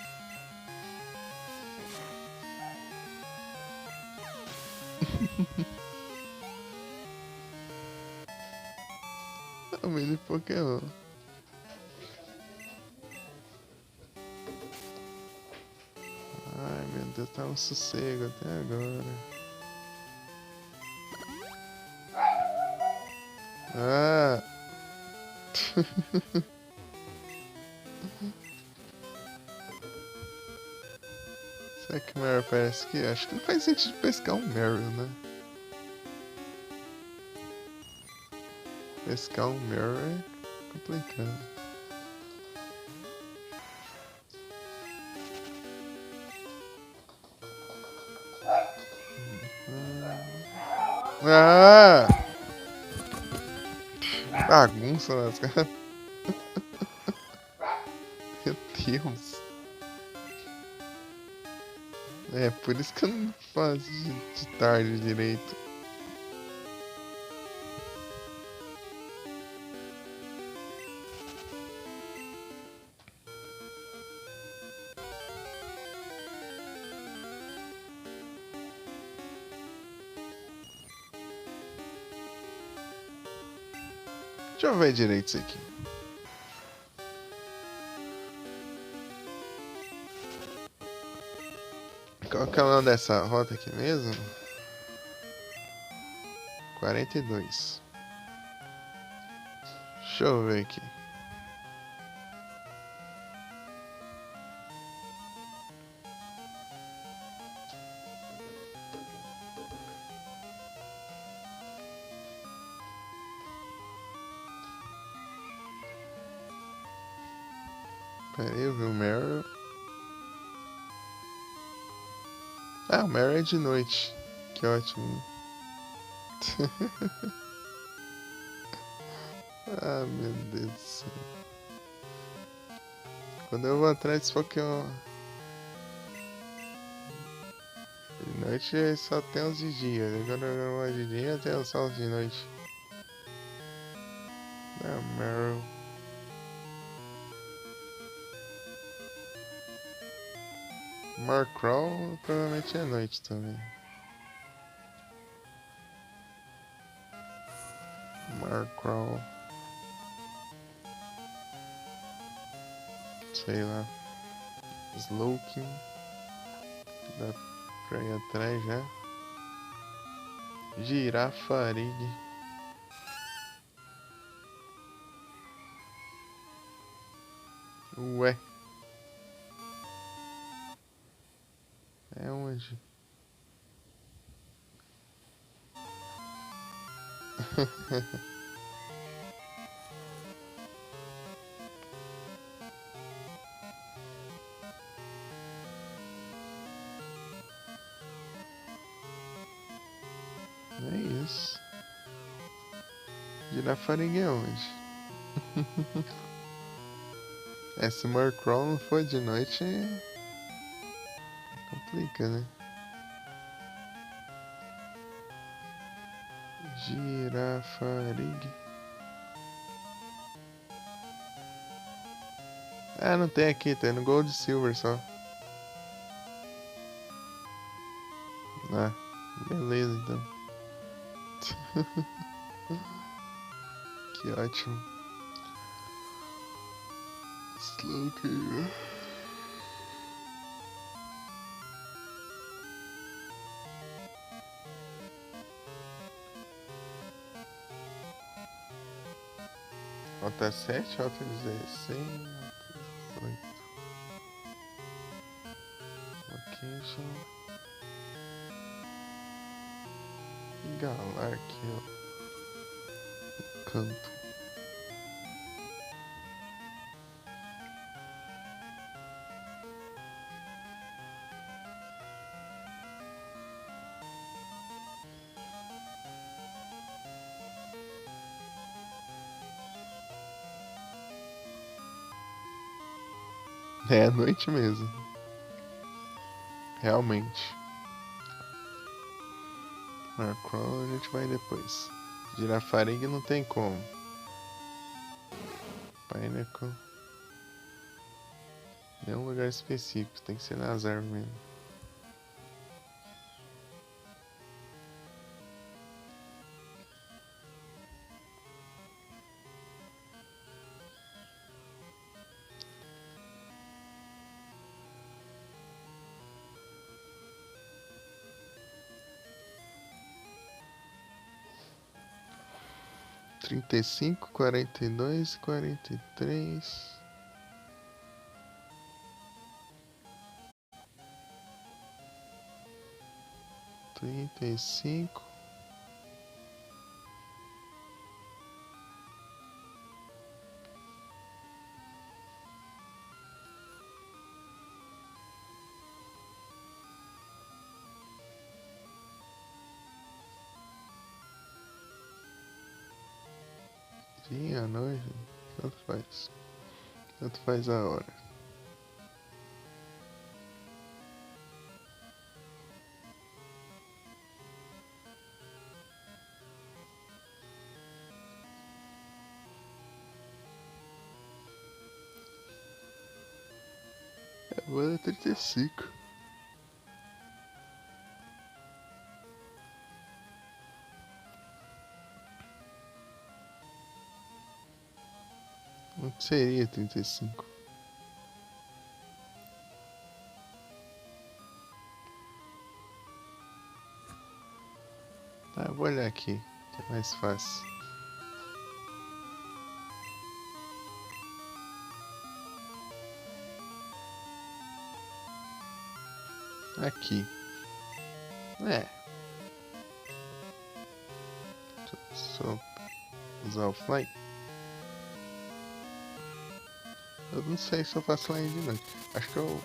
É um mini Pokémon. Ai meu Deus, tá um sossego até agora. Ah! Será que o Meryl aparece aqui? Acho que não faz sentido pescar um Meryl, né? Pescar um Meryl é complicado. Ah! Bagunça nas caras. Meu Deus. É, por isso que eu não faço de tarde direito. Deixa eu ver direito isso aqui. Qual que é o nome dessa rota aqui mesmo? 42. Deixa eu ver aqui. Pera aí, eu vi o Meryl. Ah, o Meryl é de noite. Que ótimo. Ah, meu Deus do céu. Quando eu vou atrás desse Pokémon de noite, só tem os de dia. Quando eu vou de dia, tem só os de noite. Ah, Meryl. Marcrawl provavelmente é noite também. Marcrawl. Sei lá. Slowking. Dá pra ir atrás já. Girafarig. Ué. É onde? É isso. Girafarig é onde? É, se Murkrow não for de noite, complica, né? Girafarig. Ah, não tem aqui, tem no Gold e Silver só. Ah, beleza então. Que ótimo. Slowking. Alta 7, alta 16, alta 18. Location. E Galar aqui, ó. Canto. É à noite mesmo. Realmente. Marcroll a gente vai depois. Girafarig não tem como. Pineapple. Nenhum lugar específico, tem que ser nas árvores mesmo. Trinta e cinco, 42, 43. 35. Dia, à noite, tanto faz. Tanto faz a hora. Agora é 35. Não seria 35. Tá, eu vou olhar aqui, que é mais fácil. Aqui. É. Só usar o fly. Eu não sei se eu faço fly de noite. Acho que eu.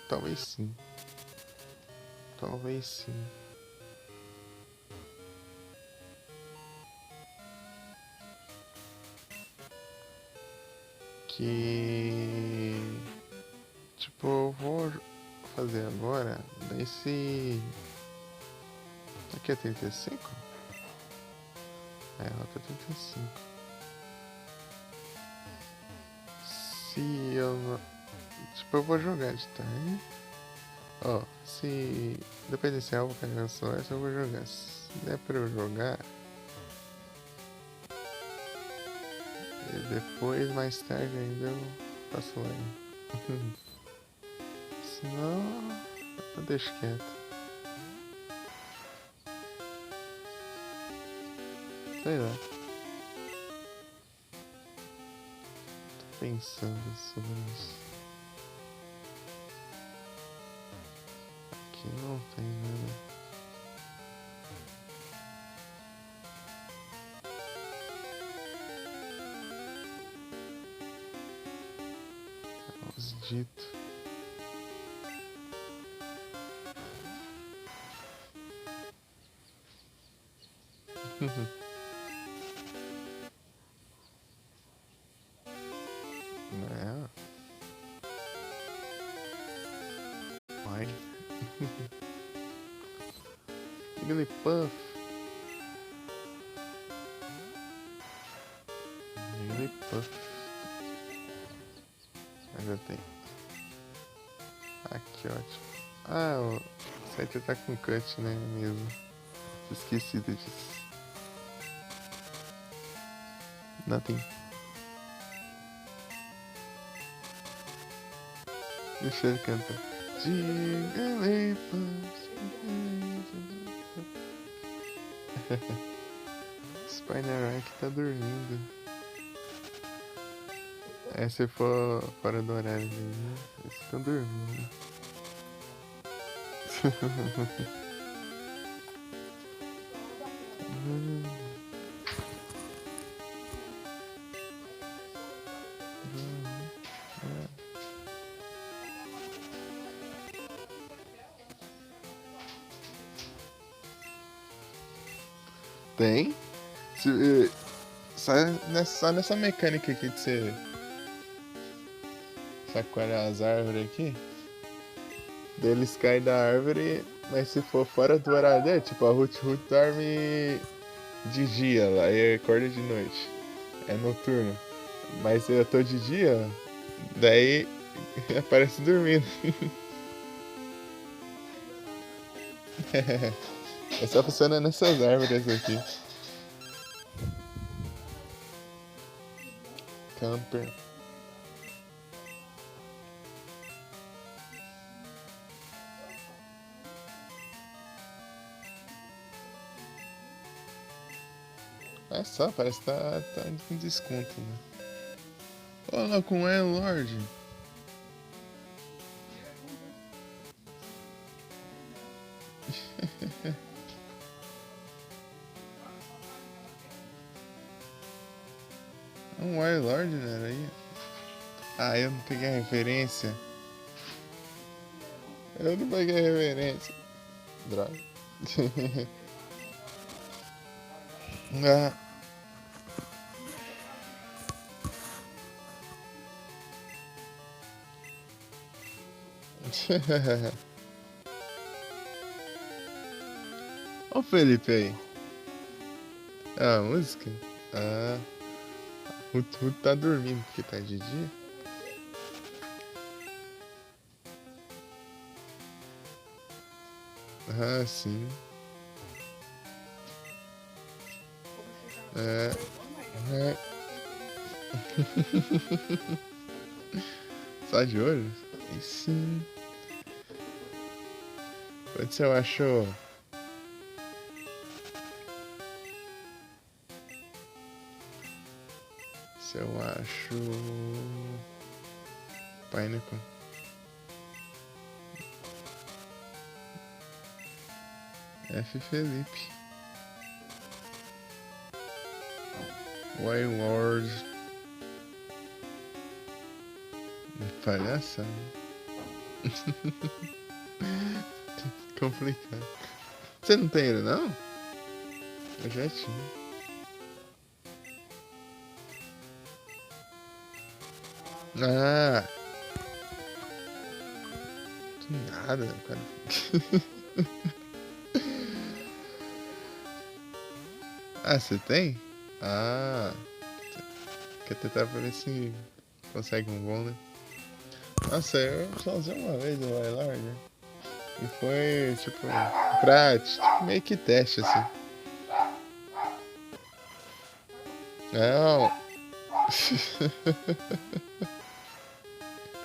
Talvez sim. Talvez sim. Que. Tipo, eu vou fazer agora. Daí se. Aqui é 35? É, rota 35. Se eu não. Tipo, eu vou jogar de tarde. Ó, se. Depende se é algo que eu só essa, eu vou jogar. Se der pra eu jogar. E depois, mais tarde ainda, eu faço live. Senão. Eu deixo quieto. Sei lá. Tô pensando sobre isso. Aqui não tem nada. Os dito. Não. Vai. Jigglypuff. Jigglypuff. Ainda tem. Ah, que ótimo. Ah, o site tá com cut, né, mesmo. Esquecido disso. Nothing. Deixa ele cantar. Jigglypuff. Spinarak tá dormindo. É, se for fora do horário dele, né? Eles ficam dormindo. Tem? Só nessa mecânica aqui de você chacoalhar as árvores aqui, deles caem da árvore, mas se for fora do horário dele, tipo a Ruth dorme de dia lá e acorda de noite. É noturno. Mas eu tô de dia, daí aparece dormindo. É só funciona nessas árvores aqui. Camper. É só, parece que tá com desconto, né? Olha com é Lorde. Um Warlord, né? Aí. Ah, eu não peguei a referência. Eu não peguei a referência. Droga. Ah. Olha o Felipe aí. Ah, a música? Ah, o Ruth tá dormindo porque tá de dia. Ah, sim. É. É. Só de olho? Aí sim. Quanto você achou? Se eu acho. Pineapple. F. Felipe. Wayward. Palhaça. Complicado. Você não tem ele, não? Eu já tinha. Ah! Do nada, cara. Ah, você tem? Ah! Quer tentar pra ver se consegue um bom, né? Nossa, eu só usei uma vez o Wailord, né? E foi, tipo, meio que teste, assim. Não!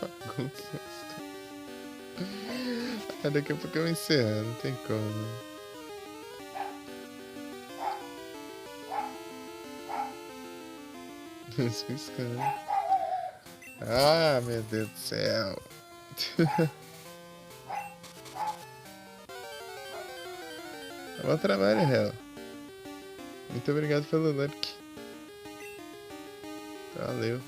Bagunça. Ah, daqui a pouco eu encerro, não tem como, né? Piscando. Ah, meu Deus do céu. Bom trabalho, Hel. Muito obrigado pelo like. Valeu.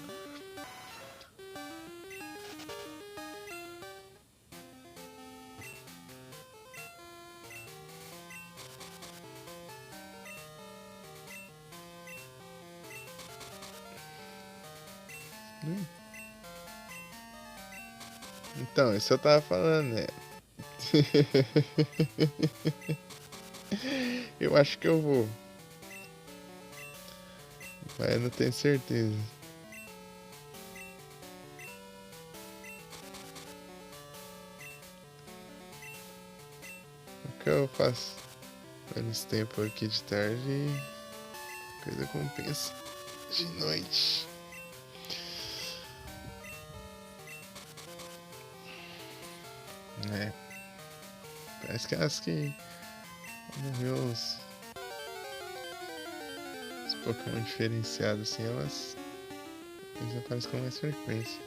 Então, isso eu tava falando, né? Eu acho que eu vou. Mas eu não tenho certeza. O que eu faço? Menos tempo aqui de tarde e coisa compensa de noite. É. Parece que elas que morreu os Pokémon diferenciados assim, elas Eles aparecem com mais frequência.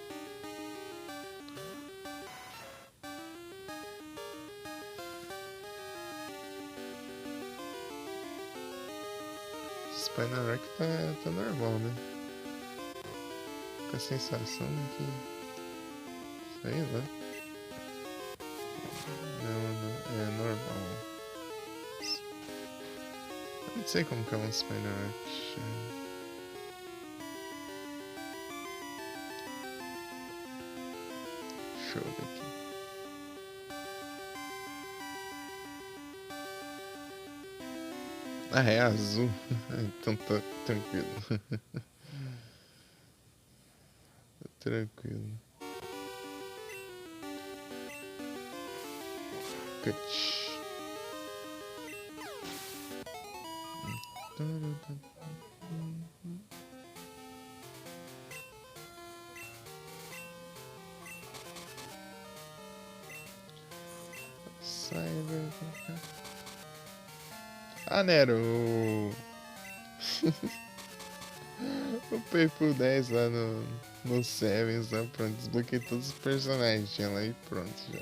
Spinarak tá normal, né? Com a sensação de que... sei lá. Não, é normal. Eu não sei como que é um Spinarak. Deixa eu ver aqui. Ah, é azul. Então tá tranquilo. Tranquilo. Cut. Cyber. Ah, Nero! O Paypool 10 lá no Sevens, lá, pronto, desbloqueei todos os personagens, tinha lá e pronto já.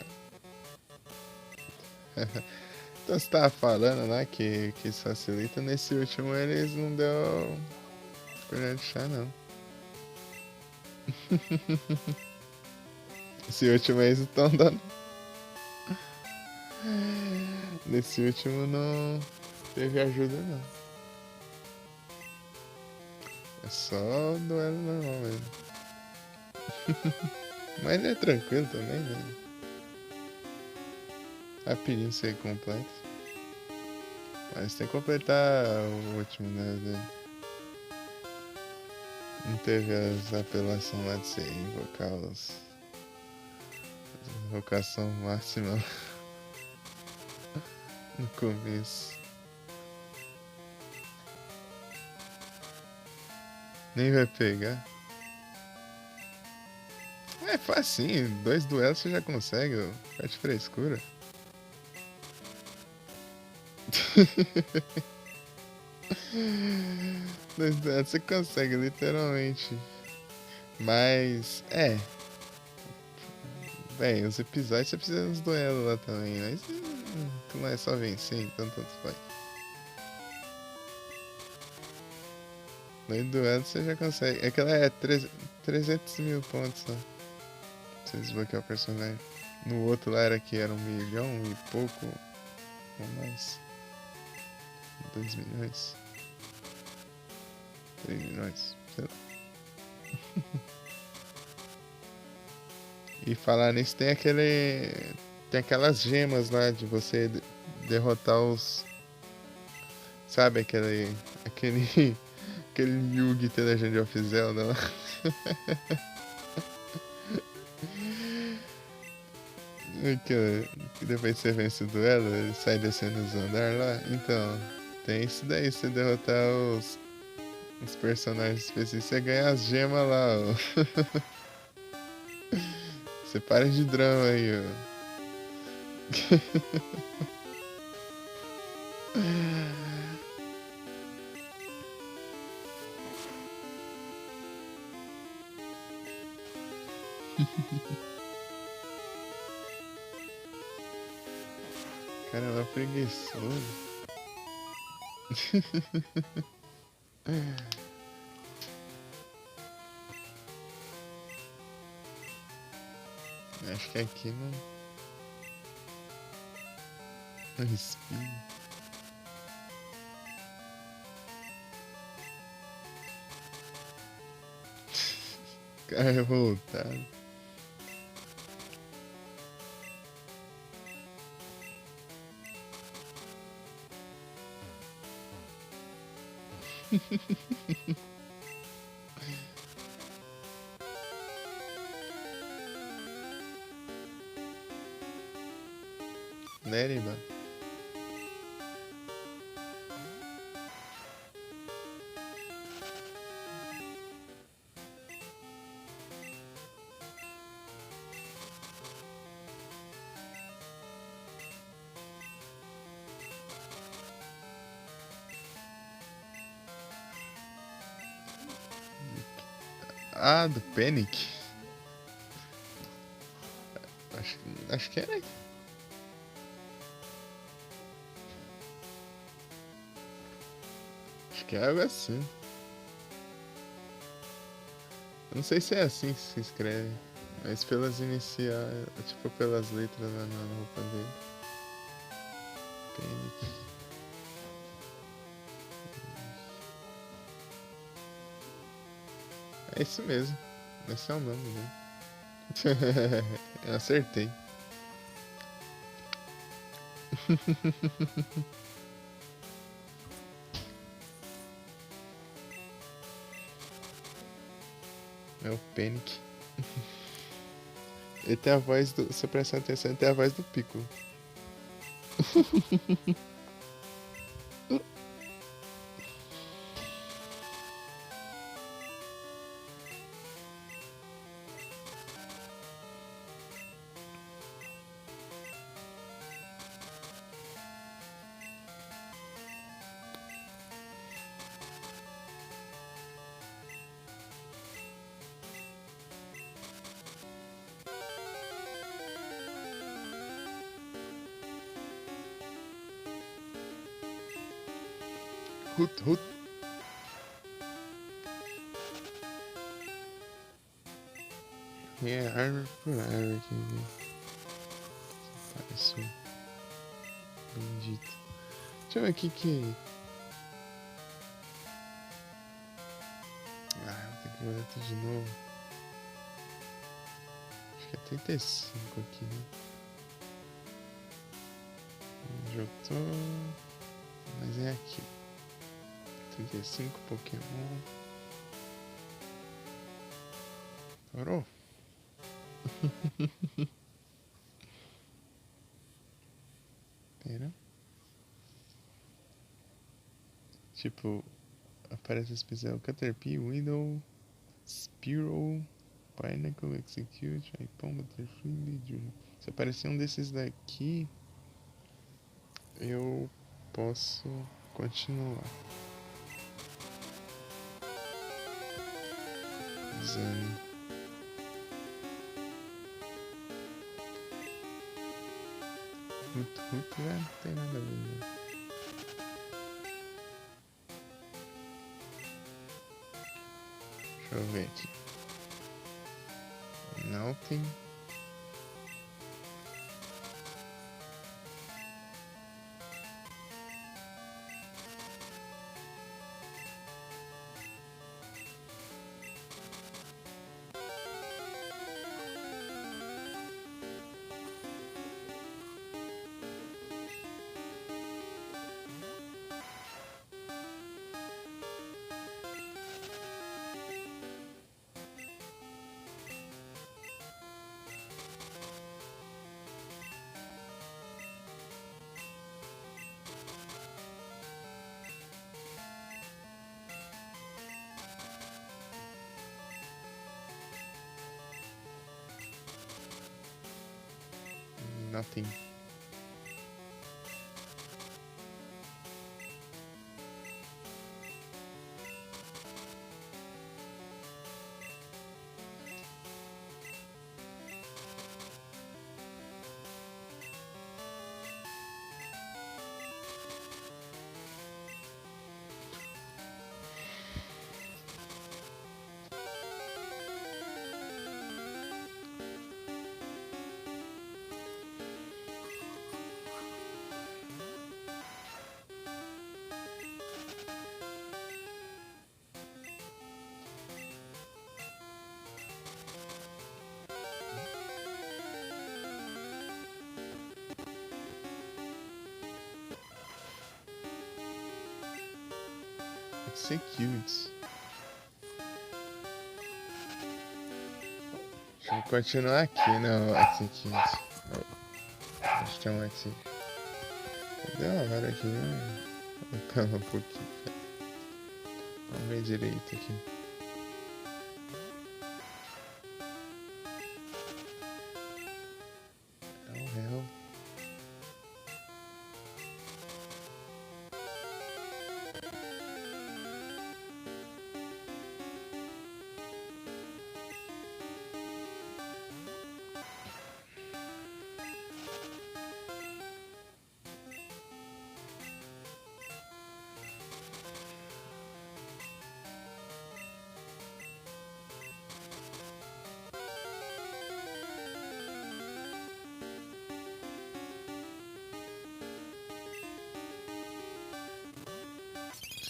Então você tava falando lá que isso facilita, nesse último eles não deu colher de chá não. Esse último eles estão dando. Nesse último não teve ajuda não. É só duelo normal mesmo. Mas é tranquilo também, né? Rapidinho você completa. Mas tem que completar o último, né? Não teve as apelações lá de você invocar os... invocação máxima no começo. Nem vai pegar. É facinho, 2 duelos você já consegue, ó. Parte frescura. Dois duelos você consegue, literalmente. Mas, bem, os episódios você precisa dos duelos lá também, mas não é só vencer, então tanto faz. 2 duelos você já consegue. É que ela é 300 mil pontos só. Pra você desbloquear o personagem. No outro lá era que era 1 milhão e pouco. Ou mais. 2 milhões. 3 milhões. Sei lá. E falar nisso, tem aquele... tem aquelas gemas lá de você derrotar os... sabe aquele... aquele Yugi The Legend of Zelda lá. Que depois você vence o duelo, ele sai descendo os andares lá. Então, tem isso daí, você derrotar os personagens específicos, você ganha as gemas lá, ó. Você para de drama aí, ó. Caramba, preguiçoso. Acho que aqui não respira. Cara revoltado. Neriba. Ah, do Panic. Acho que era. Acho que é algo assim. Eu não sei se é assim que se escreve. Mas pelas iniciais, tipo pelas letras lá na roupa dele. Panic. É isso mesmo. Esse é o nome dele. Eu acertei. É o Panic. Ele tem a voz do. Se prestar atenção, ele tem a voz do Piccolo. Hut, hut. É, árvore por árvore aqui. Parece bendito. Deixa eu ver aqui que. Ah, vou ter que olhar tudo de novo. Acho que é 35 aqui, né? Onde eu tô. Mas é aqui. 35 Pokémon. Parou? Pera. Tipo, aparece especial Caterpie, Window, Spearow, Pinnacle, Execute, Ipom, Butterfree, Leader. Se aparecer um desses daqui, eu posso continuar usando. Muito, não tem nada a ver. Né? Deixa eu ver aqui. Não tem. Nothing. Execute. Deixa eu continuar aqui no Execute. Acho que é um Execute. Cadê uma hora aqui? Calma um pouquinho. Vamos ver direito aqui. É o réu.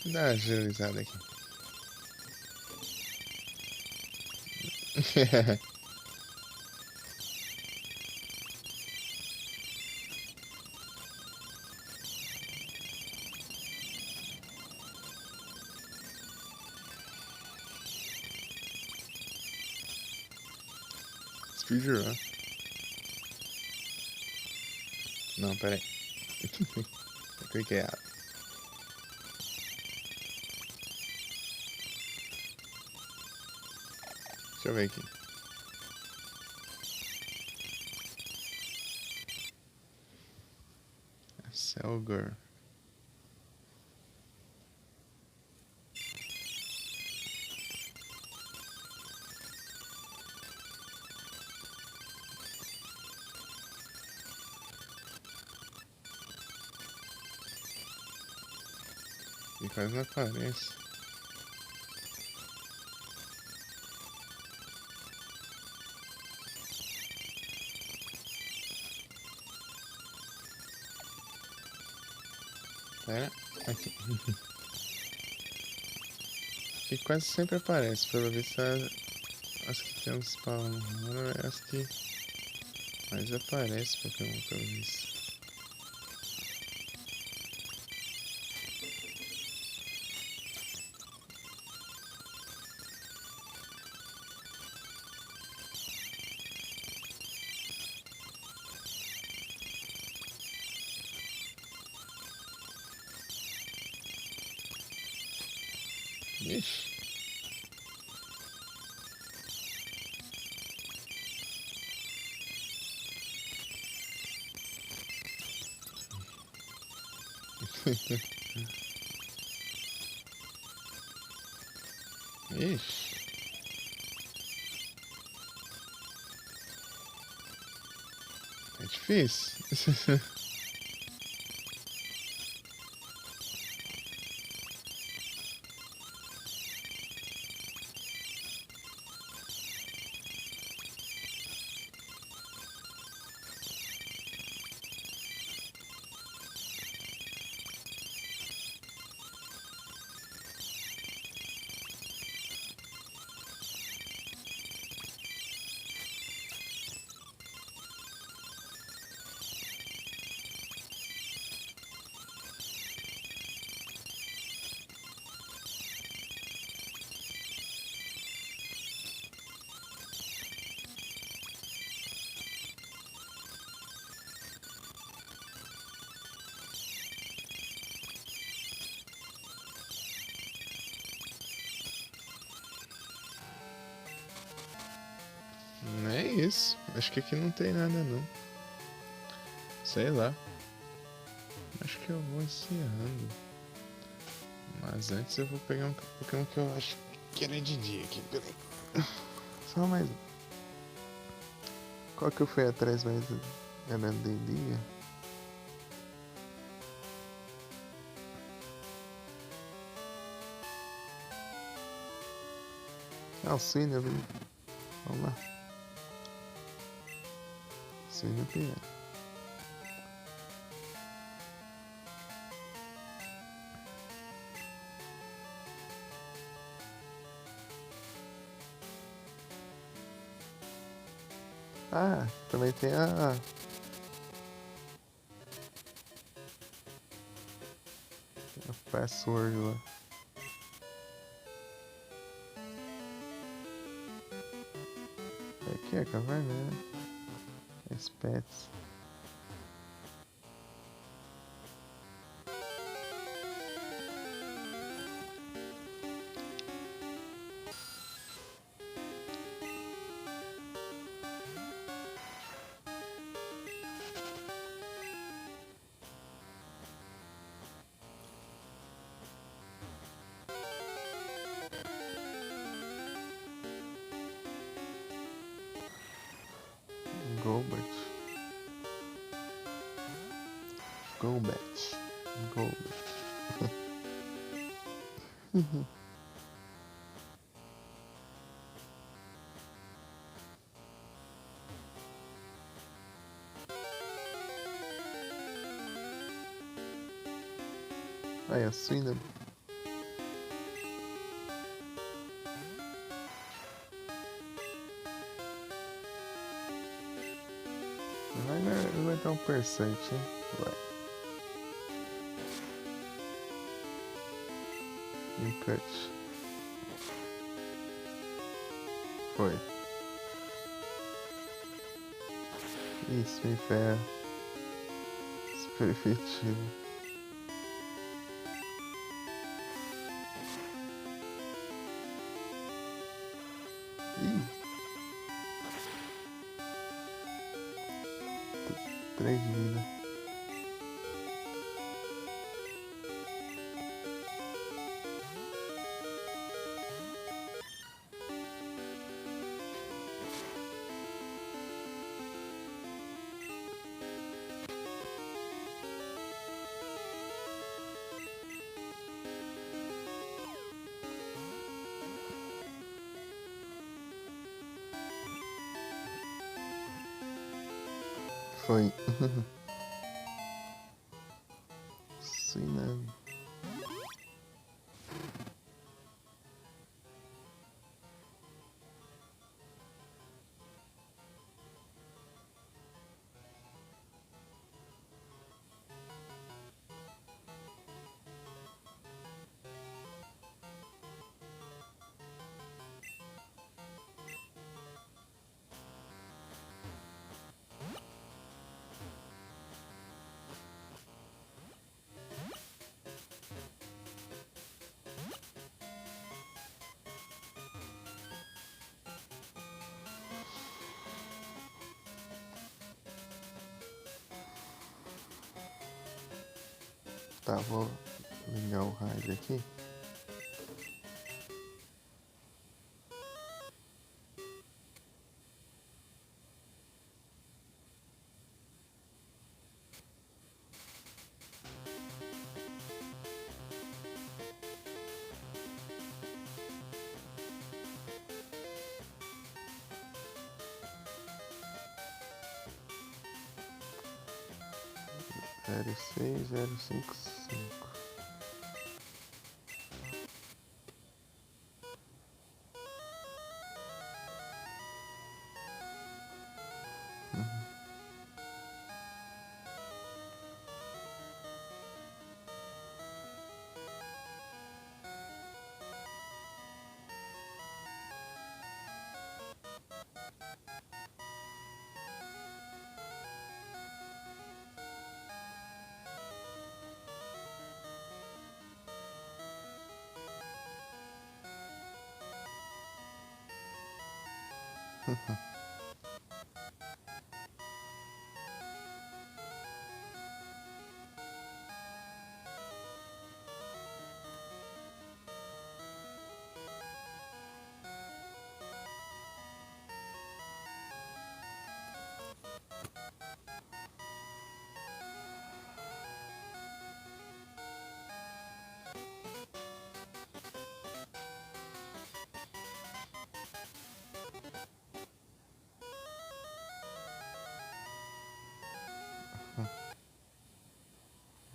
Deixa eu dar uma agilizada aqui. Speedrun. Não, peraí. Eu cliquei errado. Deixa eu ver aqui. Selger. E quase não aparece. Pera, aqui. Que quase sempre aparece, pelo visto as que tem um spawn raro é as que mais aparece Pokémon, pelo visto. Ixi. Ixi. É difícil. Não é isso. Acho que aqui não tem nada não. Sei lá. Acho que eu vou encerrando. Mas antes eu vou pegar um Pokémon que eu acho que era de dia aqui. Peraí. Só mais um. Qual que eu fui atrás mais? Era de dia? Ah, o Sinner, né? Vamos lá. Sinner primeiro. Ah, também tem a password lá. Aqui é a caverna, né? As pets. Golbat. Golbat. Golbat. Aí, a Swindon. Vai dar um percente, hein? Vai. Cut. Foi. Isso, me ferra. Super efetivo. Ih. 3 de vida. Foi. Sim, né? Tá, vou ligar o rádio aqui. Zero 06055.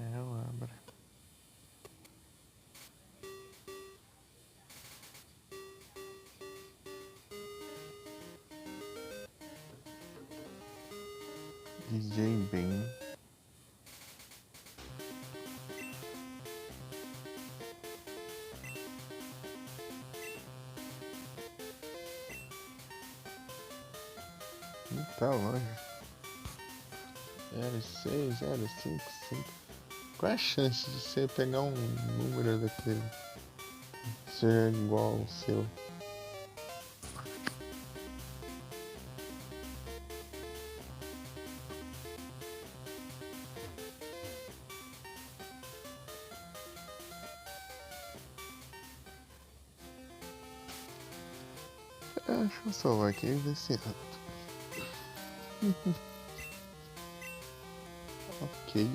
É, eu abro. DJ Ben. Não tá longe. 06055. Qual é a chance de você pegar um número daquele ser igual ao seu? Deixa eu salvar aqui e ver se ok.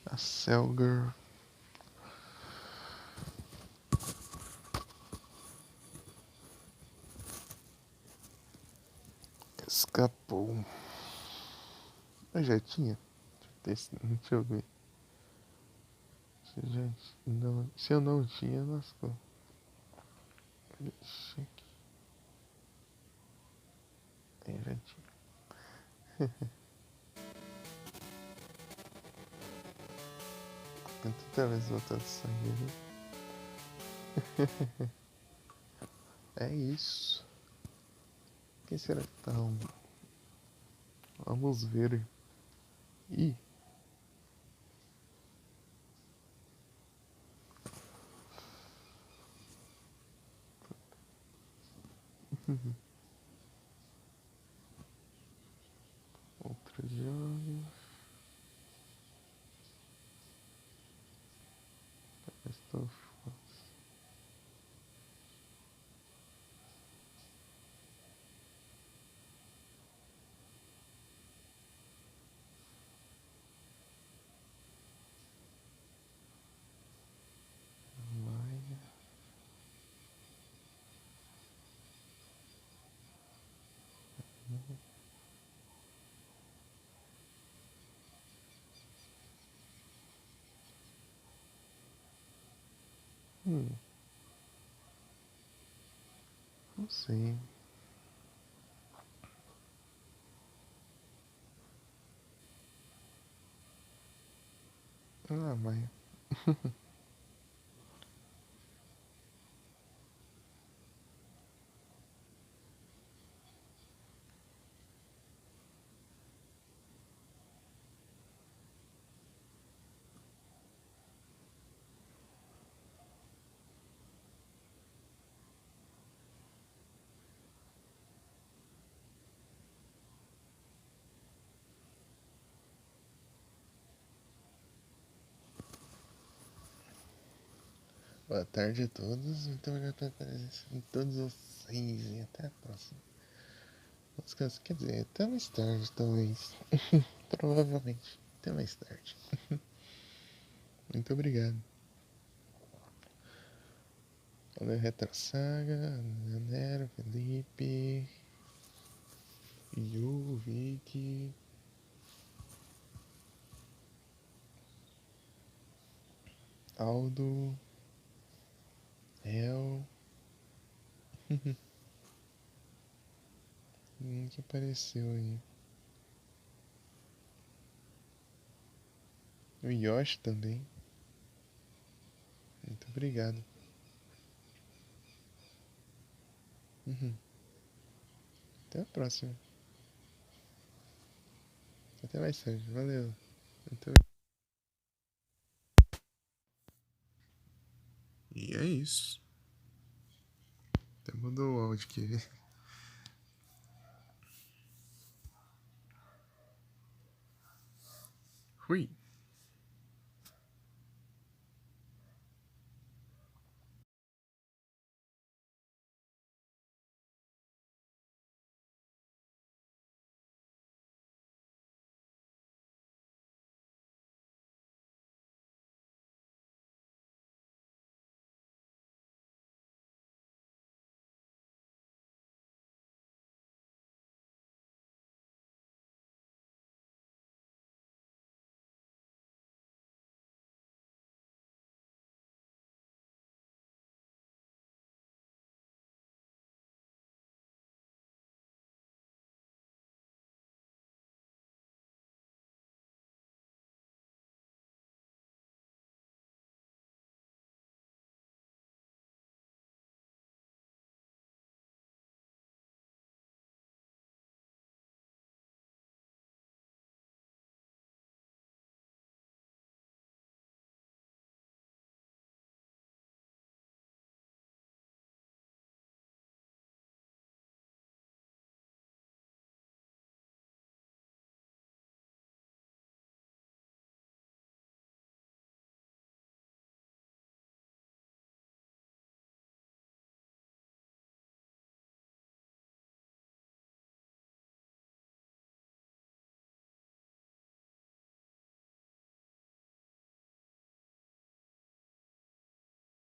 A Selger. Escapou. Eu já tinha Deixa eu ver. Se eu não tinha, lascou. Deixa aqui. Eu já tinha. Tanta vez voltando sangue ali. É isso. Quem será que tá? Vamos ver. Ih. Outro jogo. Estou. Maia. Não sei. Ah, Maia. Boa tarde a todos. Muito obrigado pela presença de todos vocês. E até a próxima. Quer dizer, até mais tarde, talvez. Provavelmente. Até mais tarde. Muito obrigado. Olha, Retro Saga, Nero, Felipe, Yu, Vicky, Aldo, El. Que apareceu aí. O Yoshi também. Muito obrigado. Até a próxima. Até mais tarde. Valeu. Muito... E é isso. Até mudou o áudio aqui. Fui.